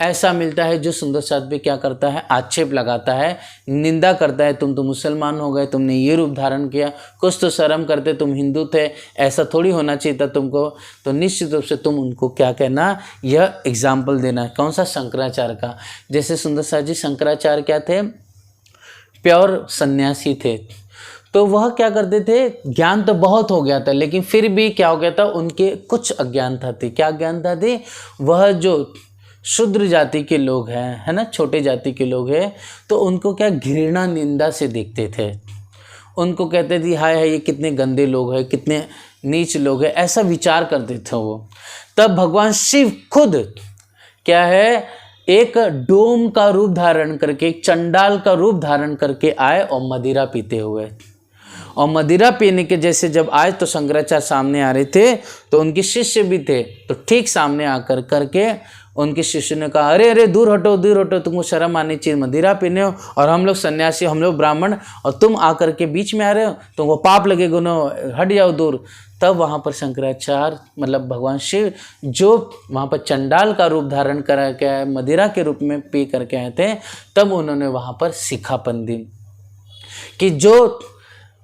ऐसा मिलता है जो सुंदर साथ पे क्या करता है, आक्षेप लगाता है, निंदा करता है, तुम तो मुसलमान हो गए, तुमने ये रूप धारण किया, कुछ तो शर्म करते, तुम हिंदू थे, ऐसा थोड़ी होना चाहिए था तुमको। तो निश्चित रूप से तुम उनको क्या कहना, यह एग्जाम्पल देना। कौन सा, शंकराचार्य का। जैसे सुंदर साथ जी शंकराचार्य क्या थे, प्योर सन्यासी थे। तो वह क्या करते थे, ज्ञान तो बहुत हो गया था लेकिन फिर भी क्या हो गया था, उनके कुछ अज्ञानता थी। क्या अज्ञानता थी, वह जो शूद्र जाति के लोग हैं, है ना, छोटे जाति के लोग हैं, तो उनको क्या घृणा निंदा से देखते थे। उनको कहते थे हाय हाय ये कितने गंदे लोग हैं, कितने नीच लोग हैं, ऐसा विचार करते थे वो। तब भगवान शिव खुद क्या है, एक डोम का रूप धारण करके, एक चंडाल का रूप धारण करके आए और मदिरा पीते हुए। और मदिरा पीने के जैसे जब आए तो शंकराचार्य सामने आ रहे थे, तो उनके शिष्य भी थे, तो ठीक सामने आकर करके उनके शिष्य ने कहा अरे अरे दूर हटो दूर हटो, तुमको शर्म आनी चाहिए, मदिरा पीने हो और हम लोग सन्यासी, हम लोग ब्राह्मण, और तुम आकर के बीच में आ रहे हो, तुमको पाप लगेगा, नो हट जाओ दूर। तब वहाँ पर शंकराचार्य मतलब भगवान शिव जो वहाँ पर चंडाल का रूप धारण करा के आए, मदिरा के रूप में पी करके आए थे, तब उन्होंने वहाँ पर शिखापन दी कि जो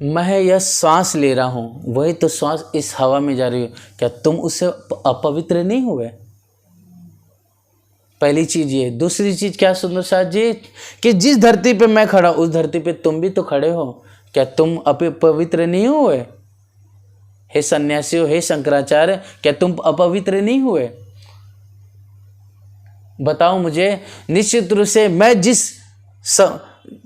मैं यह श्वास ले रहा हूँ वही तो श्वास इस हवा में जा रही हो, क्या तुम उससे अपवित्र नहीं हुए। पहली चीज ये। दूसरी चीज क्या सुंदर साथ जी, कि जिस धरती पे मैं खड़ा उस धरती पे तुम भी तो खड़े हो, क्या तुम अपवित्र नहीं हुए। हे सन्यासी हो, हे शंकराचार्य, क्या तुम अपवित्र नहीं हुए, बताओ मुझे। निश्चित रूप से मैं जिस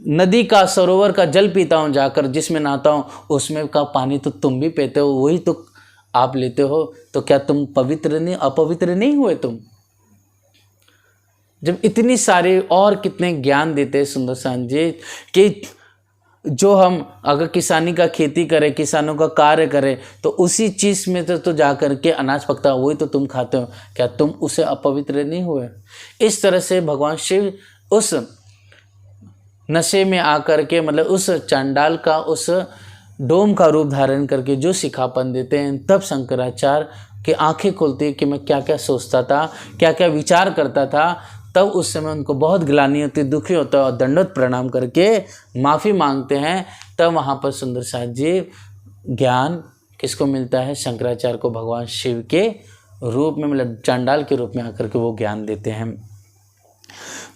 नदी का, सरोवर का जल पीता हूँ जाकर, जिसमें नहाता हूँ, उसमें का पानी तो तुम भी पीते हो, वही तो आप लेते हो, तो क्या तुम पवित्र नहीं, अपवित्र नहीं हुए तुम। जब इतनी सारे और कितने ज्ञान देते हैं सुंदर साथ जी, कि जो हम अगर किसानी का खेती करें, किसानों का कार्य करें, तो उसी चीज़ में तो जा कर के अनाज पकता वही तो तुम खाते हो, क्या तुम उसे अपवित्र नहीं हुए। इस तरह से भगवान शिव उस नशे में आकर के, मतलब उस चंडाल का, उस डोम का रूप धारण करके जो शिखापन देते हैं, तब शंकराचार्य की आंखें खुलती है कि मैं क्या क्या सोचता था, क्या क्या विचार करता था। तब उस समय उनको बहुत ग्लानि होती, दुखी होता है और दंडवत प्रणाम करके माफ़ी मांगते हैं। तब वहाँ पर सुंदर साथ जी ज्ञान किसको मिलता है, शंकराचार्य को भगवान शिव के रूप में, मतलब चंडाल के रूप में आकर के वो ज्ञान देते हैं।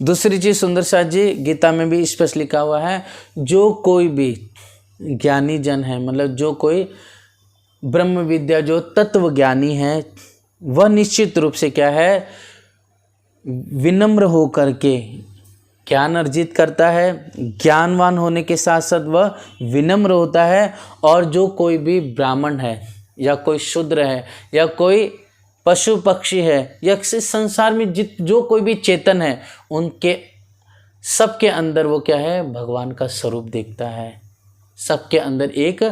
दूसरी चीज़ सुंदर साथ जी, गीता में भी स्पष्ट लिखा हुआ है, जो कोई भी ज्ञानी जन है, मतलब जो कोई ब्रह्म विद्या, जो तत्व ज्ञानी है, वह निश्चित रूप से क्या है, विनम्र हो करके ज्ञान अर्जित करता है। ज्ञानवान होने के साथ साथ वह विनम्र होता है। और जो कोई भी ब्राह्मण है या कोई शूद्र है या कोई पशु पक्षी है, यक्ष, संसार में जो कोई भी चेतन है, उनके सबके अंदर वो क्या है, भगवान का स्वरूप देखता है। सबके अंदर एक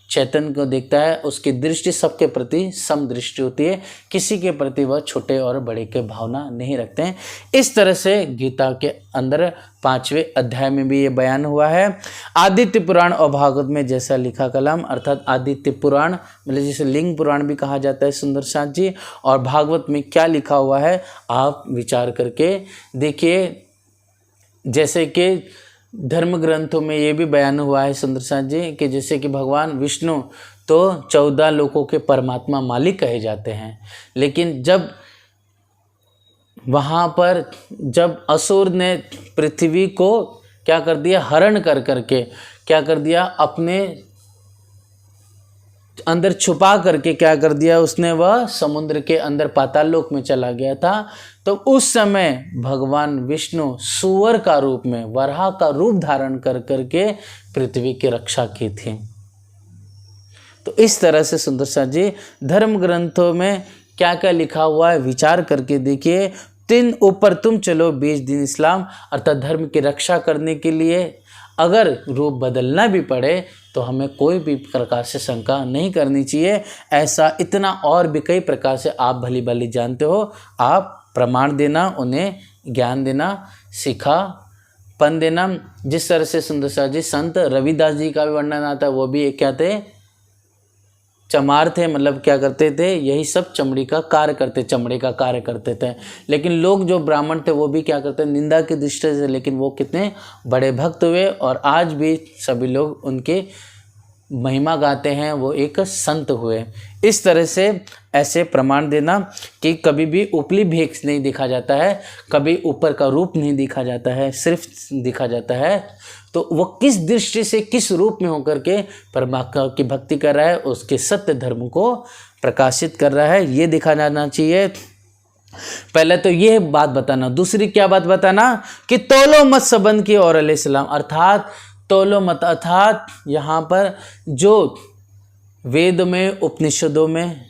चैतन्य को देखता है, उसकी दृष्टि सबके प्रति समदृष्टि होती है, किसी के प्रति वह छोटे और बड़े के भावना नहीं रखते हैं। इस तरह से गीता के अंदर 5वें अध्याय में भी ये बयान हुआ है। आदित्य पुराण और भागवत में जैसा लिखा कलम, अर्थात आदित्य पुराण मतलब जिसे लिंग पुराण भी कहा जाता है सुंदर साथ जी, और भागवत में क्या लिखा हुआ है आप विचार करके देखिए। जैसे कि धर्म ग्रंथों में ये भी बयान हुआ है सुंदर साथ जी कि जैसे कि भगवान विष्णु तो 14 लोकों के परमात्मा मालिक कहे जाते हैं, लेकिन जब वहाँ पर जब असुर ने पृथ्वी को क्या कर दिया, हरण कर करके क्या कर दिया, अपने अंदर छुपा करके क्या कर दिया उसने, वह समुद्र के अंदर पाताल लोक में चला गया था। तो उस समय भगवान विष्णु सूअर का रूप में, वराह का रूप धारण कर करके पृथ्वी की रक्षा की थी। तो इस तरह से सुंदर साथ जी धर्म ग्रंथों में क्या क्या लिखा हुआ है विचार करके देखिए। 3 ऊपर तुम चलो 20 दिन इस्लाम, अर्थात धर्म की रक्षा करने के लिए अगर रूप बदलना भी पड़े तो हमें कोई भी प्रकार से शंका नहीं करनी चाहिए। ऐसा इतना और भी कई प्रकार से आप भली भली जानते हो, आप प्रमाण देना, उन्हें ज्ञान देना, सिखापन देना। जिस तरह से सुंदर साथ जी संत रविदास जी का भी वर्णन आता है, वो भी एक क्या थे, चमार थे, मतलब क्या करते थे, यही सब चमड़ी का कार्य करते थे। लेकिन लोग जो ब्राह्मण थे वो भी क्या करते, निंदा की दृष्टि से, लेकिन वो कितने बड़े भक्त हुए और आज भी सभी लोग उनके महिमा गाते हैं, वो एक संत हुए। इस तरह से ऐसे प्रमाण देना कि कभी भी उपली भेख नहीं दिखा जाता है, कभी ऊपर का रूप नहीं दिखा जाता है, सिर्फ दिखा जाता है तो वो किस दृष्टि से किस रूप में होकर के परमात्मा की भक्ति कर रहा है, उसके सत्य धर्म को प्रकाशित कर रहा है, ये दिखा जाना चाहिए। पहले तो ये बात बताना। दूसरी क्या बात बताना कि तोलो मत सबंध की और अलैहिस्सलाम, अर्थात तोलो मत, अर्थात यहाँ पर जो वेद में, उपनिषदों में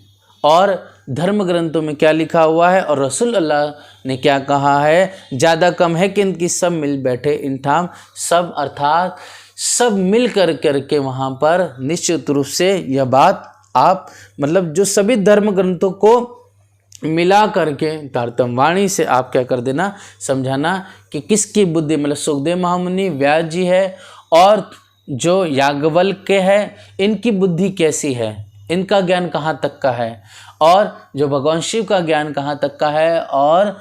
और धर्म ग्रंथों में क्या लिखा हुआ है और रसूल अल्लाह ने क्या कहा है, ज़्यादा कम है कि इनकी सब मिल बैठे इन ठाम, सब अर्थात सब मिल कर करके वहाँ पर निश्चित रूप से यह बात आप मतलब जो सभी धर्म ग्रंथों को मिला करके तारतम्य वाणी से आप क्या कर देना, समझाना कि किसकी बुद्धि, मतलब सुखदेव महामुनि, व्यास जी है और जो याज्ञवल्क्य है, इनकी बुद्धि कैसी है, इनका ज्ञान कहाँ तक का है, और जो भगवान शिव का ज्ञान कहाँ तक का है, और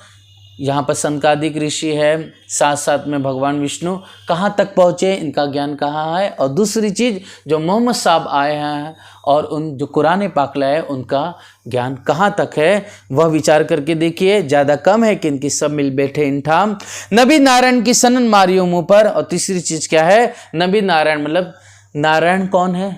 यहाँ पर सनकादिक ऋषि है, साथ साथ में भगवान विष्णु कहाँ तक पहुँचे, इनका ज्ञान कहाँ है। और दूसरी चीज़ जो मोहम्मद साहब आए हैं और उन जो कुरान पाक लाए उनका ज्ञान कहाँ तक है, वह विचार करके देखिए। ज़्यादा कम है कि इनकी सब मिल बैठे इन ठाम, नबी नारायण की सनन मारियो मुँह पर। और तीसरी चीज़ क्या है, नबी नारायण मतलब नारायण कौन है,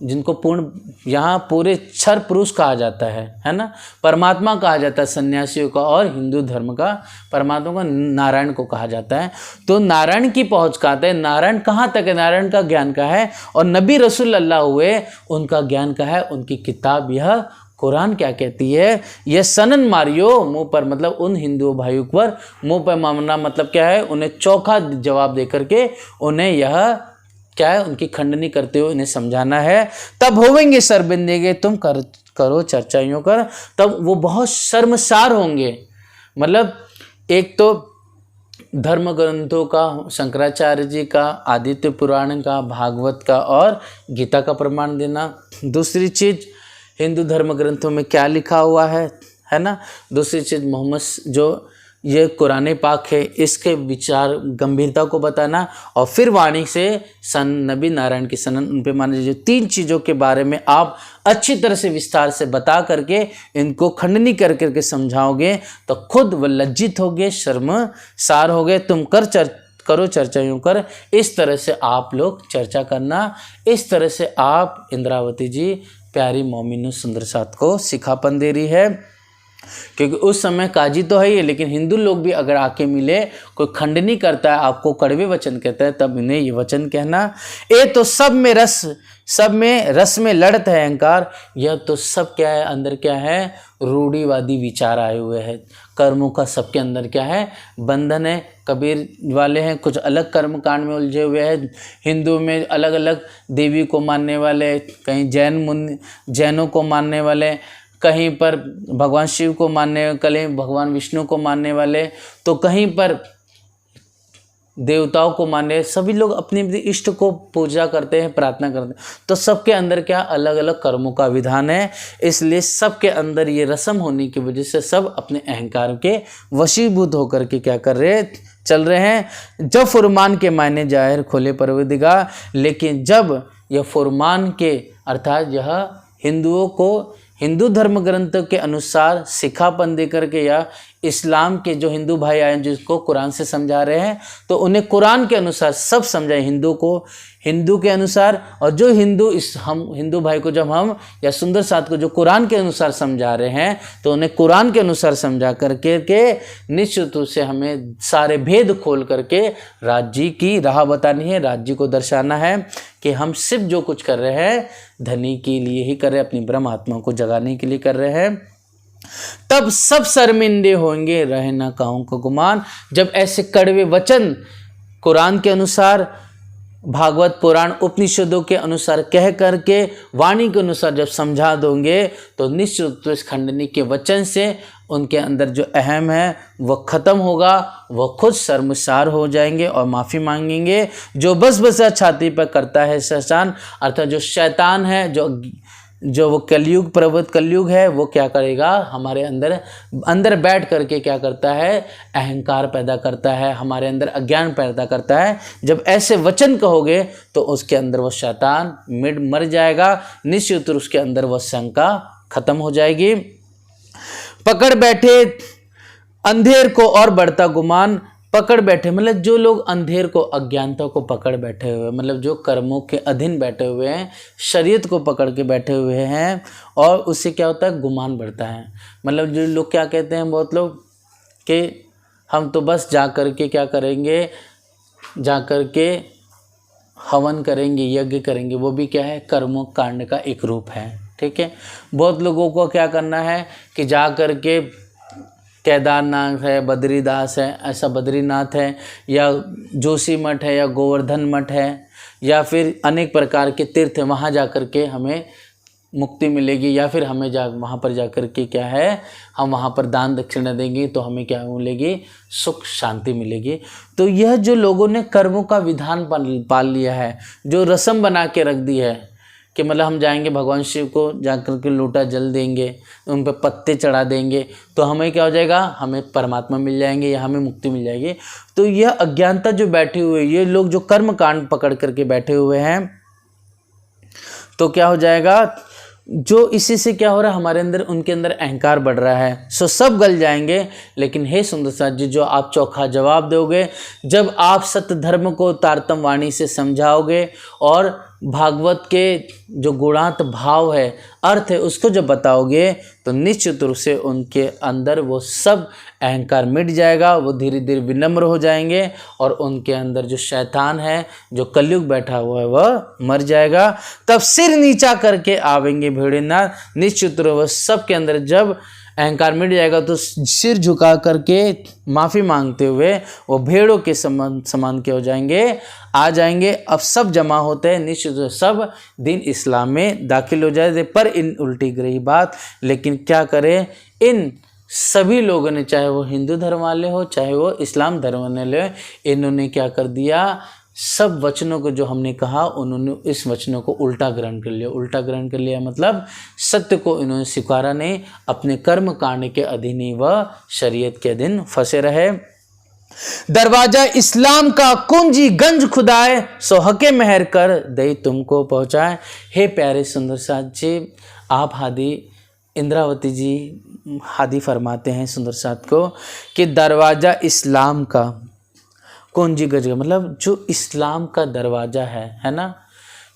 जिनको पूर्ण यहाँ पूरे क्षर पुरुष कहा जाता है ना, परमात्मा कहा जाता है सन्यासियों का, और हिंदू धर्म का परमात्मा का नारायण को कहा जाता है। तो नारायण की पहुँच कहाँ है, नारायण कहाँ तक है, नारायण का ज्ञान का है, और नबी रसूल अल्लाह हुए उनका ज्ञान का है, उनकी किताब यह कुरान क्या कहती है, यह सनन मारियो मुँह पर, मतलब उन हिंदू भाइयों पर मुँह पर मारना मतलब क्या है, उन्हें चोखा जवाब दे करके उन्हें यह क्या है, उनकी खंडनी करते हुए इन्हें समझाना है। तब होवेंगे शर्मिंदे तुम करो चर्चा यूँ कर, तब वो बहुत शर्मसार होंगे। मतलब एक तो धर्म ग्रंथों का, शंकराचार्य जी का, आदित्य पुराण का, भागवत का और गीता का प्रमाण देना। दूसरी चीज़ हिंदू धर्म ग्रंथों में क्या लिखा हुआ है ना। दूसरी चीज़ मोहम्मद जो ये कुरान पाक है इसके विचार गंभीरता को बताना, और फिर वाणी से नबी नारायण की सनन उन पे माने। जो 3 चीज़ों के बारे में आप अच्छी तरह से विस्तार से बता करके इनको खंडनी कर करके समझाओगे तो खुद व लज्जित होगे, शर्मसार होगे। तुम करो चर्चा यूँ कर, इस तरह से आप लोग चर्चा करना। इस तरह से आप इंद्रावती जी प्यारी मोमिन सुंदर साथ को सिखापन दे रही है। क्योंकि उस समय काजी तो है ही, लेकिन हिंदू लोग भी अगर आके मिले, कोई खंड नहीं करता है, आपको कड़वे वचन कहता है, तब इन्हें ये वचन कहना। ए तो सब में रस में लड़त है अहंकार। यह तो सब क्या है, अंदर क्या है, रूढ़िवादी विचार आए हुए हैं। कर्मों का सबके अंदर क्या है, बंधन है। कबीर वाले हैं कुछ अलग कर्म कांड में उलझे हुए हैं। हिंदू में अलग अलग देवी को मानने वाले, कहीं जैनों को मानने वाले, कहीं पर भगवान शिव को मानने, कहीं भगवान विष्णु को मानने वाले, तो कहीं पर देवताओं को मानने। सभी लोग अपने अपने इष्ट को पूजा करते हैं, प्रार्थना करते हैं। तो सबके अंदर क्या अलग अलग कर्मों का विधान है। इसलिए सबके अंदर ये रस्म होने की वजह से सब अपने अहंकार के वशीभूत होकर के क्या कर रहे, चल रहे हैं। जब फुरमान के मायने जाहिर खोले परवरदिगार, लेकिन जब यह फुरमान के अर्थात यह हिंदुओं को हिंदू धर्म ग्रंथ के अनुसार सिखापन दे करके, या इस्लाम के जो हिंदू भाई आए जिसको कुरान से समझा रहे हैं, तो उन्हें कुरान के अनुसार सब समझाए, हिंदू को हिंदू के अनुसार। और जो हम हिंदू भाई को जब हम या सुंदर साथ को जो कुरान के अनुसार समझा रहे हैं, तो उन्हें कुरान के अनुसार समझा करके निश्चित रूप से हमें सारे भेद खोल करके राज्य की राह बतानी है, राज्य को दर्शाना है कि हम सिर्फ जो कुछ कर रहे हैं धनी के लिए ही कर रहे हैं, अपनी ब्रह्म आत्मा को जगाने के लिए कर रहे हैं। तब सब शर्मिंदे होंगे, रहे ना काहू का गुमान। जब ऐसे कड़वे वचन कुरान के अनुसार, भागवत पुराण उपनिषदों के अनुसार कह करके, वाणी के अनुसार जब समझा दोगे, तो निश्चित रूप से इस खंडनी के वचन से उनके अंदर जो अहम है वह खत्म होगा, वह खुद शर्मसार हो जाएंगे और माफ़ी मांगेंगे। जो बस बसा छाती पर करता है शैतान, अर्थात जो शैतान है, जो वो कलयुग प्रवृत्त कलयुग है, वो क्या करेगा, हमारे अंदर बैठ करके क्या करता है, अहंकार पैदा करता है, हमारे अंदर अज्ञान पैदा करता है। जब ऐसे वचन कहोगे तो उसके अंदर वो शैतान मर जाएगा, निश्चित रूप उसके अंदर वो शंका खत्म हो जाएगी। पकड़ बैठे अंधेर को और बढ़ता गुमान। पकड़ बैठे मतलब जो लोग अंधेर को, अज्ञानता को पकड़ बैठे हुए, मतलब जो कर्मों के अधीन बैठे हुए हैं, शरीयत को पकड़ के बैठे हुए हैं, और उससे क्या होता है, गुमान बढ़ता है। मतलब जो लोग क्या कहते हैं, बहुत लोग कि हम तो बस जा कर के क्या करेंगे, जा कर के हवन करेंगे, यज्ञ करेंगे, वो भी क्या है, कर्मों कांड का एक रूप है। ठीक है, बहुत लोगों को क्या करना है कि जा कर के केदारनाथ है, बद्रीदास है, ऐसा बद्रीनाथ है, या जोशी मठ है, या गोवर्धन मठ है, या फिर अनेक प्रकार के तीर्थ है, वहाँ जा कर के हमें मुक्ति मिलेगी, या फिर हमें वहाँ पर जा कर के क्या है, हम वहाँ पर दान दक्षिणा देंगे तो हमें क्या मिलेगी, सुख शांति मिलेगी। तो यह जो लोगों ने कर्मों का विधान पाल लिया है, जो रस्म बना के रख दी है कि मतलब हम जाएंगे भगवान शिव को जा कर के लोटा जल देंगे, उन पर पत्ते चढ़ा देंगे, तो हमें क्या हो जाएगा, हमें परमात्मा मिल जाएंगे या हमें मुक्ति मिल जाएगी। तो यह अज्ञानता जो बैठी हुई है, ये लोग जो कर्म कांड पकड़ करके बैठे हुए हैं, तो क्या हो जाएगा, जो इसी से क्या हो रहा है, हमारे अंदर उनके अंदर अहंकार बढ़ रहा है, सो सब गल जाएंगे। लेकिन हे सुंदर साथ जी, जो आप चोखा जवाब दोगे, जब आप सत्य धर्म को तारतम वाणी से समझाओगे और भागवत के जो गुणात भाव है, अर्थ है, उसको जब बताओगे, तो निश्चित रूप से उनके अंदर वो सब अहंकार मिट जाएगा, वो धीरे धीरे विनम्र हो जाएंगे, और उनके अंदर जो शैतान है, जो कलयुग बैठा हुआ है, वह मर जाएगा। तब सिर नीचा करके आवेंगे भेड़ेनाथ। निश्चित रूप से सबके अंदर जब अहंकार मिट जाएगा, तो सिर झुका करके माफ़ी मांगते हुए वो भेड़ों के समान के हो जाएंगे, आ जाएंगे। अब सब जमा होते हैं, निश्चित सब दिन इस्लाम में दाखिल हो जाए। पर इन उल्टी गई बात, लेकिन क्या करें, इन सभी लोगों ने, चाहे वो हिंदू धर्म वाले हो, चाहे वो इस्लाम धर्म वाले हो, इन्होंने क्या कर दिया, सब वचनों को जो हमने कहा, उन्होंने इस वचनों को उल्टा ग्रहण कर लिया। उल्टा ग्रहण कर लिया मतलब सत्य को इन्होंने स्वीकारा नहीं, अपने कर्म कांड के अधीन ही वह शरीयत के अधीन फंसे रहे। दरवाजा इस्लाम का कुंजी गंज खुदाए, सो हके मेहर कर दे तुमको पहुँचाए। हे प्यारे सुंदर साथ जी, आप हादी इंद्रावती जी हादी फरमाते हैं सुंदर साथ को कि दरवाजा इस्लाम का कुंजी गज, मतलब जो इस्लाम का दरवाज़ा है ना,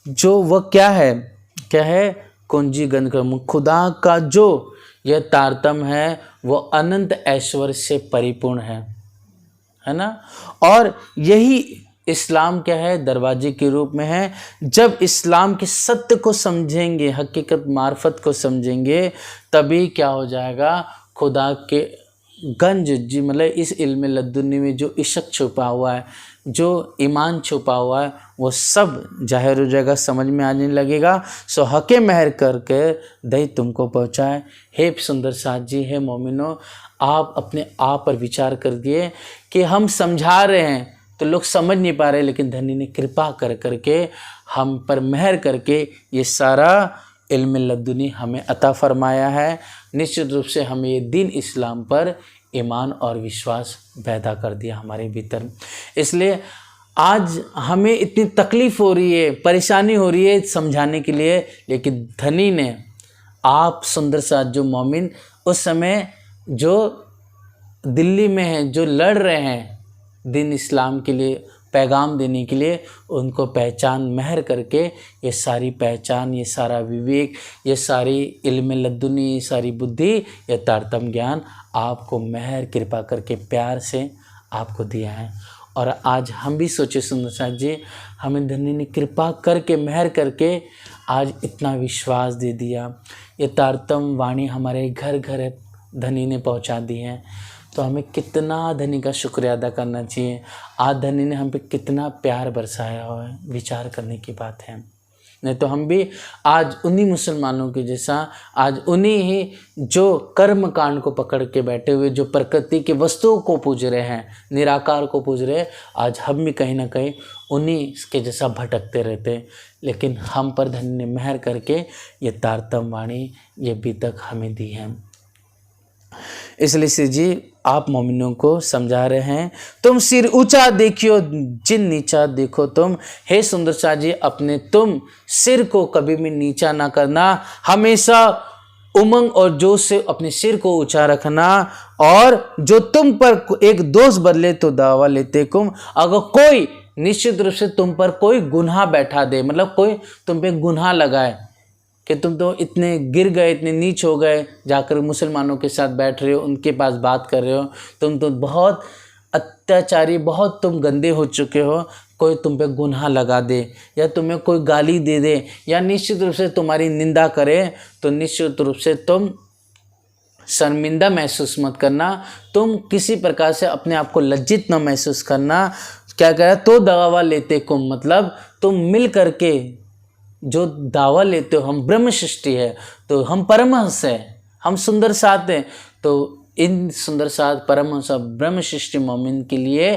जो वह क्या है कुंजी गंज का, खुदा का जो यह तारतम है वो अनंत ऐश्वर्य से परिपूर्ण है ना। और यही इस्लाम क्या है, दरवाजे के रूप में है। जब इस्लाम के सत्य को समझेंगे, हकीकत मार्फत को समझेंगे, तभी क्या हो जाएगा, खुदा के गंज जी मतलब इस इल्म लद्दुनी में जो इश्क छुपा हुआ है, जो ईमान छुपा हुआ है, वो सब जाहिर हो जाएगा, समझ में आने लगेगा। सो हके महर करके दही तुमको पहुँचाए। हे सुंदर साथ जी, हे मोमिनो, आप अपने आप पर विचार कर दिए कि हम समझा रहे हैं तो लोग समझ नहीं पा रहे, लेकिन धनी ने कृपा कर करके हम पर मेहर करके ये सारा इल्म लद्दुनी हमें अता फरमाया है। निश्चित रूप से हमें ये दीन इस्लाम पर ईमान और विश्वास पैदा कर दिया हमारे भीतर। इसलिए आज हमें इतनी तकलीफ़ हो रही है, परेशानी हो रही है समझाने के लिए, लेकिन धनी ने, आप सुंदर साथ जो मोमिन उस समय जो दिल्ली में हैं, जो लड़ रहे हैं दीन इस्लाम के लिए, पैगाम देने के लिए, उनको पहचान महर करके ये सारी पहचान, ये सारा विवेक, ये सारी इल्म लद्दुनी, ये सारी बुद्धि, ये तारतम ज्ञान आपको महर कृपा करके प्यार से आपको दिया है। और आज हम भी सोचे सुंदर साथ जी, हमें धनी ने कृपा करके महर करके आज इतना विश्वास दे दिया, ये तारतम वाणी हमारे घर घर धनी ने पहुंचा दी है। तो हमें कितना धनी का शुक्रिया अदा करना चाहिए। आज धनी ने हम पे कितना प्यार बरसाया हुआ है, विचार करने की बात है। नहीं तो हम भी आज उन्हीं मुसलमानों के जैसा, आज उन्हीं ही जो कर्म कांड को पकड़ के बैठे हुए, जो प्रकृति के वस्तुओं को पूज रहे हैं, निराकार को पूज रहे हैं, आज हम भी कहीं ना कहीं उन्हीं के जैसा भटकते रहते। लेकिन हम पर धनी ने मेहर करके ये तारतम वाणी ये भी तक हमें दी है। इसलिए से जी आप मोमिनों को समझा रहे हैं, तुम सिर ऊंचा देखियो जिन नीचा देखो तुम। हे सुंदर शाह जी, अपने तुम सिर को कभी भी नीचा ना करना, हमेशा उमंग और जोश से अपने सिर को ऊंचा रखना। और जो तुम पर एक दोष बदले तो दावा लेते कुम। अगर कोई निश्चित रूप से तुम पर कोई गुनाह बैठा दे, मतलब कोई तुम पे गुनाह लगाए कि तुम तो इतने गिर गए, इतने नीच हो गए, जाकर मुसलमानों के साथ बैठ रहे हो, उनके पास बात कर रहे हो, तुम तो बहुत अत्याचारी, बहुत तुम गंदे हो चुके हो, कोई तुम पे गुनाह लगा दे या तुम्हें कोई गाली दे दे या निश्चित रूप से तुम्हारी निंदा करे, तो निश्चित रूप से तुम शर्मिंदा महसूस मत करना। तुम किसी प्रकार से अपने आप को लज्जित न महसूस करना। क्या कह रहा है, तो दवा लेते कुम, मतलब तुम मिल करके जो दावा लेते हो, हम ब्रह्म सृष्टि है, तो हम परमहंस है, हम सुंदर साथ हैं। तो इन सुंदर साथ परमहंस ब्रह्म सृष्टि मोमिन के लिए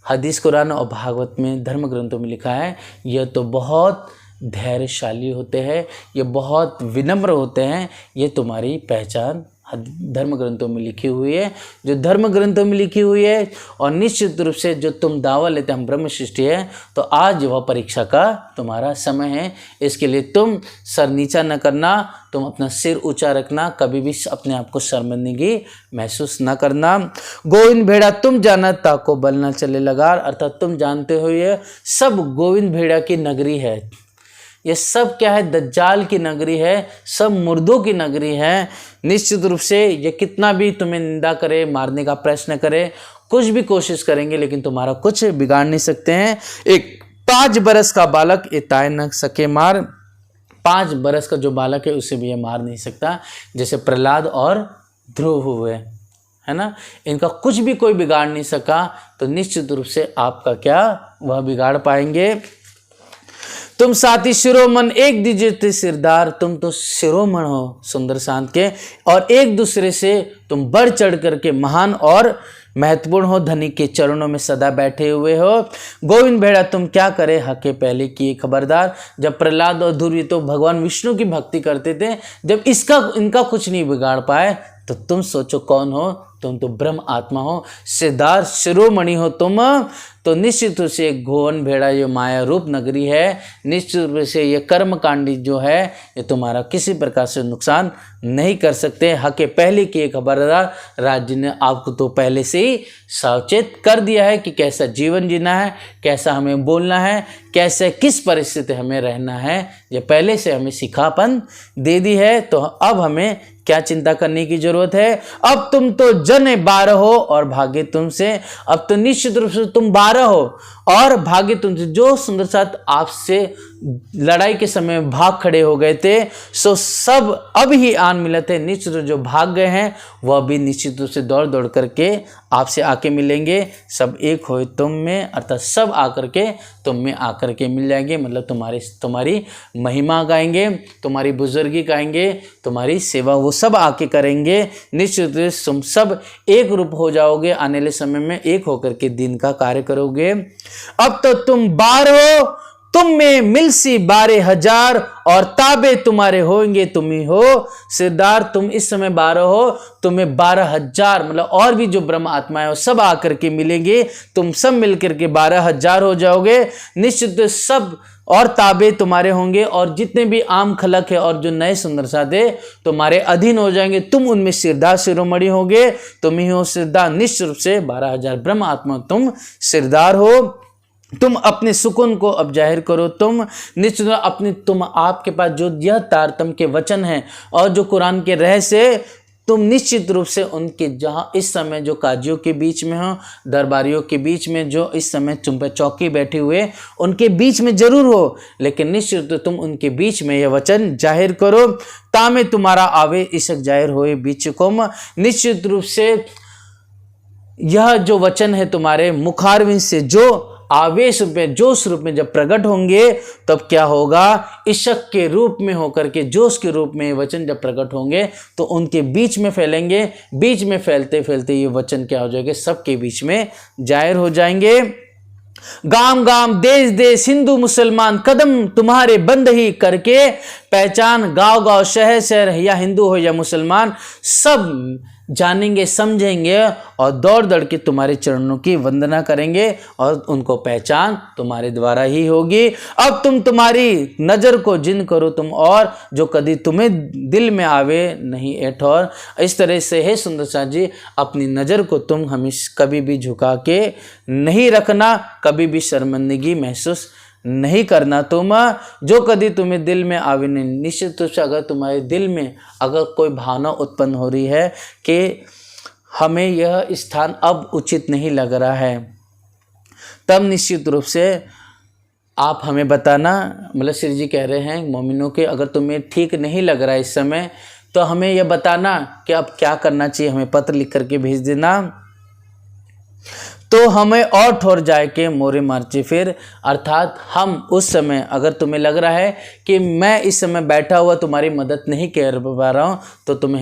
हदीस, कुरान और भागवत में, धर्म ग्रंथों में लिखा है, यह तो बहुत धैर्यशाली होते हैं, ये बहुत विनम्र होते हैं। ये तुम्हारी पहचान धर्म ग्रंथों में लिखी हुई है, जो धर्म ग्रंथों में लिखी हुई है। और निश्चित रूप से जो तुम दावा लेते हम ब्रह्म सृष्टि है, तो आज वह परीक्षा का तुम्हारा समय है। इसके लिए तुम सर नीचा न करना, तुम अपना सिर ऊंचा रखना, कभी भी अपने आप को शर्मिंदगी महसूस न करना। गोविंद भेड़ा तुम जाना ताको बल न चले लगार, अर्थात तुम जानते हो ये सब गोविंद भेड़ा की नगरी है। ये सब क्या है, दज्जाल की नगरी है, सब मुर्दों की नगरी है। निश्चित रूप से ये कितना भी तुम्हें निंदा करे, मारने का प्रश्न करे, कुछ भी कोशिश करेंगे, लेकिन तुम्हारा कुछ बिगाड़ नहीं सकते हैं। एक 5 बरस का बालक ये ताय न सके मार, 5 बरस का जो बालक है उसे भी ये मार नहीं सकता, जैसे प्रहलाद और ध्रुव हुए, है ना। इनका कुछ भी कोई बिगाड़ नहीं सका, तो निश्चित रूप से आपका क्या वह बिगाड़ पाएंगे। तुम साथी शिरोमन एक दीजिए थे सिरदार, तुम तो शिरोमण हो सुंदर शांत के, और एक दूसरे से तुम बढ़ चढ़ करके महान और महत्वपूर्ण हो, धनी के चरणों में सदा बैठे हुए हो। गोविंद भेड़ा तुम क्या करे, हके पहले किए खबरदार। जब प्रहलाद और ध्रुव तो भगवान विष्णु की भक्ति करते थे, जब इनका कुछ नहीं बिगाड़ पाए, तो तुम सोचो कौन हो, तुम तो ब्रह्म आत्मा हो, सिद्धार्थ शिरोमणि हो तुम, तो निश्चित रूप से घोवन भेड़ा जो माया रूप नगरी है, निश्चित रूप से ये कर्मकांडी जो है ये तुम्हारा किसी प्रकार से नुकसान नहीं कर सकते। हके पहले की एक खबरदार, राज्य ने आपको तो पहले से ही सावचेत कर दिया है कि कैसा जीवन जीना है, कैसा हमें बोलना है, कैसे किस परिस्थिति हमें रहना है, ये पहले से हमें सिखापन दे दी है। तो अब हमें क्या चिंता करने की जरूरत है। अब तुम तो जन 12 हो और भाग्य तुमसे, अब तो निश्चित रूप से तुम 12 हो और भाग्य तुमसे। जो सुंदर साथ आपसे लड़ाई के समय भाग खड़े हो गए थे, सो सब अब ही आन मिले थे। निश्चित रूप जो भाग गए हैं वह भी निश्चित रूप से दौड़ दौड़ करके आपसे आके मिलेंगे। सब एक हो तुम में, अर्थात सब आकर के तुम में आकर के मिल जाएंगे। मतलब तुम्हारी महिमा गाएंगे, तुम्हारी बुजुर्गी गाएंगे, तुम्हारी सेवा वो सब आके करेंगे। निश्चित रूप से तुम सब एक रूप हो जाओगे। आने वाले समय में एक होकर के दिन का कार्य करोगे। अब तो तुम 12 हो, तुम में मिलसी 12,000 और ताबे तुम्हारे होंगे तुम ही हो। सिद्धार्थ तुम इस समय 12 हो, तुम्हें 12,000 मतलब और भी जो ब्रह्म आत्मा है वो सब आकर के मिलेंगे। तुम सब मिलकर के 12,000 हो जाओगे। निश्चित सब और ताबे तुम्हारे होंगे और जितने भी आम खलक है और जो नए सुंदर साधे तुम्हारे अधीन हो जाएंगे। तुम उनमें सिरदार शिरोमणि होगे, तुम ही हो सिरदार। निश्चित रूप से 12,000 ब्रह्म आत्मा तुम सिरदार हो। तुम अपने सुकून को अब जाहिर करो। तुम निश्चित अपनी तुम आपके पास जो यह तारतम्य के वचन हैं और जो कुरान के रहस्य, तुम निश्चित रूप से उनके जहाँ इस समय जो काजियों के बीच में हो, दरबारियों के बीच में जो इस समय तुम पे चौकी बैठे हुए उनके बीच में जरूर हो, लेकिन निश्चित तुम उनके बीच में यह वचन जाहिर करो। तामे तुम्हारा आवे इशक जाहिर होए बीच कुम। निश्चित रूप से यह जो वचन है तुम्हारे मुखारविंद से जो आवेश रूप में, जोश रूप में जब प्रकट होंगे तब क्या होगा, इशक के रूप में होकर के जोश के रूप में ये वचन जब प्रकट होंगे तो उनके बीच में फैलेंगे। बीच में फैलते फैलते ये वचन क्या हो जाएंगे, सबके बीच में जाहिर हो जाएंगे। गाम गाम देश देश हिंदू मुसलमान कदम तुम्हारे बंद ही करके पहचान। गांव गांव शहर शहर या हिंदू हो या मुसलमान सब जानेंगे समझेंगे और दौड़ दौड़ के तुम्हारे चरणों की वंदना करेंगे और उनको पहचान तुम्हारे द्वारा ही होगी। अब तुम तुम्हारी नज़र को जिन करो तुम और जो कभी तुम्हें दिल में आवे नहीं एठौर। इस तरह से है सुंदर साथ जी, अपनी नज़र को तुम हमेशा कभी भी झुका के नहीं रखना, कभी भी शर्मिंदगी महसूस नहीं करना। तुम जो कभी तुम्हें दिल में आवे नहीं। निश्चित रूप से अगर तुम्हारे दिल में अगर कोई भावना उत्पन्न हो रही है कि हमें यह स्थान अब उचित नहीं लग रहा है, तब निश्चित रूप से आप हमें बताना। मतलब श्री जी कह रहे हैं मोमिनों के, अगर तुम्हें ठीक नहीं लग रहा है इस समय तो हमें यह बताना कि अब क्या करना चाहिए, हमें पत्र लिख करके भेज देना। तो हमें और ठोर जाए के मोरे मार्चे फिर, अर्थात हम उस समय अगर तुम्हें लग रहा है कि मैं इस समय बैठा हुआ तुम्हारी मदद नहीं कर पा रहा हूँ, तो तुम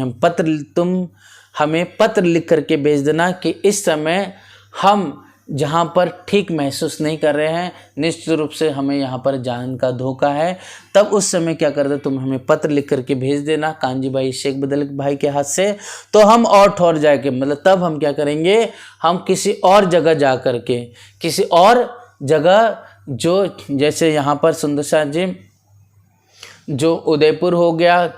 हमें पत्र लिख करके भेज देना कि इस समय हम जहाँ पर ठीक महसूस नहीं कर रहे हैं, निश्चित रूप से हमें यहाँ पर जान का धोखा है। तब उस समय क्या कर दो, तुम हमें पत्र लिख करके भेज देना कांजी भाई शेख बदल भाई के हाथ से। तो हम और ठौर जाके मतलब तब हम क्या करेंगे, हम किसी और जगह जा कर के, किसी और जगह जो जैसे यहाँ पर सुंदर शाह जी जो उदयपुर हो गया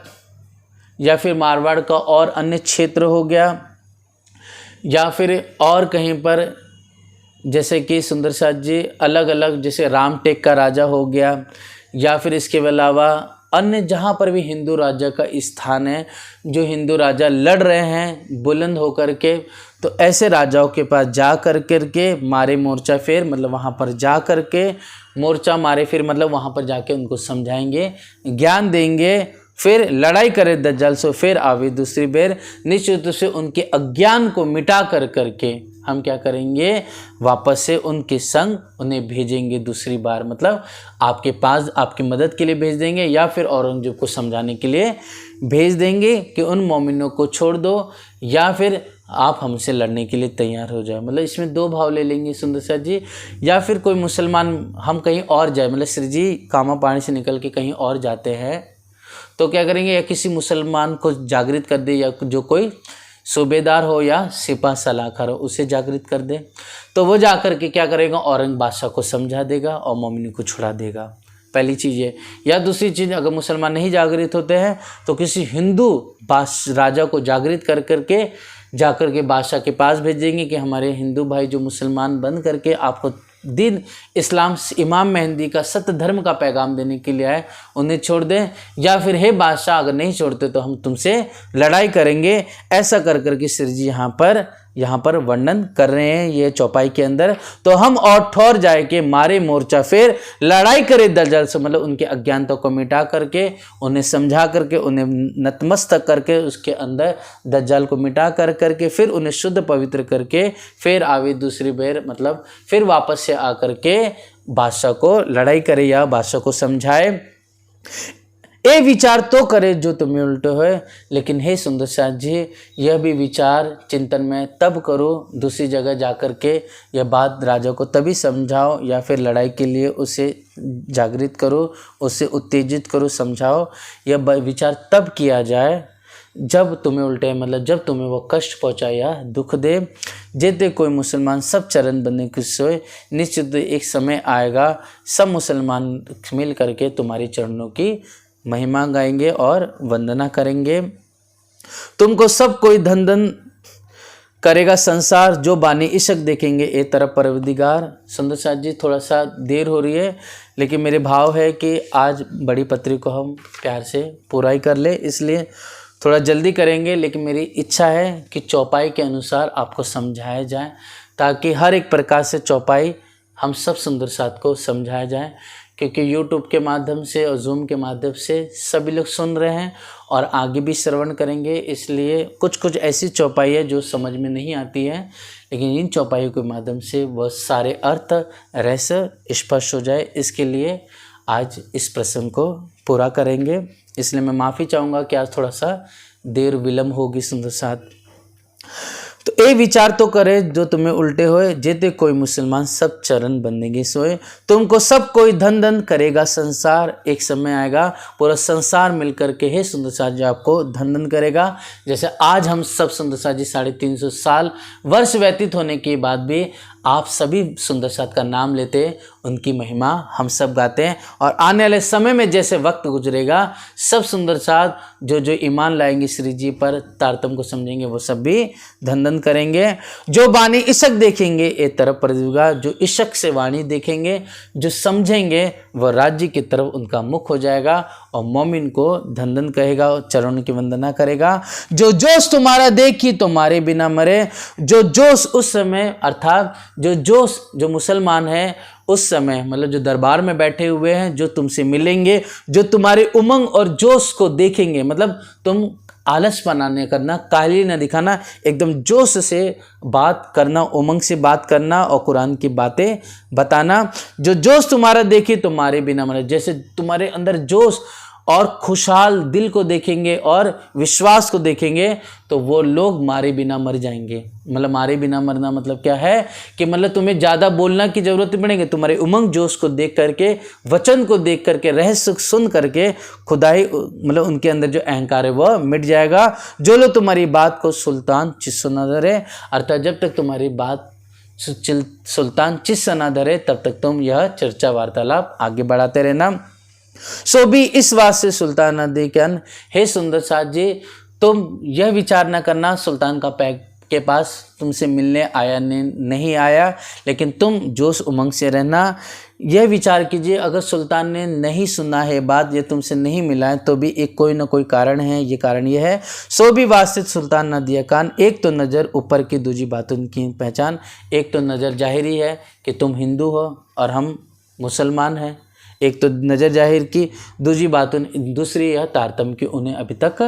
या फिर मारवाड़ का और अन्य क्षेत्र हो गया या फिर और कहीं पर जैसे कि सुंदर साथ जी अलग अलग जैसे रामटेक का राजा हो गया या फिर इसके अलावा अन्य जहाँ पर भी हिंदू राजा का स्थान है, जो हिंदू राजा लड़ रहे हैं बुलंद होकर के, तो ऐसे राजाओं के पास जा कर के मारे मोर्चा फेर, मतलब वहाँ पर जा कर के मोर्चा मारे फिर मतलब वहाँ पर जाके उनको समझाएंगे, ज्ञान देंगे, फिर लड़ाई करे दज्जाल से, फिर आवे दूसरी बेर। निश्चित रूप से उनके अज्ञान को मिटा कर करके हम क्या करेंगे, वापस से उनके संग उन्हें भेजेंगे दूसरी बार, मतलब आपके पास आपकी मदद के लिए भेज देंगे या फिर औरंगजेब को समझाने के लिए भेज देंगे कि उन मोमिनों को छोड़ दो या फिर आप हमसे लड़ने के लिए तैयार हो जाए। मतलब इसमें दो भाव ले लेंगे सुंदर साथ जी। या फिर कोई मुसलमान हम कहीं और जाए, मतलब श्री जी कामा पानी से निकल के कहीं और जाते हैं तो क्या करेंगे, या किसी मुसलमान को जागृत कर दे या जो कोई सूबेदार हो या सिपा सलाहकार हो, उसे जागृत कर दे। तो वो जाकर के क्या करेगा, औरंग बादशाह को समझा देगा और मोमिन को छुड़ा देगा। पहली चीज़ ये। या दूसरी चीज़, अगर मुसलमान नहीं जागृत होते हैं तो किसी हिंदू राजा को जागृत कर करके जाकर के बादशाह के पास भेजेंगे कि हमारे हिंदू भाई जो मुसलमान बन करके आपको दीन इस्लाम इमाम मेहंदी का सत्य धर्म का पैगाम देने के लिए आए, उन्हें छोड़ दें। या फिर हे बादशाह, अगर नहीं छोड़ते तो हम तुमसे लड़ाई करेंगे। ऐसा कर कर के श्री जी यहाँ पर वर्णन कर रहे हैं ये चौपाई के अंदर। तो हम और ठौर जाए के मारे मोर्चा फिर लड़ाई करे दज्जाल से, मतलब उनके अज्ञानता को मिटा करके, उन्हें समझा करके, उन्हें नतमस्तक करके, उसके अंदर दज्जाल को मिटा कर करके फिर उन्हें शुद्ध पवित्र करके फिर आवे दूसरी बार, मतलब फिर वापस से आकर के बादशाह को लड़ाई करे या बादशाह को समझाए। ये विचार तो करे जो तुम्हें उल्टे होए, लेकिन हे सुंदर साथ जी, यह भी विचार चिंतन में तब करो, दूसरी जगह जाकर के यह बात राजा को तभी समझाओ या फिर लड़ाई के लिए उसे जागृत करो, उसे उत्तेजित करो, समझाओ। यह विचार तब किया जाए जब तुम्हें उल्टे, मतलब जब तुम्हें वो कष्ट पहुँचाए या दुख दे। जेते कोई मुसलमान सब चरण बनने की सोए, निश्चित एक समय आएगा सब मुसलमान मिल करके तुम्हारे चरणों की महिमा गाएंगे और वंदना करेंगे। तुमको सब कोई धन धन करेगा संसार, जो बानी इशक देखेंगे ए तरफ परवदिगार। सुंदर साथ जी, थोड़ा सा देर हो रही है, लेकिन मेरे भाव है कि आज बड़ी पत्री को हम प्यार से पूरा ही कर ले, इसलिए थोड़ा जल्दी करेंगे। लेकिन मेरी इच्छा है कि चौपाई के अनुसार आपको समझाया जाए, ताकि हर एक प्रकार से चौपाई हम सब सुंदर साथ को समझाया जाए। क्योंकि YouTube के माध्यम से और Zoom के माध्यम से सभी लोग सुन रहे हैं और आगे भी श्रवण करेंगे, इसलिए कुछ ऐसी चौपाई है जो समझ में नहीं आती है, लेकिन इन चौपाइयों के माध्यम से वह सारे अर्थ रहस्य स्पष्ट हो जाए, इसके लिए आज इस प्रसंग को पूरा करेंगे। इसलिए मैं माफ़ी चाहूँगा कि आज थोड़ा सा देर विलम्ब होगी सुंदर साथ। तो ये विचार तो करे जो तुम्हें उल्टे होए, जेते कोई मुसलमान सब चरण बंदेंगे सोए। तुमको सब कोई धन धन करेगा संसार, एक समय आएगा पूरा संसार मिलकर के हे सुंदर साथ जी आपको धन धन करेगा। जैसे आज हम सब सुंदर साथ जी 350 साल वर्ष व्यतीत होने के बाद भी आप सभी सुंदर साथ का नाम लेते, उनकी महिमा हम सब गाते हैं। और आने वाले समय में जैसे वक्त गुजरेगा, सब सुंदर साथ जो ईमान लाएंगे श्री जी पर, तारतम को समझेंगे, वो सब भी धन धन करेंगे। जो बानी इशक देखेंगे ए तरफ परदिगा, जो इशक से वाणी देखेंगे, जो समझेंगे, वह राज्य की तरफ उनका मुख हो जाएगा और मोमिन को धन धन कहेगा और चरणों की वंदना करेगा। जो जोश तुम्हारा देखी तुम्हारे बिना मरे, जो जोश उस समय, अर्थात जो जोश जो मुसलमान है उस समय, मतलब जो दरबार में बैठे हुए हैं, जो तुमसे मिलेंगे, जो तुम्हारे उमंग और जोश को देखेंगे, मतलब तुम आलस बनाने करना, काहली न दिखाना, एकदम जोश से बात करना, उमंग से बात करना और कुरान की बातें बताना। जो जोश तुम्हारा देखी तुम्हारे बिना मरे, जैसे तुम्हारे अंदर जोश और खुशहाल दिल को देखेंगे और विश्वास को देखेंगे, तो वो लोग मारे बिना मर जाएंगे। मतलब मारे बिना मरना मतलब क्या है कि मतलब तुम्हें ज़्यादा बोलना की ज़रूरत नहीं पड़ेगी, तुम्हारे उमंग जोश को देख करके, वचन को देख करके, रहस्य सुन करके खुदाई, मतलब उनके अंदर जो अहंकार है वह मिट जाएगा। जो लोग तुम्हारी बात को सुल्तान चिस्सो न धरे, अर्थात जब तक तुम्हारी बात सुल्तान चिस्स न धरे तब तक तुम यह चर्चा वार्तालाप आगे बढ़ाते रहना। सो भी इस वास्ते सुल्तान देखन, हे सुंदर साथ जी, तुम यह विचार न करना सुल्तान का पैग के पास तुमसे मिलने आया नहीं आया, लेकिन तुम जोश उमंग से रहना। यह विचार कीजिए, अगर सुल्तान ने नहीं सुना है बात, ये तुमसे नहीं मिला है, तो भी एक कोई ना कोई कारण है। ये कारण यह है, सो भी वास्ते सुल्तान न दिया कान, एक तो नज़र ऊपर की, दूजी बातों की पहचान। एक तो नज़र जाहिरी है कि तुम हिंदू हो और हम मुसलमान हैं, एक तो नज़र जाहिर की, दूसरी यह तारतम की उन्हें अभी तक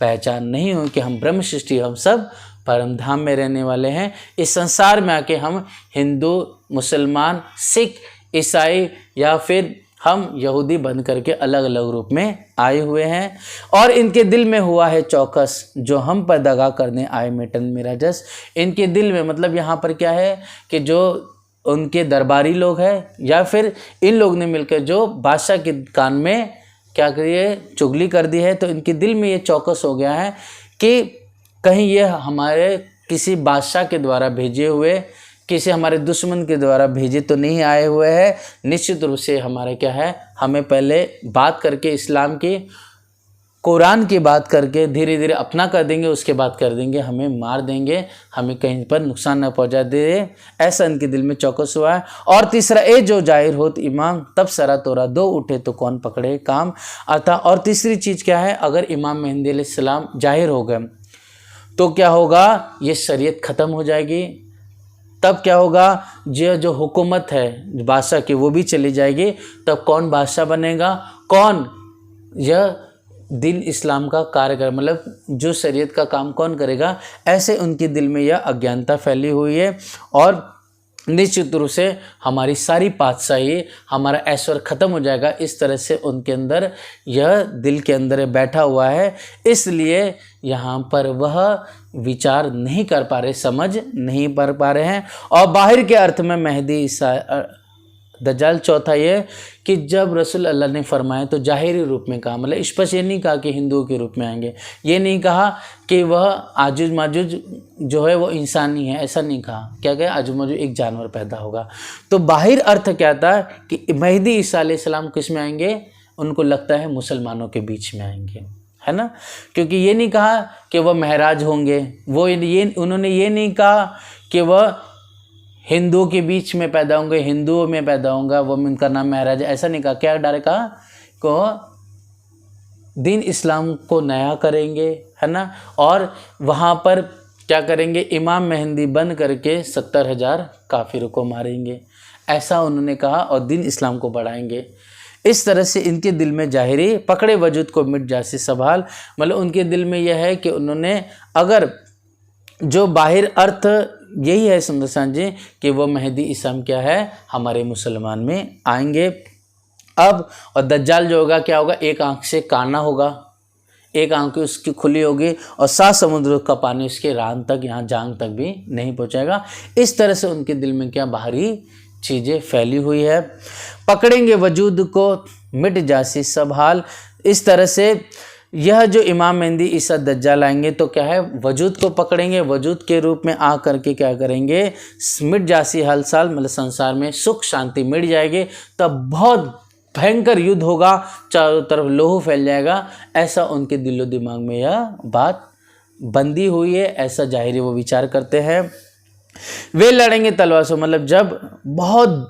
पहचान नहीं हुई कि हम ब्रह्म सृष्टि, हम सब परम धाम में रहने वाले हैं। इस संसार में आके हम हिंदू, मुसलमान, सिख, ईसाई या फिर हम यहूदी बन करके अलग अलग रूप में आए हुए हैं। और इनके दिल में हुआ है चौकस, जो हम पर दगा करने आए मेटन मेरा जस। इनके दिल में, मतलब यहाँ पर क्या है कि जो उनके दरबारी लोग हैं या फिर इन लोग ने मिलकर जो बादशाह के कान में क्या करिए चुगली कर दी है, तो इनके दिल में ये चौकस हो गया है कि कहीं ये हमारे किसी बादशाह के द्वारा भेजे हुए, किसी हमारे दुश्मन के द्वारा भेजे तो नहीं आए हुए हैं। निश्चित रूप से हमारा क्या है, हमें पहले बात करके इस्लाम की, कुरान की बात करके धीरे धीरे अपना कर देंगे, उसके बाद कर देंगे हमें मार देंगे, हमें कहीं पर नुकसान न पहुंचा दे, ऐसा इनके दिल में चौकस हुआ है। और तीसरा, ए जो जाहिर होत इमाम तब सरा तोरा दो उठे तो कौन पकड़े काम अर्थात। और तीसरी चीज़ क्या है, अगर इमाम मेहंदी अलैहिस्सलाम जाहिर हो गए तो क्या होगा, ये शरीयत ख़त्म हो जाएगी। तब क्या होगा, जो हुकूमत है बादशाह की वो भी चली जाएगी। तब कौन बादशाह बनेगा, कौन यह दीन इस्लाम का कार्य कर, मतलब जो शरीयत का काम कौन करेगा। ऐसे उनके दिल में यह अज्ञानता फैली हुई है। और निश्चित रूप से हमारी सारी पातशाही, हमारा ऐश्वर्य ख़त्म हो जाएगा। इस तरह से उनके अंदर यह दिल के अंदर बैठा हुआ है, इसलिए यहाँ पर वह विचार नहीं कर पा रहे, समझ नहीं कर पा रहे हैं। और बाहर के अर्थ में मेहदी दज्जाल चौथा ये कि जब रसूल अल्लाह ने फरमाया तो जाहिरी रूप में कहा, मतलब स्पष्ट ये नहीं कहा कि हिंदुओं के रूप में आएंगे, ये नहीं कहा कि वह आजुज माजुज जो है वो इंसानी है, ऐसा नहीं कहा। क्या कहा, आजुज माजुज एक जानवर पैदा होगा। तो बाहिर अर्थ क्या था कि मेहदी ईसा अलैहिस्सलाम किस में आएंगे, उनको लगता है मुसलमानों के बीच में आएंगे, है ना। क्योंकि ये नहीं कहा कि वह महराज होंगे, उन्होंने ये नहीं कहा कि वह हिंदुओं के बीच में पैदा होंगे, हिंदुओं में पैदा होगा, वो उनका नाम महराज, ऐसा नहीं कहा। क्या डायरेक्ट कहा को दीन इस्लाम को नया करेंगे, है ना। और वहाँ पर क्या करेंगे, इमाम मेहंदी बन करके 70,000 काफिरों को मारेंगे, ऐसा उन्होंने कहा, और दीन इस्लाम को बढ़ाएंगे। इस तरह से इनके दिल में जाहिरी पकड़े वजूद को मिट जासी सवाल, मतलब उनके दिल में यह है कि उन्होंने, अगर जो बाहिर अर्थ यही है सुंदरसान जी कि वो मेहदी इस्लाम क्या है, हमारे मुसलमान में आएंगे। अब और दज्जाल जो होगा क्या होगा, एक आंख से काना होगा, एक आंख उसकी खुली होगी, और 7 समुद्र का पानी उसके रान तक, यहाँ जांग तक भी नहीं पहुँचेगा। इस तरह से उनके दिल में क्या बाहरी चीज़ें फैली हुई है। पकड़ेंगे वजूद को मिट जासी सब हाल, इस तरह से यह जो इमाम मेहंदी ईसा दज्जाल आएंगे तो क्या है, वजूद को पकड़ेंगे, वजूद के रूप में आ करके क्या करेंगे, मिट जासी हल साल, मतलब संसार में सुख शांति मिट जाएगी। तब बहुत भयंकर युद्ध होगा, चारों तरफ लोह फैल जाएगा, ऐसा उनके दिलो दिमाग में यह बात बंदी हुई है, ऐसा जाहिर वो विचार करते हैं। वे लड़ेंगे तलवार से, मतलब जब बहुत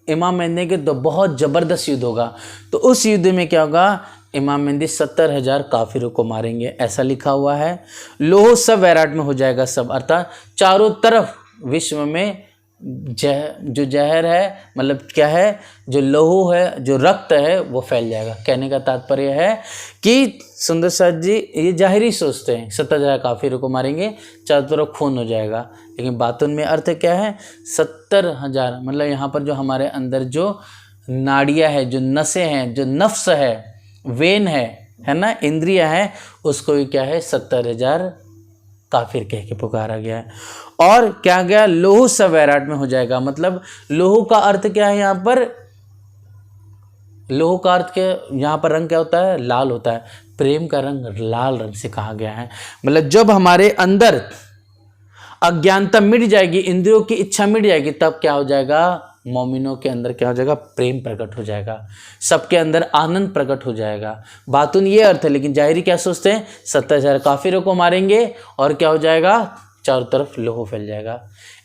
इमाम मेहंदी के तो बहुत ज़बरदस्त युद्ध होगा, तो उस युद्ध में क्या होगा, इमाम मेहंदी 70,000 काफिरों को मारेंगे, ऐसा लिखा हुआ है। लोह सब वैराट में हो जाएगा सब, अर्थात चारों तरफ विश्व में जो जहर है, मतलब क्या है, जो लहू है, जो रक्त है, वो फैल जाएगा। कहने का तात्पर्य है कि सुंदर साथ जी ये जाहिरी सोचते हैं 70,000 काफिरों को मारेंगे, चारों तरफ खून हो जाएगा, लेकिन बातुन में अर्थ क्या है, 70,000 मतलब यहाँ पर जो हमारे अंदर जो नाड़ियाँ है, जो नसें हैं, जो नफ्स है, वेन है ना, इंद्रिया है, उसको ही क्या है 70,000 काफिर कह के पुकारा गया है। और क्या गया, लोहू सब वैराट में हो जाएगा, मतलब लोहू का अर्थ क्या है यहाँ पर, लोहू का अर्थ क्या, यहाँ पर रंग क्या होता है, लाल होता है, प्रेम का रंग लाल रंग से कहा गया है। मतलब जब हमारे अंदर अज्ञानता मिट जाएगी, इंद्रियों की इच्छा मिट जाएगी, तब क्या हो जाएगा, मोमिनों के अंदर क्या हो जाएगा, प्रेम प्रकट हो जाएगा, सबके अंदर आनंद प्रकट हो जाएगा। बातुन ये अर्थ है, लेकिन जाहिरी क्या सोचते हैं, 70,000 काफिरों को मारेंगे और क्या हो जाएगा, चारों तरफ लोहो फैल जाएगा।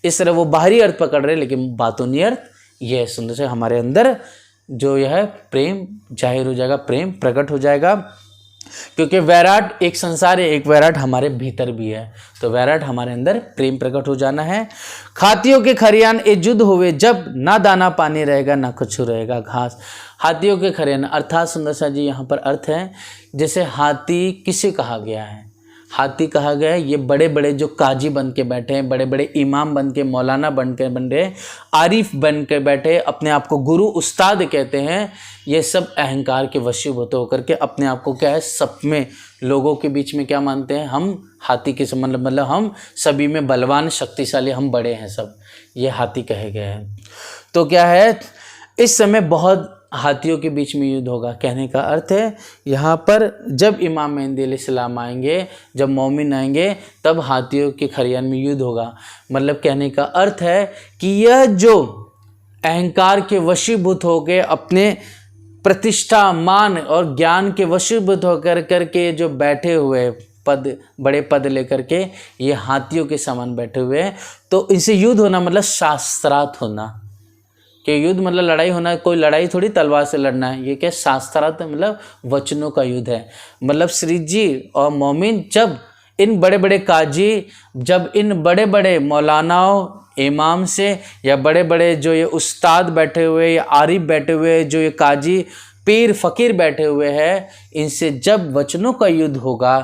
इस तरह वो बाहरी अर्थ पकड़ रहे, लेकिन बातुनी अर्थ ये है, सुंदर से हमारे अंदर जो यह है प्रेम जाहिर हो जाएगा, प्रेम प्रकट हो जाएगा। क्योंकि वैराट एक संसार है, एक वैराट हमारे भीतर भी है, तो वैराट हमारे अंदर प्रेम प्रकट हो जाना है। हाथियों के खरियान ए जुद हुए जब, ना दाना पानी रहेगा ना कुछ रहेगा घास। हाथियों के खरियान अर्थात सुंदर सा जी यहाँ पर अर्थ है, जैसे हाथी किसे कहा गया है, हाथी कहा गया है ये बड़े बड़े जो काजी बन के बैठे हैं, बड़े बड़े इमाम बन के, मौलाना बन रहे, आरिफ बन के बैठे, अपने आप को गुरु उस्ताद कहते हैं, ये सब अहंकार के वशीभूत होकर के अपने आप को क्या है, सब में लोगों के बीच में क्या मानते हैं, हम हाथी के मतलब हम सभी में बलवान शक्तिशाली, हम बड़े हैं सब, ये हाथी कहे गए हैं। तो क्या है, इस समय बहुत हाथियों के बीच में युद्ध होगा। कहने का अर्थ है यहाँ पर जब इमाम मेहदी अलैहिस्सलाम आएंगे, जब मोमिन आएंगे, तब हाथियों के खरियान में युद्ध होगा। मतलब कहने का अर्थ है कि यह जो अहंकार के वशीभूत हो गए, अपने प्रतिष्ठा, मान और ज्ञान के वशीभूत होकर करके जो बैठे हुए पद, बड़े पद लेकर के ये हाथियों के समान बैठे हुए हैं, तो इनसे युद्ध होना मतलब शास्त्रार्थ होना। कि युद्ध मतलब लड़ाई होना, कोई लड़ाई थोड़ी तलवार से लड़ना है। ये क्या शास्त्रार्थ मतलब वचनों का युद्ध है। मतलब श्री जी और मोमिन जब इन बड़े बड़े काजी, जब इन बड़े बड़े मौलानाओं, इमाम से, या बड़े बड़े जो ये उस्ताद बैठे हुए या आरिफ बैठे हुए, जो ये काजी पीर फ़कीर बैठे हुए हैं, इनसे जब वचनों का युद्ध होगा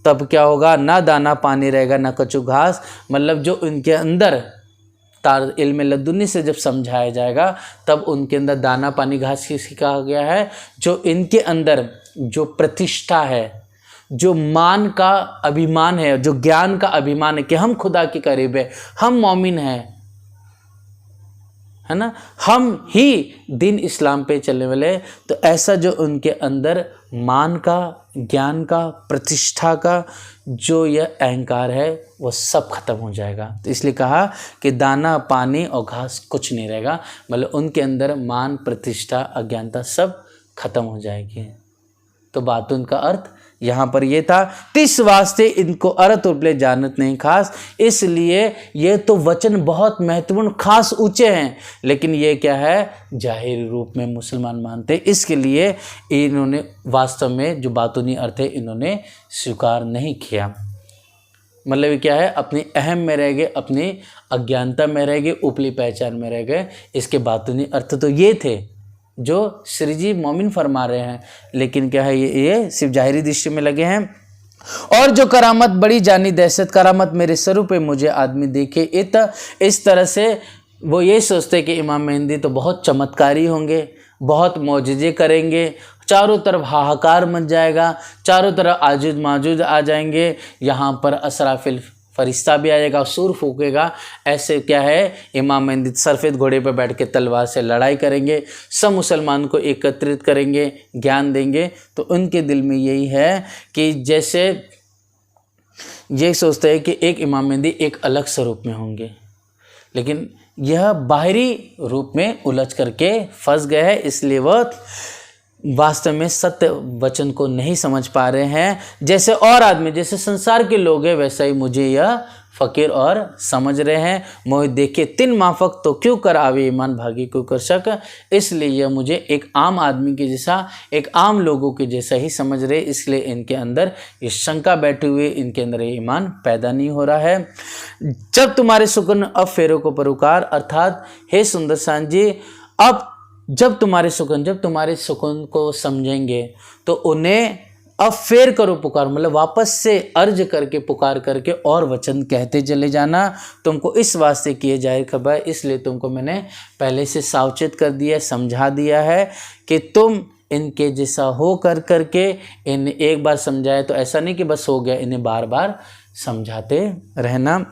तब क्या होगा, ना दाना पानी रहेगा ना कचू घास। मतलब जो उनके अंदर तार इल्म लदुनी से जब समझाया जाएगा तब उनके अंदर दाना पानी घास की कहा गया है। जो इनके अंदर जो प्रतिष्ठा है, जो मान का अभिमान है, जो ज्ञान का अभिमान है कि हम खुदा के करीब है, हम मोमिन हैं, है ना, हम ही दीन इस्लाम पे चलने वाले, तो ऐसा जो उनके अंदर मान का, ज्ञान का, प्रतिष्ठा का जो यह अहंकार है वो सब खत्म हो जाएगा। तो इसलिए कहा कि दाना पानी और घास कुछ नहीं रहेगा। मतलब उनके अंदर मान, प्रतिष्ठा, अज्ञानता सब खत्म हो जाएगी। तो बात उनका अर्थ यहाँ पर ये था, तिस वास्ते इनको अर्थ उपले जानत नहीं खास। इसलिए ये तो वचन बहुत महत्वपूर्ण, खास, ऊंचे हैं, लेकिन ये क्या है, जाहिर रूप में मुसलमान मानते। इसके लिए इन्होंने वास्तव में जो बातूनी अर्थ है इन्होंने स्वीकार नहीं किया। मतलब ये क्या है, अपनी अहम में रह गए, अपनी अज्ञानता में रह गए, उपली पहचान में रह गए। इसके बातूनी अर्थ तो ये थे जो श्री जी मोमिन फरमा रहे हैं, लेकिन क्या है, ये सिर्फ जाहिरी दृष्टि में लगे हैं। और जो करामत बड़ी जानी दहशत, करामत मेरे स्वरूप पे मुझे आदमी देखे, इस तरह से वो ये सोचते कि इमाम मेहदी तो बहुत चमत्कारी होंगे, बहुत मौजज़े करेंगे, चारों तरफ हाहाकार मच जाएगा, चारों तरफ आजुज माजुज आ जाएंगे, यहाँ पर असराफिल फरिश्ता भी आएगा, सूर फूकेगा। ऐसे क्या है, इमाम मेहदी सफ़ेद घोड़े पर बैठ के तलवार से लड़ाई करेंगे, सब मुसलमान को एकत्रित करेंगे, ज्ञान देंगे। तो उनके दिल में यही है कि जैसे ये सोचते हैं कि एक इमाम मेहदी एक अलग स्वरूप में होंगे, लेकिन यह बाहरी रूप में उलझ करके फंस गए हैं। इसलिए वह वास्तव में सत्य वचन को नहीं समझ पा रहे हैं। जैसे और आदमी, जैसे संसार के लोग हैं, वैसा ही मुझे यह फ़कीर और समझ रहे हैं। मोहि देखे तिन माफक, तो क्यों कर आवे ईमान भागी को कर शक। इसलिए यह मुझे एक आम आदमी के जैसा, एक आम लोगों के जैसा ही समझ रहे। इसलिए इनके अंदर ये शंका बैठी हुई, इनके अंदर ये ईमान पैदा नहीं हो रहा है। जब तुम्हारे सुकून अब फेरों को परुकार, अर्थात हे सुंदर सांझ जी, अब जब तुम्हारे सुकून को समझेंगे तो उन्हें अब फेर करो पुकार, मतलब वापस से अर्ज करके, पुकार करके और वचन कहते चले जाना। तुमको इस वास्ते किए जाए खबर, इसलिए तुमको मैंने पहले से सावचेत कर दिया, समझा दिया है कि तुम इनके जैसा हो कर करके इन्हें एक बार समझाए तो ऐसा नहीं कि बस हो गया, इन्हें बार बार समझाते रहना।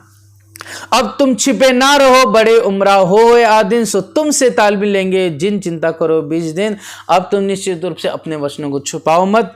अब तुम छिपे ना रहो, बड़े उम्रा हो आदिन, सो तुमसे तालबी लेंगे जिन चिंता करो 20 दिन। अब तुम निश्चित रूप से अपने वचनों को छुपाओ मत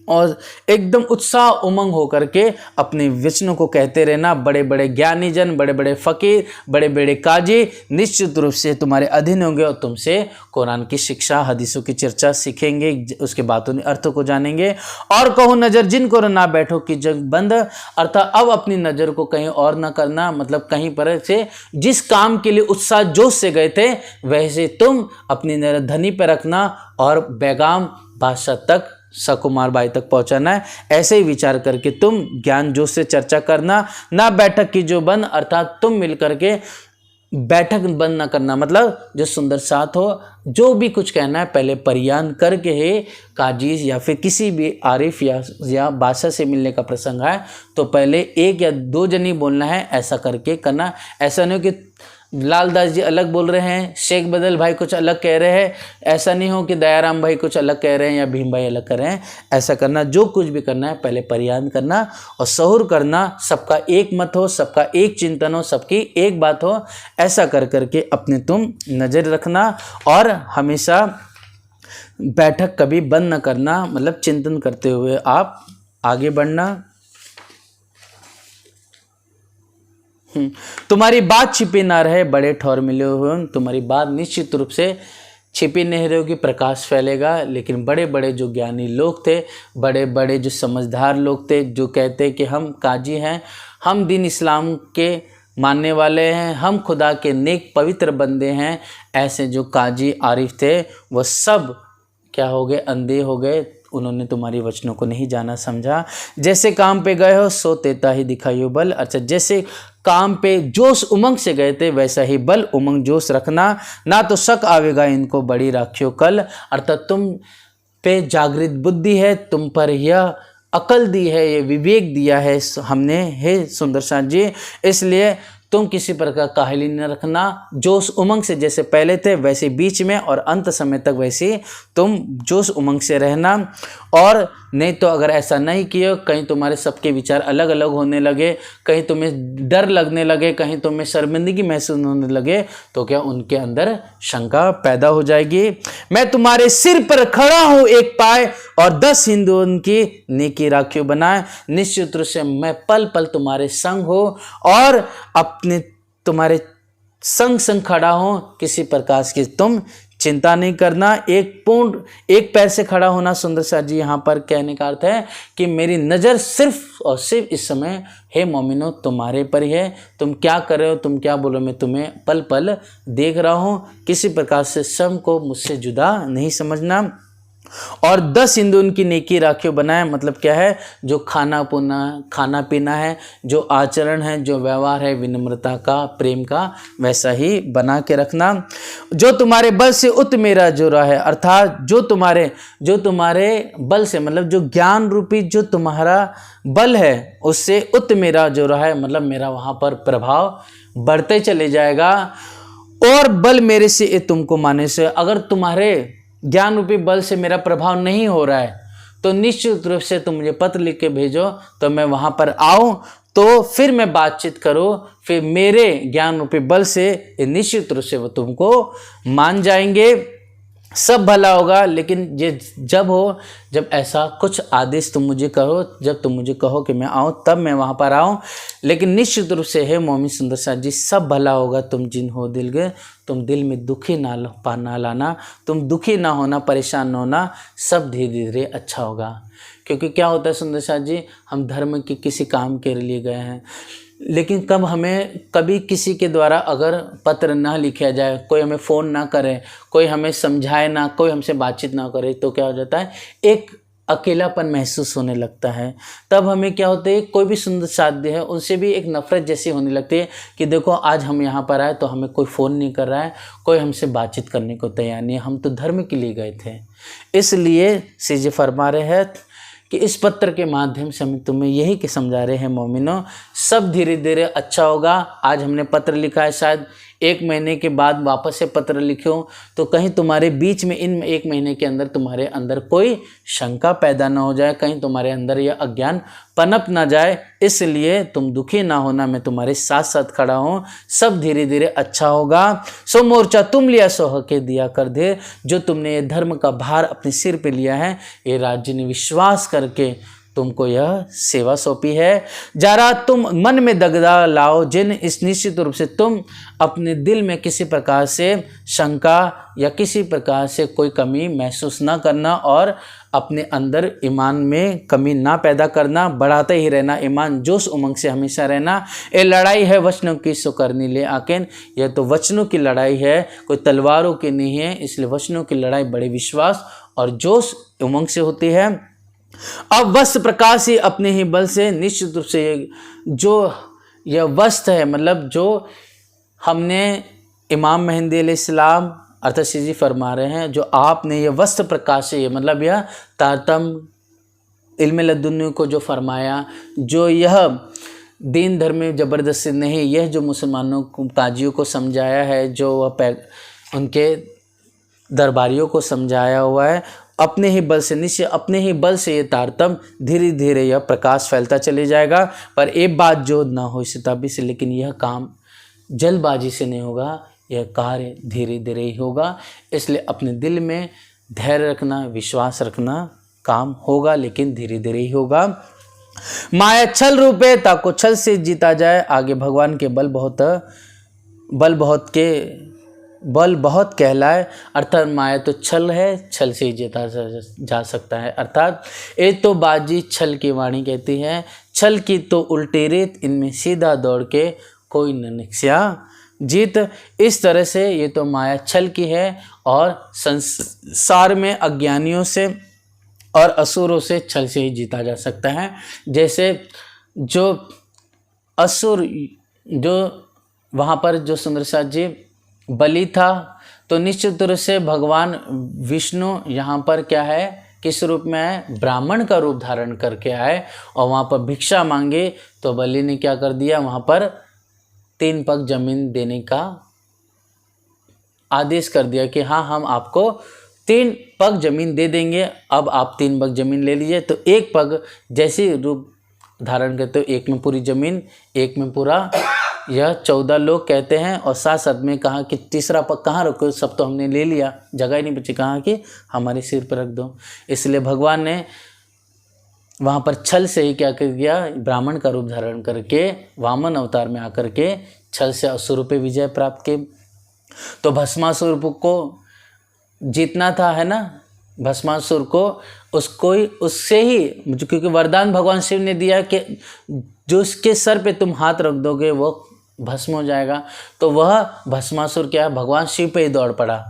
और एकदम उत्साह उमंग होकर के अपने वचनों को कहते रहना। बड़े बड़े ज्ञानी जन, बड़े बड़े फ़कीर, बड़े बड़े काजी निश्चित रूप से तुम्हारे अधीन होंगे और तुमसे कुरान की शिक्षा, हदीसों की चर्चा सीखेंगे, उसके बातों अर्थों को जानेंगे। और कहूँ नज़र जिनको ना बैठो कि जग बंद, अर्थात अब अपनी नज़र को कहीं और ना करना, मतलब कहीं पर से जिस काम के लिए उत्साह जोश से गए थे वैसे तुम अपनी नज़र धनी पर रखना और पैगाम बादशाह तक, सकुमार बाई तक पहुंचाना है। ऐसे ही विचार करके तुम ज्ञान जोश से चर्चा करना। ना बैठक की जो बंद, अर्थात तुम मिल करके बैठक बंद ना करना, मतलब जो सुंदर साथ हो, जो भी कुछ कहना है पहले परियान करके है। काजीज या फिर किसी भी आरिफ या बादशाह से मिलने का प्रसंग है तो पहले एक या दो जन बोलना है, ऐसा करके करना। ऐसा नहीं हो कि लालदास जी अलग बोल रहे हैं, शेख बदल भाई कुछ अलग कह रहे हैं, ऐसा नहीं हो कि दयाराम भाई कुछ अलग कह रहे हैं या भीम भाई अलग कर रहे हैं। ऐसा करना, जो कुछ भी करना है पहले परियान करना और सहूर करना, सबका एक मत हो, सबका एक चिंतन हो, सबकी एक बात हो। ऐसा कर करके अपने तुम नज़र रखना और हमेशा बैठक कभी बंद न करना, मतलब चिंतन करते हुए आप आगे बढ़ना। तुम्हारी बात छिपी ना रहे, बड़े ठौर मिले हुए, तुम्हारी बात निश्चित रूप से छिपी नहीं रहेगी, प्रकाश फैलेगा। लेकिन बड़े बड़े जो ज्ञानी लोग थे, बड़े बड़े जो समझदार लोग थे, जो कहते कि हम काजी हैं, हम दीन इस्लाम के मानने वाले हैं, हम खुदा के नेक पवित्र बंदे हैं, ऐसे जो काजी आरिफ थे वो सब क्या हो गए, अंधे हो गए। उन्होंने तुम्हारी वचनों को नहीं जाना समझा। जैसे काम पे गए हो सो तेता ही दिखाइयो बल। अच्छा, जैसे काम पे जोश उमंग से गए थे वैसा ही बल उमंग जोश रखना, ना तो शक आवेगा इनको बड़ी राखियो कल। अर्थात तुम पे जागृत बुद्धि है, तुम पर यह अकल दी है, ये विवेक दिया है हमने, हे सुंदर साथ जी, इसलिए तुम किसी प्रकार काहली न रखना। जोश उमंग से जैसे पहले थे वैसे बीच में और अंत समय तक वैसे तुम जोश उमंग से रहना। और नहीं तो अगर ऐसा नहीं किए, कहीं तुम्हारे सबके विचार अलग अलग होने लगे, कहीं तुम्हें डर लगने लगे, कहीं तुम्हें शर्मिंदगी महसूस होने लगे, तो क्या उनके अंदर शंका पैदा हो जाएगी। मैं तुम्हारे सिर पर खड़ा हूँ एक पाए और 10 हिंदुओं की नेकी राखियों बनाए। निश्चित रूप से मैं पल पल तुम्हारे संग हो और अपने तुम्हारे संग संग खड़ा हो, किसी प्रकार की तुम चिंता नहीं करना। एक पैर से खड़ा होना सुंदर साथ जी यहाँ पर कहने का अर्थ है कि मेरी नज़र सिर्फ और सिर्फ इस समय हे मोमिनो तुम्हारे पर ही है। तुम क्या कर रहे हो, तुम क्या बोलो, मैं तुम्हें पल पल देख रहा हूँ। किसी प्रकार से सब को मुझसे जुदा नहीं समझना। और 10 हिंदू उनकी नेकी राखियों बनाए, मतलब क्या है, जो खाना पीना है, जो आचरण है, जो व्यवहार है, विनम्रता का, प्रेम का, वैसा ही बना के रखना। जो तुम्हारे बल से उत मेरा जोरा है, अर्थात जो तुम्हारे बल से, मतलब जो ज्ञान रूपी जो तुम्हारा बल है उससे उत मेरा जोरा है, मतलब मेरा वहाँ पर प्रभाव बढ़ते चले जाएगा। और बल मेरे से तुमको माने से, अगर तुम्हारे ज्ञान रूपी बल से मेरा प्रभाव नहीं हो रहा है तो निश्चित रूप से तुम मुझे पत्र लिख के भेजो, तो मैं वहाँ पर आऊँ, तो फिर मैं बातचीत करूँ, फिर मेरे ज्ञान रूपी बल से निश्चित रूप से वो तुमको मान जाएंगे, सब भला होगा। लेकिन ये जब ऐसा कुछ आदेश तुम मुझे करो, जब तुम मुझे कहो कि मैं आऊँ तब मैं वहाँ पर आऊँ। लेकिन निश्चित रूप से है मोमिन सुंदर साथ जी, सब भला होगा। तुम जिन हो दिल गए, तुम दिल में दुखी ना लाना, तुम दुखी ना होना, परेशान ना होना, सब धीरे धीरे अच्छा होगा। क्योंकि क्या होता है सुंदर साथ जी, हम धर्म के किसी काम के लिए गए हैं, लेकिन कभी किसी के द्वारा अगर पत्र ना लिखा जाए, कोई हमें फ़ोन ना करे, कोई हमें समझाए ना, कोई हमसे बातचीत ना करे, तो क्या हो जाता है, एक अकेलापन महसूस होने लगता है। तब हमें क्या होता है, कोई भी सुंदर साध्य है उनसे भी एक नफ़रत जैसी होने लगती है कि देखो आज हम यहाँ पर आए तो हमें कोई फ़ोन नहीं कर रहा है, कोई हमसे बातचीत करने को तैयार नहीं है, हम तो धर्म के लिए गए थे। इसलिए सीजे फरमा रहे हैं कि इस पत्र के माध्यम से हम तुम्हें यही कि समझा रहे हैं मोमिनो, सब धीरे धीरे अच्छा होगा। आज हमने पत्र लिखा है, शायद 1 महीने के बाद वापस से पत्र लिखो, तो कहीं तुम्हारे बीच में इन 1 महीने के अंदर तुम्हारे अंदर कोई शंका पैदा ना हो जाए, कहीं तुम्हारे अंदर यह अज्ञान पनप ना जाए। इसलिए तुम दुखी ना होना, मैं तुम्हारे साथ साथ खड़ा हूँ, सब धीरे धीरे अच्छा होगा। सो मोर्चा तुम लिया सो हके दिया कर दे, जो तुमने ये धर्म का भार अपने सिर पे लिया है, ये राज्य ने विश्वास करके तुमको यह सेवा सौंपी है। जरा तुम मन में दगदा लाओ, जिन इस निश्चित रूप से तुम अपने दिल में किसी प्रकार से शंका या किसी प्रकार से कोई कमी महसूस ना करना, और अपने अंदर ईमान में कमी ना पैदा करना, बढ़ाते ही रहना, ईमान जोश उमंग से हमेशा रहना। ये लड़ाई है वचनों की सो करनी ले आकेन, यह तो वचनों की लड़ाई है, कोई तलवारों की नहीं है। इसलिए वचनों की लड़ाई बड़े विश्वास और जोश उमंग से होती है। अब वस्त्र प्रकाश ही अपने ही बल से, निश्चित रूप से जो यह वस्त्र है, मतलब जो हमने इमाम मेहंदी अलैहिस्सलाम अर्थात सीजी फरमा रहे हैं, जो आपने ये वस्त्र प्रकाश है, मतलब यह तारतम इल्म लदुन्नी को जो फरमाया, जो यह दीन धर्म में ज़बरदस्ती नहीं, यह जो मुसलमानों को काजियों को समझाया है, जो वह उनके दरबारियों को समझाया हुआ है, अपने ही बल से, निश्चय अपने ही बल से ये तारतम धीरे धीरे यह प्रकाश फैलता चले जाएगा। पर एक बात जो ना हो सिताबी से, लेकिन यह काम जल्दबाजी से नहीं होगा, यह कार्य धीरे धीरे ही होगा। इसलिए अपने दिल में धैर्य रखना, विश्वास रखना, काम होगा लेकिन धीरे धीरे ही होगा। माया छल रूप है, ताको छल से जीता जाए। आगे भगवान के बल बहुत कहलाए। अर्थात माया तो छल है, छल से ही जीता जा सकता है। अर्थात ये तो बाजी छल की वाणी कहती है, छल की तो उल्टी रीत, इनमें सीधा दौड़ के कोई न निकसिया जीत। इस तरह से ये तो माया छल की है और संसार में अज्ञानियों से और असुरों से छल से ही जीता जा सकता है। जैसे जो असुर, जो वहाँ पर जो सुंदर साथ जी बलि था, तो निश्चित रूप से भगवान विष्णु यहाँ पर क्या है, किस रूप में आए, ब्राह्मण का रूप धारण करके आए और वहाँ पर भिक्षा मांगे। तो बलि ने क्या कर दिया, वहाँ पर 3 पग जमीन देने का आदेश कर दिया कि हाँ, हम आपको 3 पग जमीन दे देंगे, अब आप 3 पग जमीन ले लीजिए। तो 1 पग जैसे रूप धारण करते हो, 1 में पूरी जमीन, 1 में पूरा, यह 14 लोग कहते हैं। और साथ में कहा कि तीसरा पग कहाँ रखो, सब तो हमने ले लिया, जगह ही नहीं बची, कहा कि हमारे सिर पर रख दो। इसलिए भगवान ने वहाँ पर छल से ही क्या कर दिया, ब्राह्मण का रूप धारण करके वामन अवतार में आकर के छल से असुर पे विजय प्राप्त की। तो भस्मासुर को जीतना था, है ना, भस्मासुर को, उसको ही, उससे ही, क्योंकि वरदान भगवान शिव ने दिया कि जो उसके सर पे तुम हाथ रख दोगे वो भस्म हो जाएगा। तो वह भस्मासुर क्या है, भगवान शिव पे ही दौड़ पड़ा।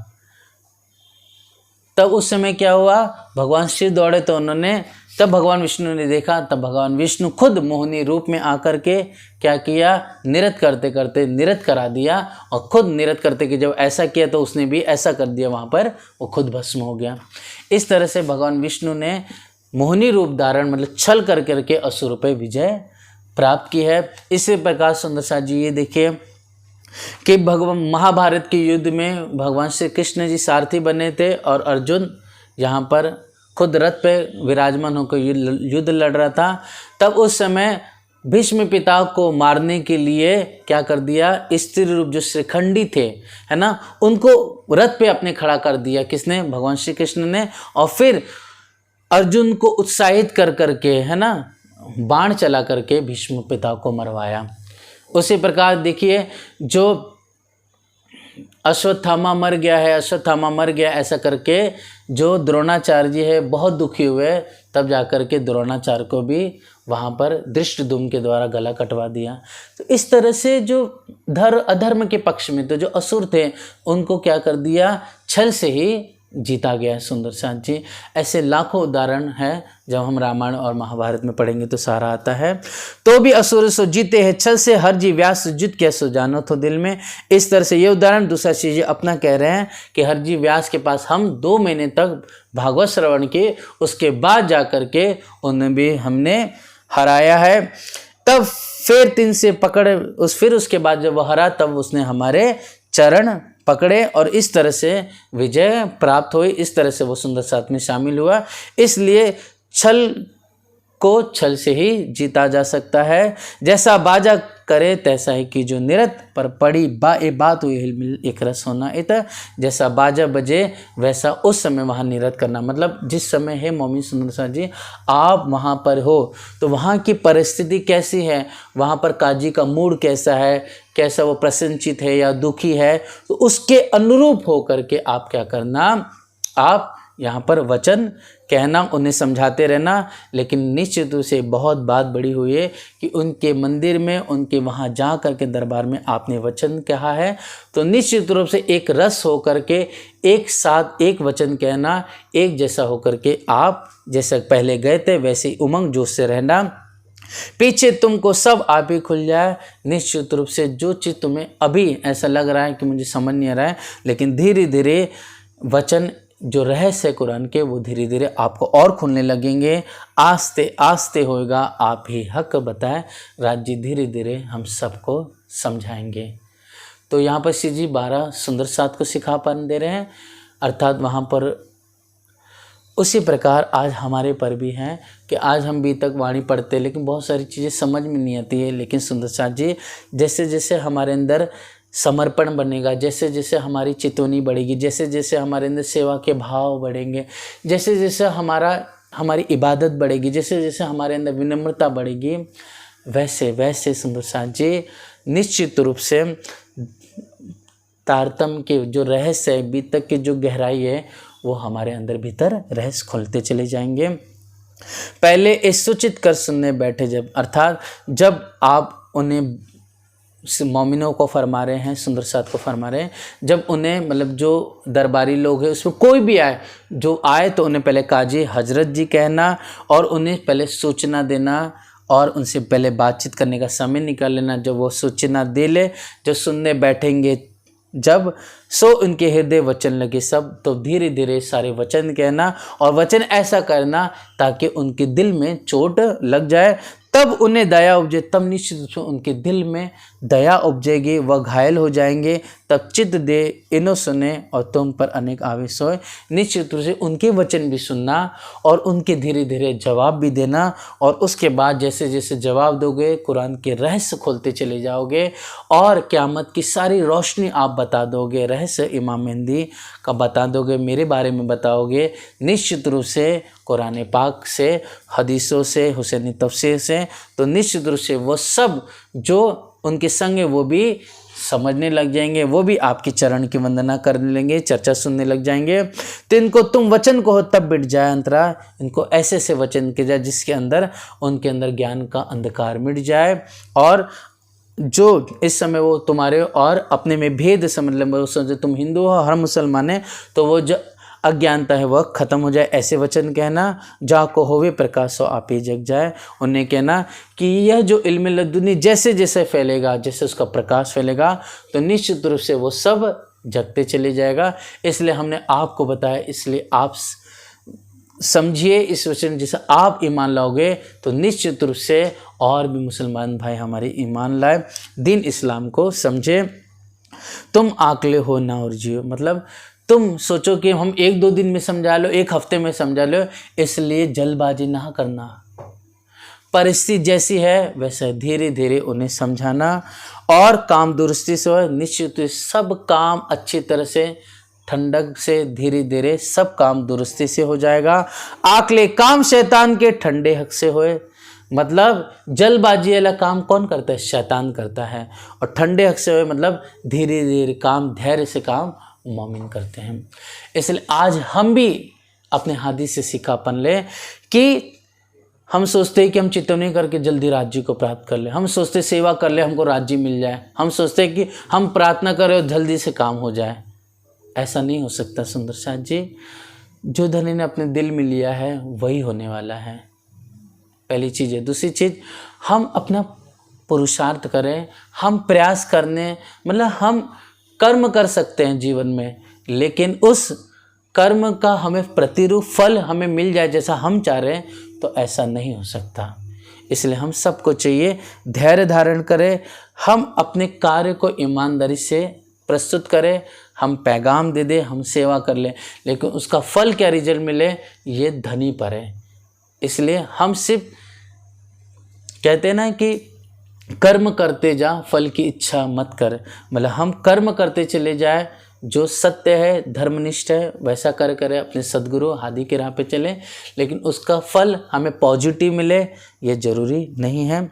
तब उस समय क्या हुआ, भगवान शिव दौड़े तो उन्होंने, तब भगवान विष्णु ने देखा, तब भगवान विष्णु खुद मोहिनी रूप में आकर के क्या किया, निरत करते करते निरत करा दिया। और खुद निरत करते कि जब ऐसा किया तो उसने भी ऐसा कर दिया, वहाँ पर वो खुद भस्म हो गया। इस तरह से भगवान विष्णु ने मोहिनी रूप धारण, मतलब छल कर करके असुरों पे विजय प्राप्त की है। इसी प्रकार सुंदर साथ जी ये देखिए कि भगवान महाभारत के युद्ध में भगवान श्री कृष्ण जी सारथी बने थे और अर्जुन यहाँ पर खुद रथ पे विराजमान होकर युद्ध लड़ रहा था। तब उस समय भीष्म पिता को मारने के लिए क्या कर दिया, स्त्री रूप जो श्रीखंडी थे, है ना, उनको रथ पे अपने खड़ा कर दिया, किसने, भगवान श्री कृष्ण ने। और फिर अर्जुन को उत्साहित कर करके, है ना, बाण चला करके भीष्म पिता को मरवाया। उसी प्रकार देखिए, जो अश्वत्थामा मर गया है, अश्वत्थामा मर गया, ऐसा करके जो द्रोणाचार्य जी है बहुत दुखी हुए, तब जाकर के द्रोणाचार्य को भी वहाँ पर धृष्टद्युम्न के द्वारा गला कटवा दिया। तो इस तरह से जो अधर्म के पक्ष में तो जो असुर थे उनको क्या कर दिया, छल से ही जीता गया है। सुंदर साथ जी ऐसे लाखों उदाहरण है, जब हम रामायण और महाभारत में पढ़ेंगे तो सारा आता है। तो भी असुर सो जीते हैं छल से, हर जी व्यास जित क्या सो जानो तो दिल में। इस तरह से ये उदाहरण दूसरा चीज अपना कह रहे हैं कि हर जी व्यास के पास हम 2 महीने तक भागवत श्रवण किए, उसके बाद जाकर के उन्हें भी हमने हराया है। तब फिर 3 से पकड़, फिर उसके बाद जब वह हरा तब उसने हमारे चरण पकड़े और इस तरह से विजय प्राप्त हुई। इस तरह से वो सुंदर साथ में शामिल हुआ। इसलिए छल को छल से ही जीता जा सकता है। जैसा बाजा करे तैसा ही की जो निरत, पर पड़ी बात हुई हिलमिल एक रस होना इत। जैसा बाजा बजे वैसा उस समय वहाँ निरत करना, मतलब जिस समय है मोमिन सुंदर साथ जी आप वहाँ पर हो तो वहाँ की परिस्थिति कैसी है, वहाँ पर काजी का मूड कैसा है, कैसा वो प्रसन्नचित है या दुखी है, तो उसके अनुरूप हो करके आप क्या करना, आप यहाँ पर वचन कहना, उन्हें समझाते रहना। लेकिन निश्चित रूप से बहुत बात बड़ी हुई है कि उनके मंदिर में, उनके वहाँ जा कर के दरबार में आपने वचन कहा है, तो निश्चित रूप से एक रस हो कर के एक साथ एक वचन कहना, एक जैसा हो कर के आप जैसे पहले गए थे वैसे ही उमंग जोश से रहना। पीछे तुमको सब आप ही खुल जाए। निश्चित रूप से जो चीज़ तुम्हें अभी ऐसा लग रहा है कि मुझे समझ नहीं आ रहा है, लेकिन धीरे धीरे वचन जो रहस्य है कुरान के वो धीरे धीरे आपको और खुलने लगेंगे। आस्ते आस्ते होएगा आप ही हक बताए, राज जी धीरे धीरे हम सबको समझाएंगे। तो यहाँ पर श्री जी 12 सुंदर साथ को सिखापन दे रहे हैं, अर्थात वहाँ पर उसी प्रकार आज हमारे पर भी हैं कि आज हम भी तक वाणी पढ़ते लेकिन बहुत सारी चीज़ें समझ में नहीं आती है। लेकिन सुंदर साथ जी जैसे जैसे हमारे अंदर समर्पण बनेगा, जैसे जैसे हमारी चेतौनी बढ़ेगी, जैसे जैसे हमारे अंदर सेवा के भाव बढ़ेंगे, जैसे जैसे हमारी इबादत बढ़ेगी, जैसे जैसे हमारे अंदर विनम्रता बढ़ेगी, वैसे वैसे सुंदर साथ जी निश्चित रूप से तारतम्य के जो रहस्य है, बीतक की जो गहराई है, वो हमारे अंदर भीतर रहस्य खोलते चले जाएंगे। पहले ये सूचित कर सुनने बैठे जब, अर्थात जब आप उन्हें मोमिनों को फरमा रहे हैं, सुंदर साथ को फरमा रहे हैं, जब उन्हें मतलब जो दरबारी लोग हैं उसमें कोई भी आए, जो आए तो उन्हें पहले काजी हजरत जी कहना और उन्हें पहले सूचना देना और उनसे पहले बातचीत करने का समय निकाल लेना। जब वो सूचना दे ले, जो सुनने बैठेंगे जब, सो उनके हृदय वचन लगे सब, तो धीरे धीरे सारे वचन कहना और वचन ऐसा करना ताकि उनके दिल में चोट लग जाए, तब उन्हें दया उपजे। तब निश्चित रूप से उनके दिल में दया उपजेगी, वह घायल हो जाएंगे। तब चित्त दे इनो सुने और तुम पर अनेक आवेश होए। निश्चित रूप से उनके वचन भी सुनना और उनके धीरे धीरे जवाब भी देना, और उसके बाद जैसे जैसे जवाब दोगे कुरान के रहस्य खोलते चले जाओगे और क़यामत की सारी रोशनी आप बता दोगे, रहस्य इमाम मेहंदी का बता दोगे, मेरे बारे में बताओगे। निश्चित रूप से कुरान पाक से, हदीसों से, हुसैनी तफसीर से, तो निश्चित रूप से वो सब जो उनके संग है वो भी समझने लग जाएंगे, वो भी आपकी चरण की वंदना करने लेंगे, चर्चा सुनने लग जाएंगे। तो इनको तुम वचन कहो तब बिट जाए अंतरा, इनको ऐसे से वचन के जाए जिसके अंदर उनके अंदर ज्ञान का अंधकार मिट जाए, और जो इस समय वो तुम्हारे और अपने में भेद समझ ले, समझे तुम हिंदू हो हर मुसलमान है, तो वो जो अज्ञानता है वह खत्म हो जाए। ऐसे वचन कहना, जा को होवे प्रकाश हो आप ही जग जाए। उन्हें कहना कि यह जो इल्म लदुनी जैसे जैसे फैलेगा, जैसे उसका प्रकाश फैलेगा, तो निश्चित रूप से वो सब जगते चले जाएगा। इसलिए हमने आपको बताया, इसलिए आप समझिए इस वचन, जैसे आप ईमान लाओगे तो निश्चित रूप से और भी मुसलमान भाई हमारे ईमान लाए, दीन इस्लाम को समझे। तुम आकले हो ना और जियो, मतलब तुम सोचो कि हम 1-2 दिन में समझा लो, 1 हफ्ते में समझा लो, इसलिए जल्दबाजी ना करना। परिस्थिति जैसी है वैसे धीरे धीरे उन्हें समझाना और काम दुरुस्ती से हो। निश्चित सब काम अच्छी तरह से ठंडक से धीरे धीरे सब काम दुरुस्ती से हो जाएगा। आकले काम शैतान के ठंडे हक से होए, मतलब जल्दबाजी वाला काम कौन करता है? शैतान करता है। और ठंडे हक से होए मतलब धीरे धीरे काम, धैर्य से काम मोमिन करते हैं। इसलिए आज हम भी अपने हादी से सीखापन ले कि हम सोचते हैं कि हम चितौनी करके जल्दी राज्य को प्राप्त कर ले, हम सोचते सेवा कर ले हमको राज्य मिल जाए, हम सोचते हैं कि हम प्रार्थना करें और जल्दी से काम हो जाए। ऐसा नहीं हो सकता सुंदर साथ जी। जो धनी ने अपने दिल में लिया है वही होने वाला है, पहली चीज़ है। दूसरी चीज़, हम अपना पुरुषार्थ करें, हम प्रयास करने, मतलब हम कर्म कर सकते हैं जीवन में, लेकिन उस कर्म का हमें प्रतिरूप फल हमें मिल जाए जैसा हम चाह रहे हैं, तो ऐसा नहीं हो सकता। इसलिए हम सबको चाहिए धैर्य धारण करें, हम अपने कार्य को ईमानदारी से प्रस्तुत करें, हम पैगाम दे दें, हम सेवा कर लें, लेकिन उसका फल क्या रिजल्ट मिले ये धनी पर है। इसलिए हम सिर्फ कहते हैं ना कि कर्म करते जा फल की इच्छा मत कर, मतलब हम कर्म करते चले जाए, जो सत्य है धर्मनिष्ठ है वैसा कर करे, अपने सद्गुरु हादी के राह पे चले, लेकिन उसका फल हमें पॉजिटिव मिले ये ज़रूरी नहीं है।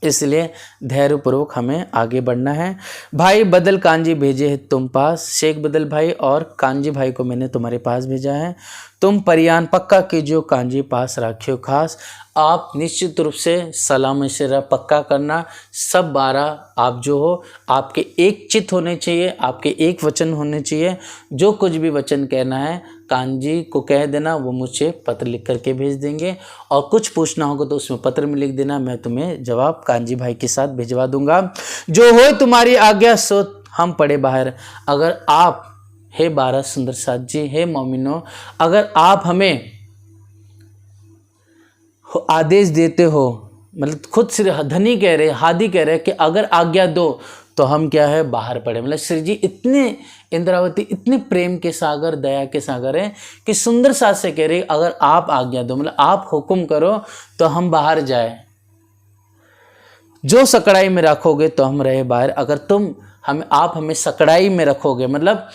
इसलिए धैर्यपूर्वक हमें आगे बढ़ना है। भाई बदल कांजी भेजे है तुम पास, शेख बदल भाई और कांजी भाई को मैंने तुम्हारे पास भेजा है। तुम परियान पक्का कीजियो कांजी पास राखियो खास। आप निश्चित रूप से सलाम इशारा पक्का करना, सब 12 आप जो हो आपके एक चित्त होने चाहिए, आपके एक वचन होने चाहिए। जो कुछ भी वचन कहना है कांजी को कह देना, वो मुझे पत्र लिख करके भेज देंगे, और कुछ पूछना होगा तो उसमें पत्र में लिख देना, मैं तुम्हें जवाब कांजी भाई के साथ भिजवा दूंगा। जो हो तुम्हारी आज्ञा सो हम पड़े बाहर। अगर आप हे 12 सुंदर साथ जी, हे मोमिनो, अगर आप हमें आदेश देते हो, मतलब खुद श्री धनी कह रहे, हादी कह रहे कि अगर आज्ञा दो तो हम क्या है बाहर पड़े। मतलब श्री जी इतने इंद्रावती इतने प्रेम के सागर, दया के सागर हैं कि सुंदर साथ से कह रहे अगर आप आज्ञा दो, मतलब आप हुक्म करो तो हम बाहर जाए। जो सकड़ाई में रखोगे तो हम रहे बाहर। अगर आप हमें सकड़ाई में रखोगे, मतलब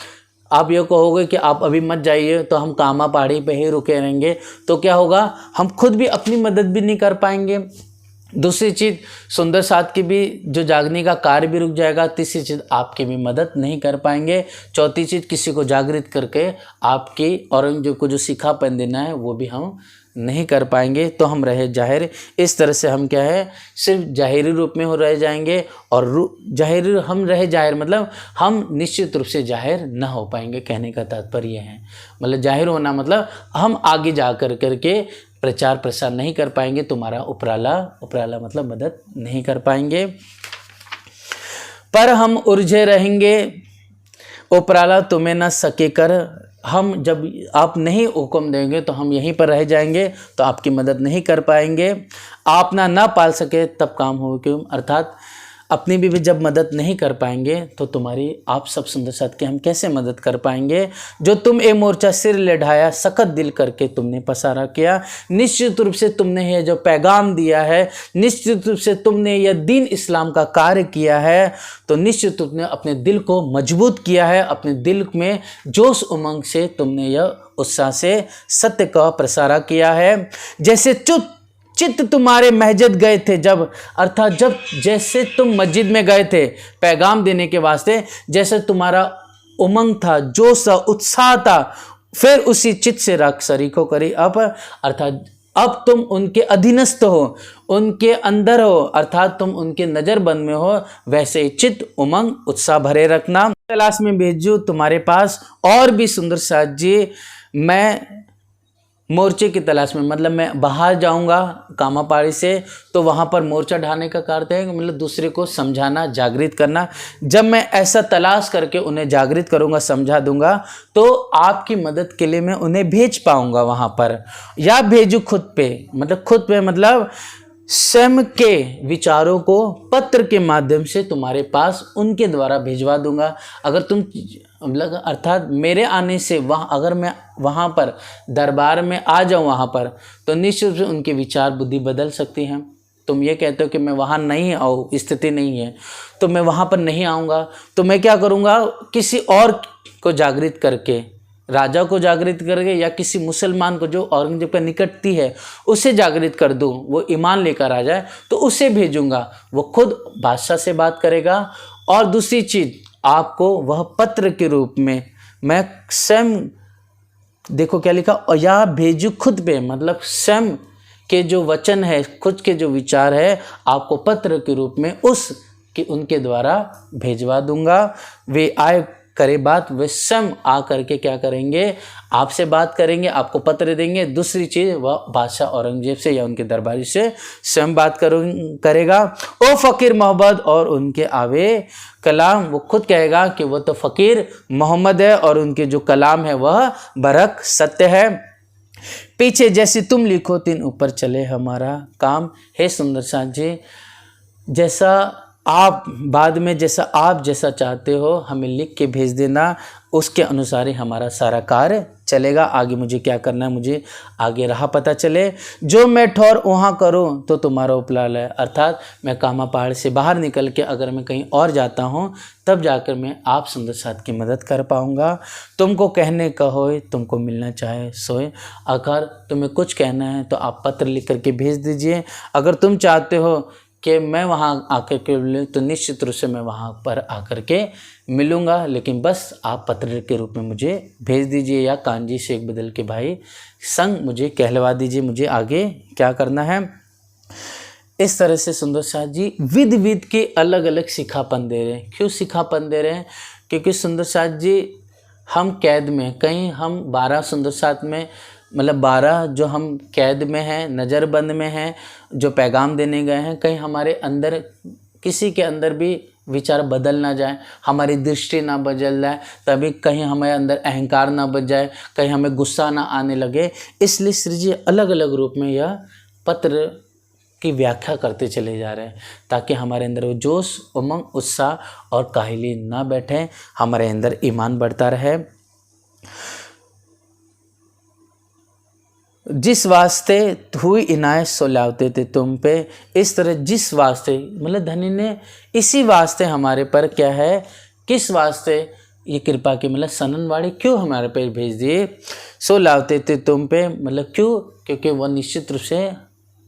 आप ये कहोगे कि आप अभी मत जाइए तो हम कामा पहाड़ी पे ही रुके रहेंगे, तो क्या होगा, हम खुद भी अपनी मदद भी नहीं कर पाएंगे। दूसरी चीज़, सुंदर साथ की भी जो जागने का कार्य भी रुक जाएगा। तीसरी चीज़, आपकी भी मदद नहीं कर पाएंगे। चौथी चीज़, किसी को जागृत करके आपकी औरंगजेब को जो सिखापन देना है वो भी हम नहीं कर पाएंगे। तो हम रहे जाहिर। इस तरह से हम क्या है, सिर्फ जाहिरी रूप में हो रह जाएंगे। और जाहिर हम रहे जाहिर मतलब हम निश्चित रूप से जाहिर ना हो पाएंगे। कहने का तात्पर्य है, मतलब जाहिर होना मतलब हम आगे जा करके प्रचार प्रसार नहीं कर पाएंगे, तुम्हारा उपराला मतलब मदद नहीं कर पाएंगे। पर हम उलझे रहेंगे, उपराला तुम्हें न सके कर। हम जब आप नहीं हुक्म देंगे तो हम यहीं पर रह जाएंगे, तो आपकी मदद नहीं कर पाएंगे। आप ना पाल सके तब काम हो क्यों, अर्थात अपनी भी जब मदद नहीं कर पाएंगे तो तुम्हारी आप सब सुंदर साथ की हम कैसे मदद कर पाएंगे। जो तुम ए मोर्चा सिर ले ढाया, सख्त दिल करके तुमने पसारा किया। निश्चित रूप से तुमने ये जो पैगाम दिया है, निश्चित रूप से तुमने यह दीन इस्लाम का कार्य किया है, तो निश्चित रूप से अपने दिल को मजबूत किया है। अपने दिल में जोश उमंग से तुमने यह उत्साह से सत्य का प्रसारा किया है। जैसे चित्त तुम्हारे मस्जिद गए थे जब, अर्थात जब जैसे तुम मस्जिद में गए थे पैगाम देने के वास्ते, जैसे तुम्हारा उमंग था, जोश था, उत्साह था, फिर उसी चित्त से राख शरीको करी अब, अर्थात अब तुम उनके अधीनस्थ हो, उनके अंदर हो, अर्थात तुम उनके नज़रबंद में हो। वैसे ही चित्त उमंग उत्साह भरे रखना। तलाश में भेजू तुम्हारे पास और भी सुंदर साथ जी, मैं मोर्चे की तलाश में, मतलब मैं बाहर जाऊंगा कामा पहाड़ी से, तो वहाँ पर मोर्चा ढाने का कार्य है, मतलब दूसरे को समझाना, जागृत करना। जब मैं ऐसा तलाश करके उन्हें जागृत करूंगा, समझा दूंगा, तो आपकी मदद के लिए मैं उन्हें भेज पाऊंगा वहाँ पर। या भेजू खुद पे, मतलब स्वयं के विचारों को पत्र के माध्यम से तुम्हारे पास उनके द्वारा भिजवा दूंगा। अगर तुम मतलब अर्थात मेरे आने से वहाँ, अगर मैं वहाँ पर दरबार में आ जाऊँ वहाँ पर, तो निश्चित रूप से उनके विचार बुद्धि बदल सकती हैं। तुम ये कहते हो कि मैं वहाँ नहीं आऊँ, स्थिति नहीं है, तो मैं वहाँ पर नहीं आऊँगा, तो मैं क्या करूँगा, किसी और को जागृत करके, राजा को जागृत करके, या किसी मुसलमान को जो औरंगजेब का निकटती है उसे जागृत कर दूँ, वो ईमान लेकर आ जाए, तो उसे भेजूँगा। वो खुद बादशाह से बात करेगा। और दूसरी चीज़, आपको वह पत्र के रूप में मैं स्वयं, देखो क्या लिखा, और या भेजू खुद पे, मतलब स्वयं के जो वचन है, खुद के जो विचार है, आपको पत्र के रूप में उनके द्वारा भेजवा दूंगा। वे आए करे बात, वे स्वयं आ करके क्या करेंगे, आपसे बात करेंगे, आपको पत्र देंगे। दूसरी चीज़, वह बादशाह औरंगजेब से या उनके दरबारी से स्वयं बात करेगा। ओ फ़कीर मोहम्मद और उनके आवे कलाम, वो खुद कहेगा कि वो तो फ़कीर मोहम्मद है और उनके जो कलाम है वह बरक सत्य है। पीछे जैसे तुम लिखो तीन ऊपर चले हमारा काम। हे सुंदर साथ जी, जैसा आप बाद में जैसा चाहते हो हमें लिख के भेज देना, उसके अनुसार ही हमारा सारा कार्य चलेगा। आगे मुझे क्या करना है, मुझे आगे राह पता चले। जो मैं ठौर वहाँ करूँ तो तुम्हारा उपलाल है, अर्थात मैं कामा पहाड़ से बाहर निकल के अगर मैं कहीं और जाता हूँ, तब जाकर मैं आप सुंदर साथ की मदद कर पाऊँगा। तुमको कहने का होए, तुमको मिलना चाहे सोए। अगर तुम्हें कुछ कहना है तो आप पत्र लिख करके भेज दीजिए। अगर तुम चाहते हो कि मैं वहाँ आकर के मिलूँ, तो निश्चित रूप से मैं वहाँ पर आकर के मिलूँगा, लेकिन बस आप पत्र के रूप में मुझे भेज दीजिए, या कांजी शेख बदल के भाई संग मुझे कहलवा दीजिए, मुझे आगे क्या करना है। इस तरह से सुंदर साथ जी विध के अलग अलग सिखापन दे रहे हैं। क्यों सिखापन दे रहे हैं, क्योंकि सुंदर साथ जी हम कैद में, कहीं हम 12 सुंदर साथ में, मतलब 12 जो हम कैद में हैं, नज़रबंद में हैं, जो पैगाम देने गए हैं, कहीं हमारे अंदर किसी के अंदर भी विचार बदल ना जाए, हमारी दृष्टि ना बदल जाए, तभी कहीं हमारे अंदर अहंकार ना बच जाए, कहीं हमें गुस्सा ना आने लगे। इसलिए श्री जी अलग अलग रूप में यह पत्र की व्याख्या करते चले जा रहे हैं, ताकि हमारे अंदर वो जोश, उमंग, उत्साह और काहिली ना बैठे, हमारे अंदर ईमान बढ़ता रहे। जिस वास्ते हुई इनायत सो लावते थे तुम पे, इस तरह जिस वास्ते मतलब धनी ने इसी वास्ते हमारे पर क्या है, किस वास्ते ये कृपा की मतलब सननवाड़ी क्यों हमारे पे भेज दिए। सो लावते थे तुम पे मतलब क्यों, क्योंकि वह निश्चित रूप से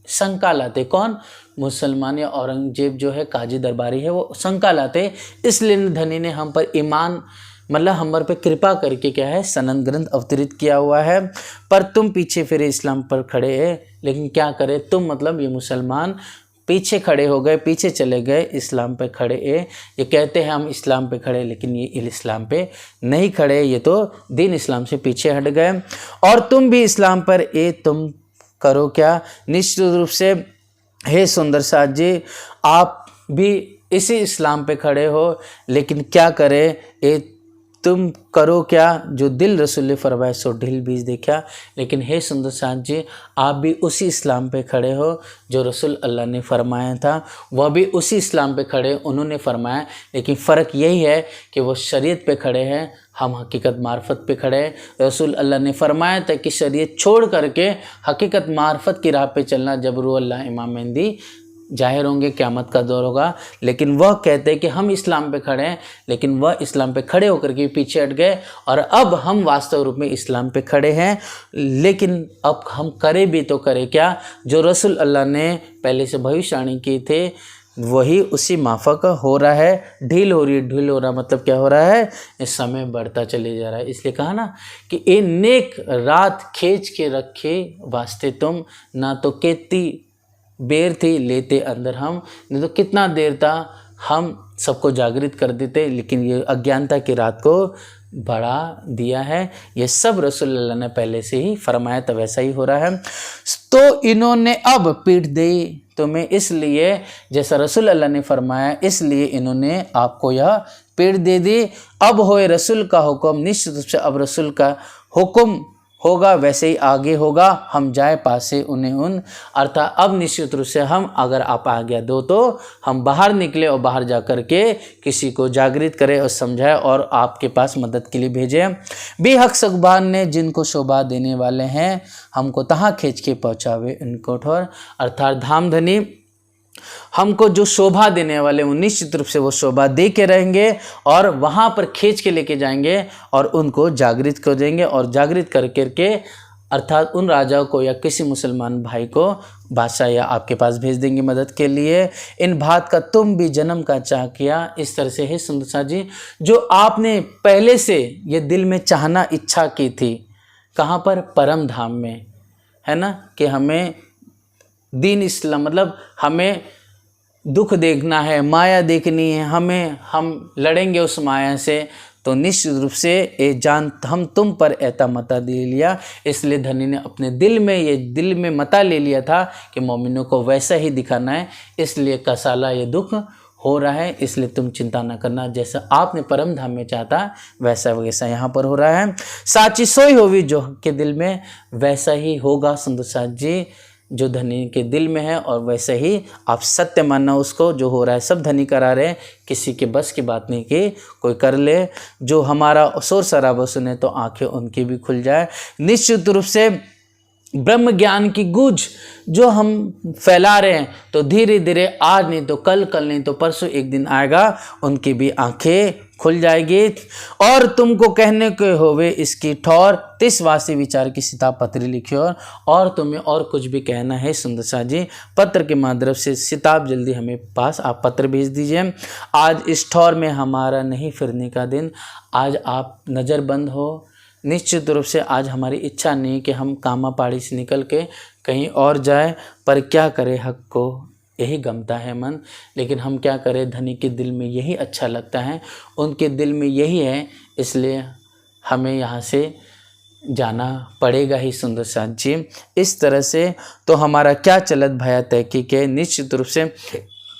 शंका लाते। कौन? मुसलमान या औरंगजेब जो है काजी दरबारी है, वो शंका लाते, इसलिए धनी ने हम पर ईमान मतलब हमारे पे कृपा करके क्या है सनन ग्रंथ अवतरित किया हुआ है। पर तुम पीछे फिरे इस्लाम पर खड़े हैं, लेकिन क्या करे तुम मतलब ये मुसलमान पीछे खड़े हो गए, पीछे चले गए, इस्लाम पे खड़े हैं। ये कहते हैं हम इस्लाम पे खड़े, लेकिन ये इस्लाम पे नहीं खड़े, ये तो दीन इस्लाम से पीछे हट गए। और तुम भी इस्लाम पर तुम करो क्या, निश्चित रूप से हे सुंदर साथ जी आप भी इसी इस्लाम पे खड़े हो, लेकिन क्या करे तुम करो क्या, जो दिल रसूल ने फरमाया सो ढील बीज देखा। लेकिन हे सुंदर साथ जी आप भी उसी इस्लाम पे खड़े हो जो रसूल अल्लाह ने फरमाया था, वह भी उसी इस्लाम पे खड़े उन्होंने फरमाया। लेकिन फ़र्क यही है कि वो शरीयत पे खड़े हैं, हम हकीकत मार्फत पे खड़े हैं। रसूल अल्लाह ने फरमाया था कि शरीयत छोड़ करके हकीकत मार्फत की राह पे चलना, जब रूह अल्लाह इमाम मेहंदी जाहिर होंगे, क़यामत का दौर होगा। लेकिन वह कहते हैं कि हम इस्लाम पे खड़े हैं, लेकिन वह इस्लाम पे खड़े होकर के पीछे हट गए, और अब हम वास्तव रूप में इस्लाम पे खड़े हैं। लेकिन अब हम करें भी तो करें क्या, जो रसूल अल्लाह ने पहले से भविष्यवाणी की थे वही उसी माफक हो रहा है। ढील हो रही है, ढील हो रहा मतलब क्या हो रहा है, इस समय बढ़ता चले जा रहा है। इसलिए कहा ना कि ये नेक रात खींच के रखे वास्ते तुम, ना तो केती बेर थी लेते अंदर हम, नहीं तो कितना देर था हम सबको जागृत कर देते, लेकिन ये अज्ञानता की रात को बढ़ा दिया है। ये सब रसूल अल्लाह ने पहले से ही फरमाया, तो वैसा ही हो रहा है। तो इन्होंने अब पीठ दी तुम्हें, इसलिए जैसा रसूल अल्लाह ने फरमाया इसलिए इन्होंने आपको यह पीठ दे दी। अब होए रसूल का हुक्म, निश्चित रूप से अब रसूल का हुक्म होगा, वैसे ही आगे होगा। हम जाए पासे उन्हें उन, अर्थात अब निश्चित रूप से हम अगर आप आज्ञा दो तो हम बाहर निकले और बाहर जा कर के किसी को जागृत करें और समझाए और आपके पास मदद के लिए भेजें। बेहक सगबान ने जिनको शोभा देने वाले हैं, हमको तहाँ खींच के पहुँचावे उनको ठोर, अर्थात धामधनी हमको जो शोभा देने वाले वो निश्चित रूप से वो शोभा दे के रहेंगे और वहाँ पर खींच के लेके जाएंगे और उनको जागृत कर देंगे। और जागृत कर करके अर्थात उन राजाओं को या किसी मुसलमान भाई को बादशाह या आपके पास भेज देंगे मदद के लिए। इन बात का तुम भी जन्म का चाह किया, इस तरह से है सुंदर साथ जी जो आपने पहले से ये दिल में चाहना इच्छा की थी, कहाँ पर, परम धाम में, है ना, कि हमें दीन इस्लाम मतलब हमें दुख देखना है, माया देखनी है, हम लड़ेंगे उस माया से। तो निश्चित रूप से ये जान हम तुम पर ऐता मता दे लिया, इसलिए धनी ने अपने दिल में मता ले लिया था कि मोमिनों को वैसा ही दिखाना है, इसलिए कसाला ये दुख हो रहा है। इसलिए तुम चिंता न करना, जैसा आपने परम धाम में चाहता वैसा वैसा यहाँ पर हो रहा है। साची सोई होवी जो के दिल में, वैसा ही होगा सुंदर साथ जी जो धनी के दिल में है, और वैसे ही आप सत्य मानना उसको। जो हो रहा है सब धनी करा रहे हैं, किसी के बस की बात नहीं कि कोई कर ले। जो हमारा शोर शराबा सुने तो आंखें उनकी भी खुल जाए। निश्चित रूप से ब्रह्म ज्ञान की गूंज जो हम फैला रहे हैं, तो धीरे धीरे आज नहीं तो कल, कल नहीं तो परसों एक दिन आएगा, उनकी भी आंखें खुल जाएगी। और तुमको कहने के होवे इसकी ठौर, तिस वासी विचार की सिताब पत्री लिखी। और तुम्हें और कुछ भी कहना है सुंदर शाह जी, पत्र के माध्यम से सिताब जल्दी हमें पास आप पत्र भेज दीजिए। आज इस ठौर में हमारा नहीं फिरने का दिन, आज आप नज़रबंद हो। निश्चित रूप से आज हमारी इच्छा नहीं कि हम कामा पहाड़ी से निकल के कहीं और जाए, पर क्या करें, हक को यही गमता है मन। लेकिन हम क्या करें, धनी के दिल में यही अच्छा लगता है, उनके दिल में यही है, इसलिए हमें यहाँ से जाना पड़ेगा ही सुंदर साथ जी। इस तरह से तो हमारा क्या चलत भया तहकीक है। निश्चित रूप से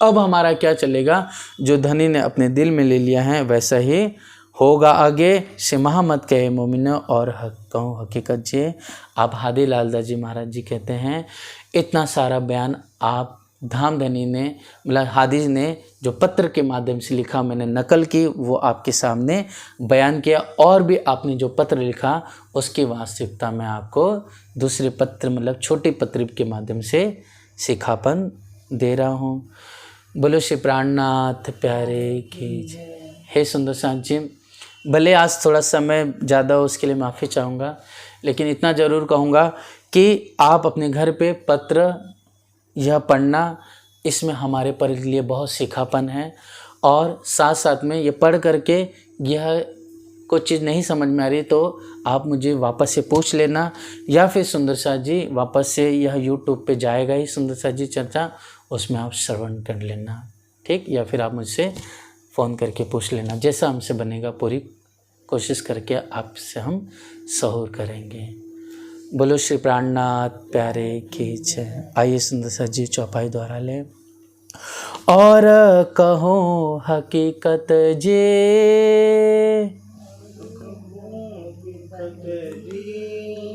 अब हमारा क्या चलेगा, जो धनी ने अपने दिल में ले लिया है वैसा ही होगा आगे। सिमहा मत कहे मोमिनो और कहूँ हकीकत जी। आप हादी लालदा जी महाराज जी कहते हैं, इतना सारा बयान आप धामधनी ने मतलब हादिज ने जो पत्र के माध्यम से लिखा, मैंने नकल की, वो आपके सामने बयान किया। और भी आपने जो पत्र लिखा उसकी वास्तविकता मैं आपको दूसरे पत्र मतलब छोटे पत्र के माध्यम से सिखापन दे रहा हूँ। बोलो श्री प्राणनाथ प्यारे की जय। हे सुंदर साथ जी, भले आज थोड़ा समय ज़्यादा हो उसके लिए माफ़ी चाहूँगा, लेकिन इतना ज़रूर कहूँगा कि आप अपने घर पे पत्र यह पढ़ना, इसमें हमारे पर लिए बहुत सीखापन है। और साथ साथ में ये पढ़ करके यह कुछ चीज़ नहीं समझ में आ रही तो आप मुझे वापस से पूछ लेना, या फिर सुंदर साथ जी वापस से यह यूट्यूब पे जाएगा ही सुंदर साथ जी चर्चा, उसमें आप श्रवण कर लेना, ठीक। या फिर आप मुझसे फ़ोन करके पूछ लेना, जैसा हमसे बनेगा पूरी कोशिश करके आपसे हम सहूर करेंगे। बोलो श्री प्राणनाथ प्यारे की जय। आइए सुंदर साथ जी चौपाई द्वारा ले। और कहो हकीकत जे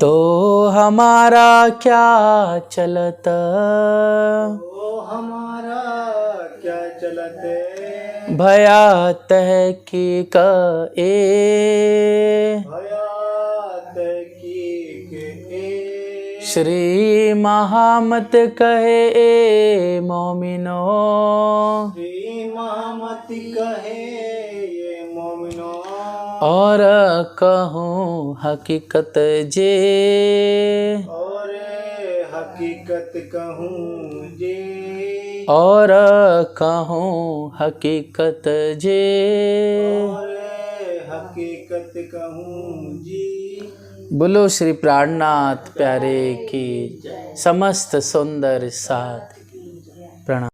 तो हमारा क्या चलत, भया तहकीक श्री महामत कहे ए मोमिनो, और कहूँ हकीकत जे, और हकीकत कहूँ जे, और कहूँ हकीकत जे, और हकीकत कहूँ जी। बोलो श्री प्राणनाथ प्यारे की समस्त सुंदर साथ प्रणाम।